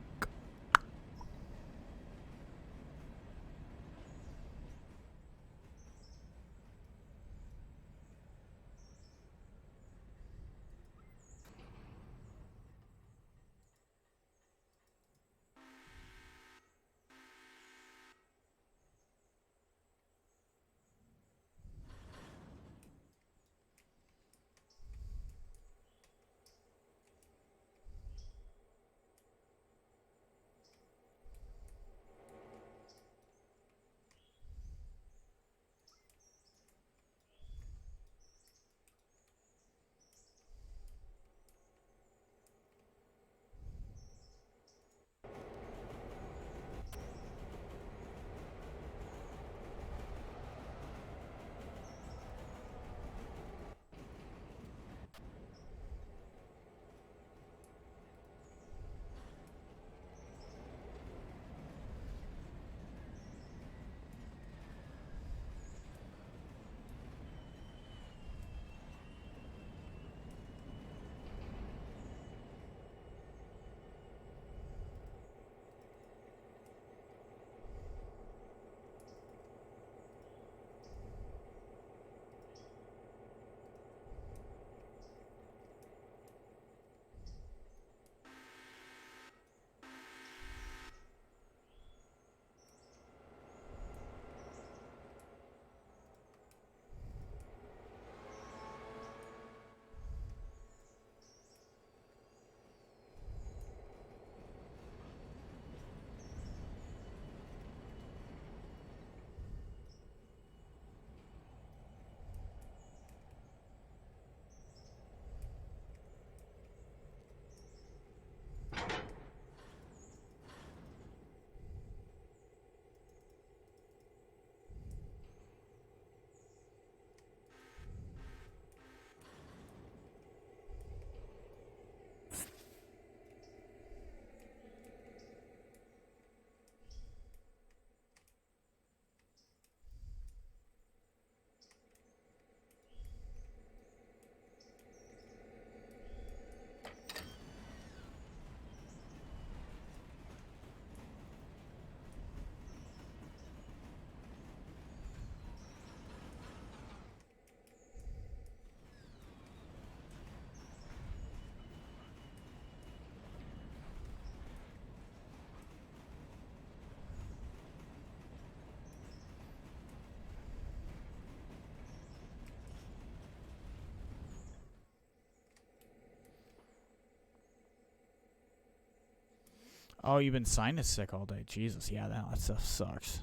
Oh, you've been sinus sick all day. Jesus, yeah, that stuff sucks.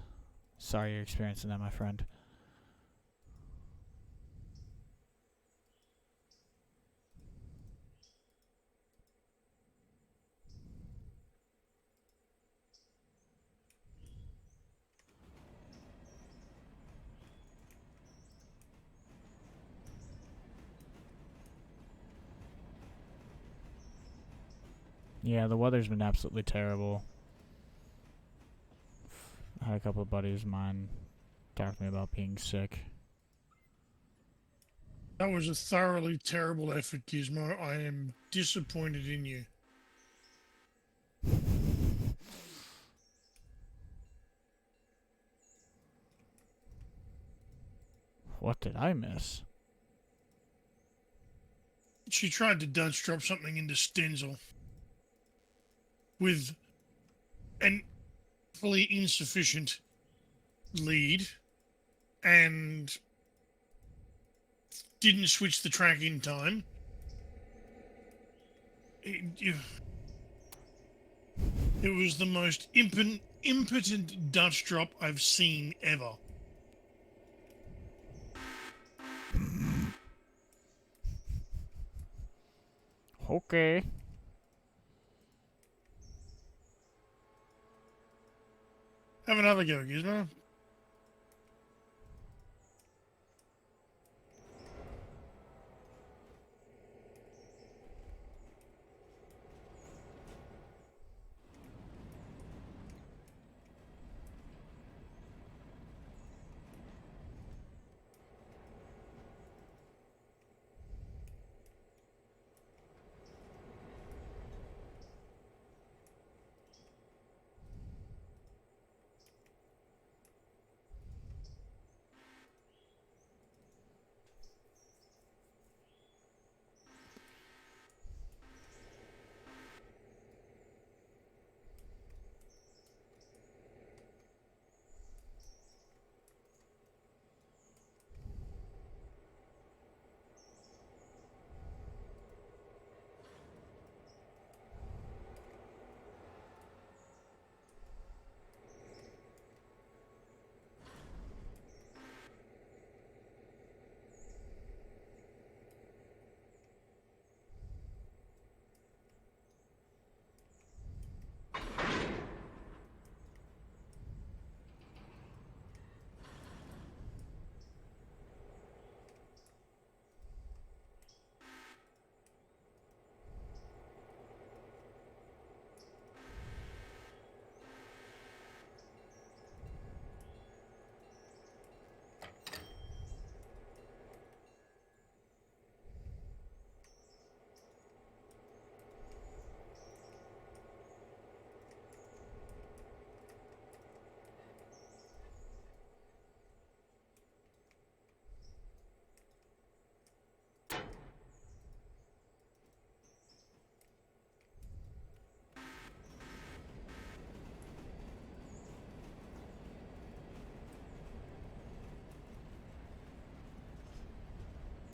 Sorry you're experiencing that, my friend. Yeah, the weather's been absolutely terrible. I had a couple of buddies of mine talk to me about being sick.
That was a thoroughly terrible effort, Gizmo. I am disappointed in you.
What did I miss?
She tried to Dutch drop something into Stenzel with an fully insufficient lead and didn't switch the track in time. It was the most impotent Dutch drop I've seen ever.
Okay.
Have another go, Gizmo.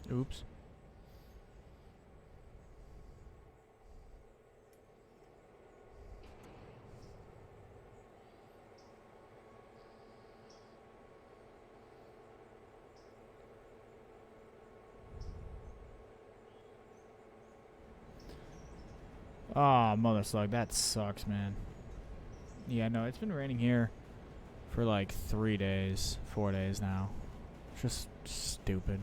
Oops. Oh, mother slug. That sucks, man. Yeah, no, it's been raining here for like 3 days, 4 days now. Just stupid.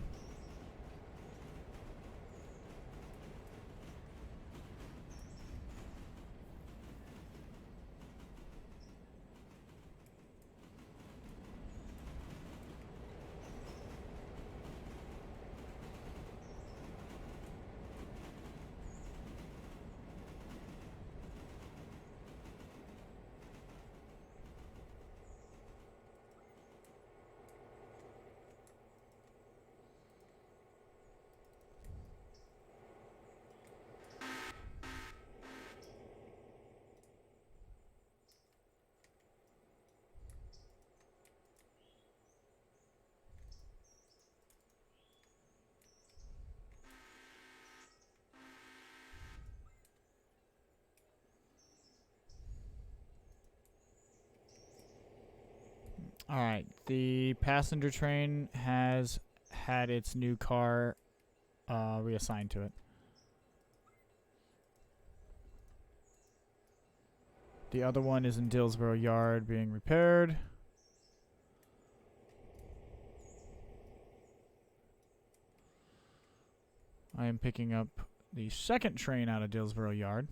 Alright, the passenger train has had its new car reassigned to it. The other one is in Dillsboro Yard being repaired. I am picking up the second train out of Dillsboro Yard.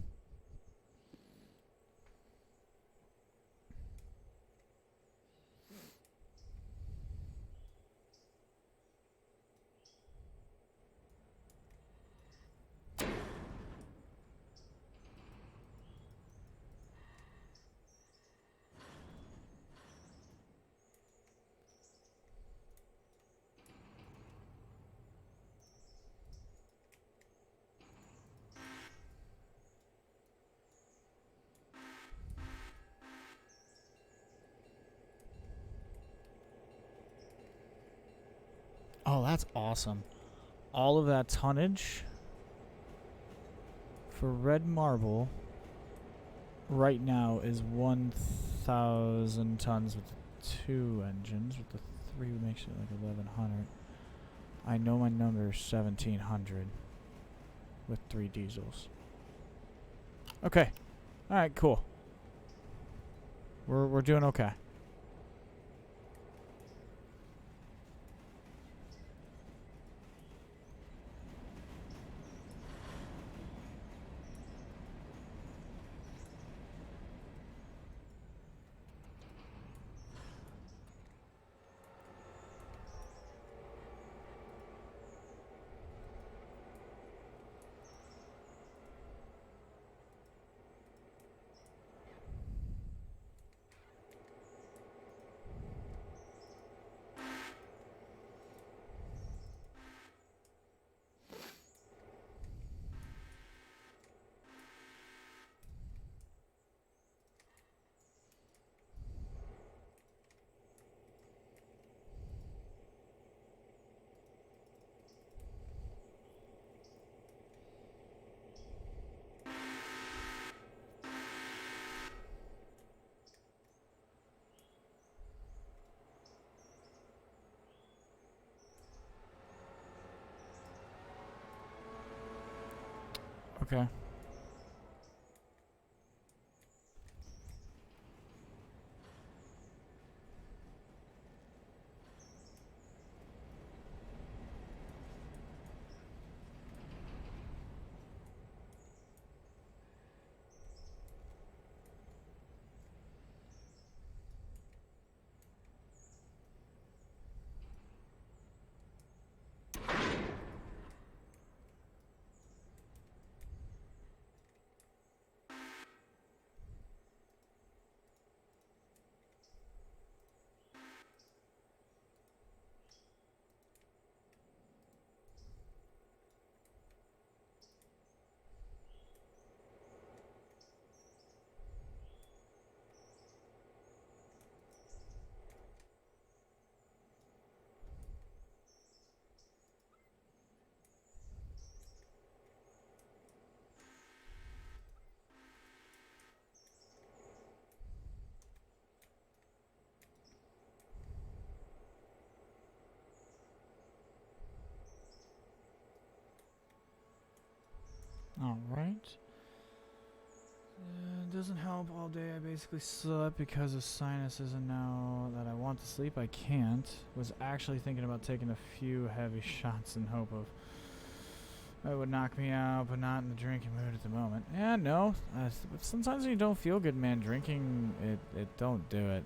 Oh, that's awesome. All of that tonnage for red marble right now is 1,000 tons with the 2 engines. With the 3 makes it like 1,100. I know my number is 1,700 with 3 diesels. Okay. Alright, cool. We're doing okay. Okay. Alright. It doesn't help all day. I basically slept because of sinuses, and now that I want to sleep, I can't. Was actually thinking about taking a few heavy shots in hope of it would knock me out, but not in the drinking mood at the moment. Yeah, no. Sometimes when you don't feel good, man, drinking, it don't do it.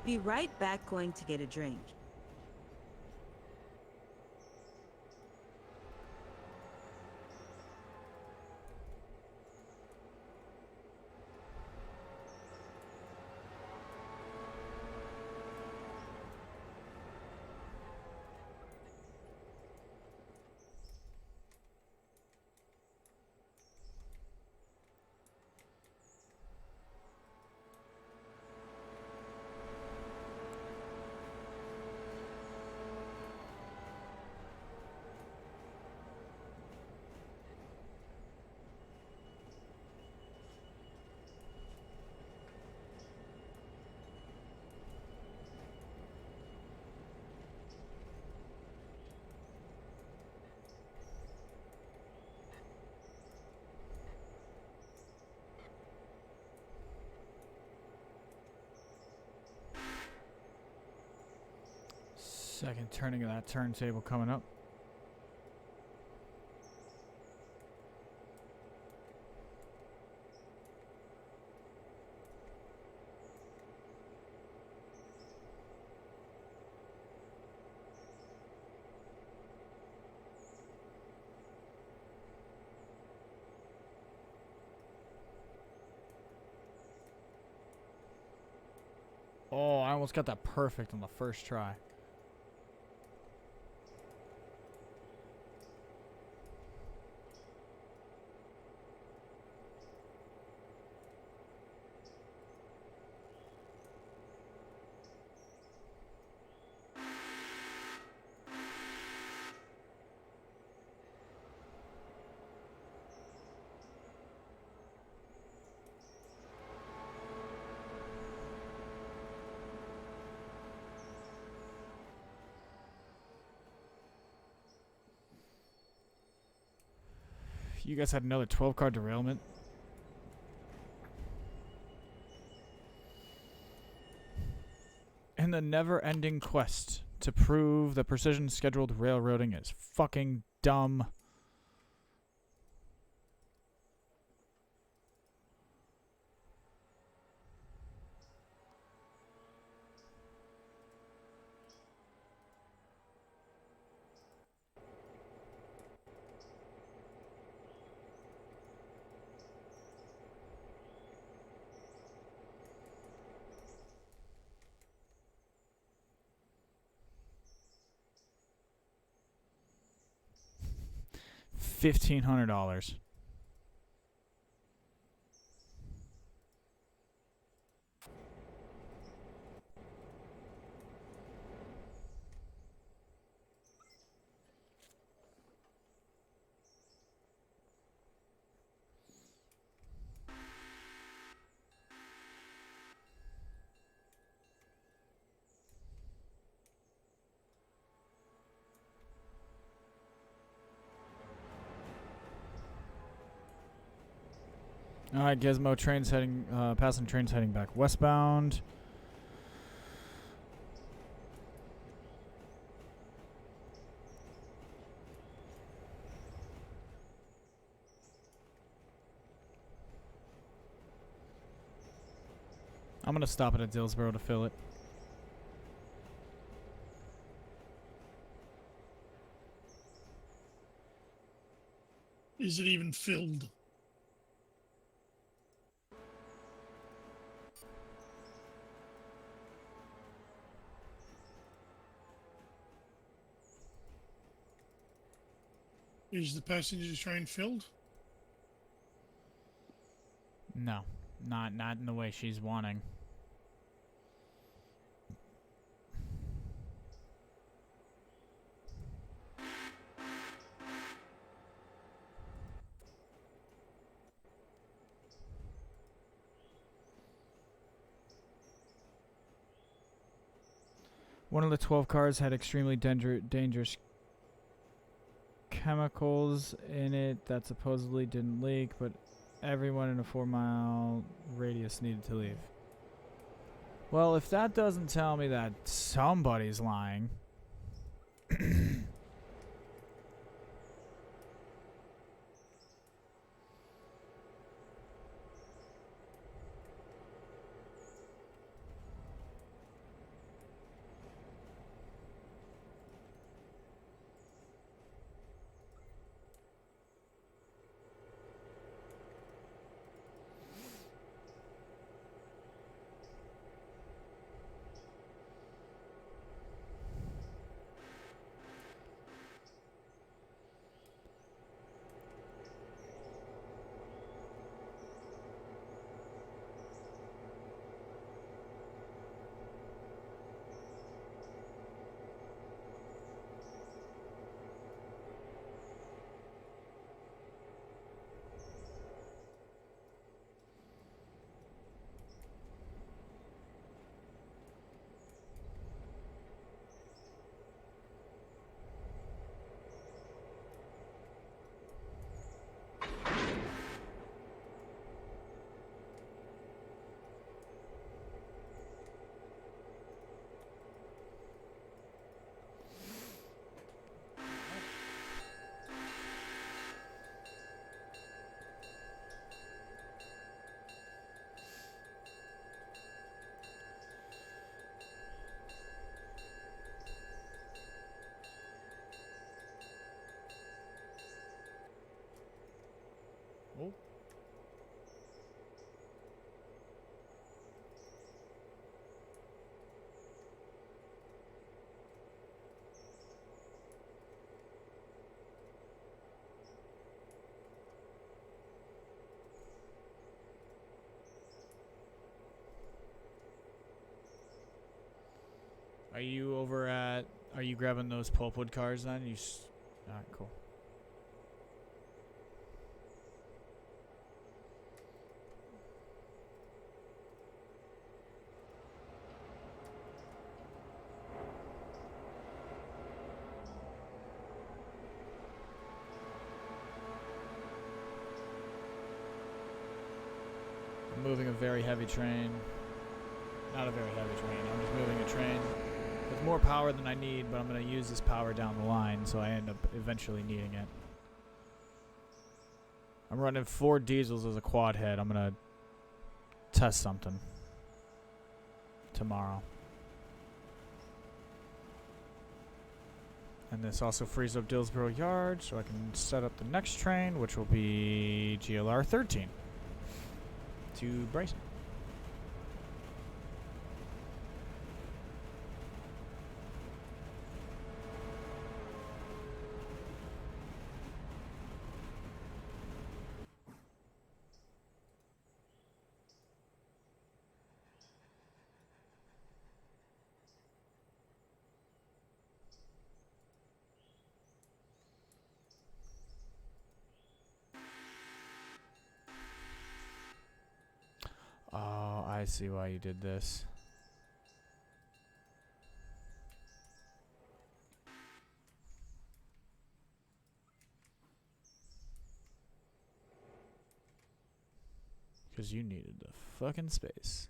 Be right back, going to get a drink.
Second turning of that turntable coming up. Oh, I almost got that perfect on the first try. You guys had another 12-card derailment. In the never-ending quest to prove that precision scheduled railroading is fucking dumb. $1,500. All right, Gizmo trains heading, passing trains heading back westbound. I'm gonna stop it at Dillsboro to fill it.
Is it even filled? Is the passenger train filled?
No, not in the way she's wanting. One of the 12 cars had extremely dangerous chemicals in it that supposedly didn't leak, but everyone in a 4-mile radius needed to leave. Well, if that doesn't tell me that somebody's lying. Oh. Are you over at... Are you grabbing those pulpwood cars then? Alright, cool. I'm moving a very heavy train. Not a very heavy train. I'm just moving a train with more power than I need, but I'm going to use this power down the line, so I end up eventually needing it. I'm running 4 diesels as a quad head. I'm going to test something tomorrow. And this also frees up Dillsboro Yard, so I can set up the next train, which will be GLR 13 to Bryson. I see why you did this. Because you needed the fucking space.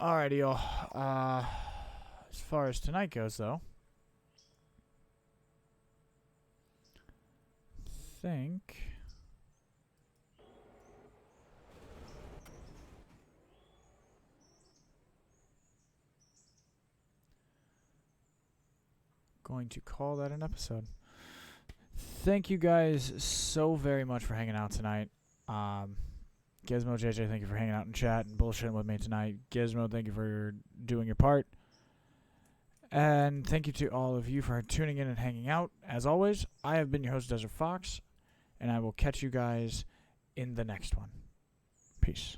Alrighty, y'all. As far as tonight goes, though, think going to call that an episode. Thank you guys so very much for hanging out tonight. Gizmo, JJ, thank you for hanging out in chat and bullshitting with me tonight. Gizmo, thank you for doing your part. And thank you to all of you for tuning in and hanging out. As always, I have been your host, Desert Fox, and I will catch you guys in the next one. Peace.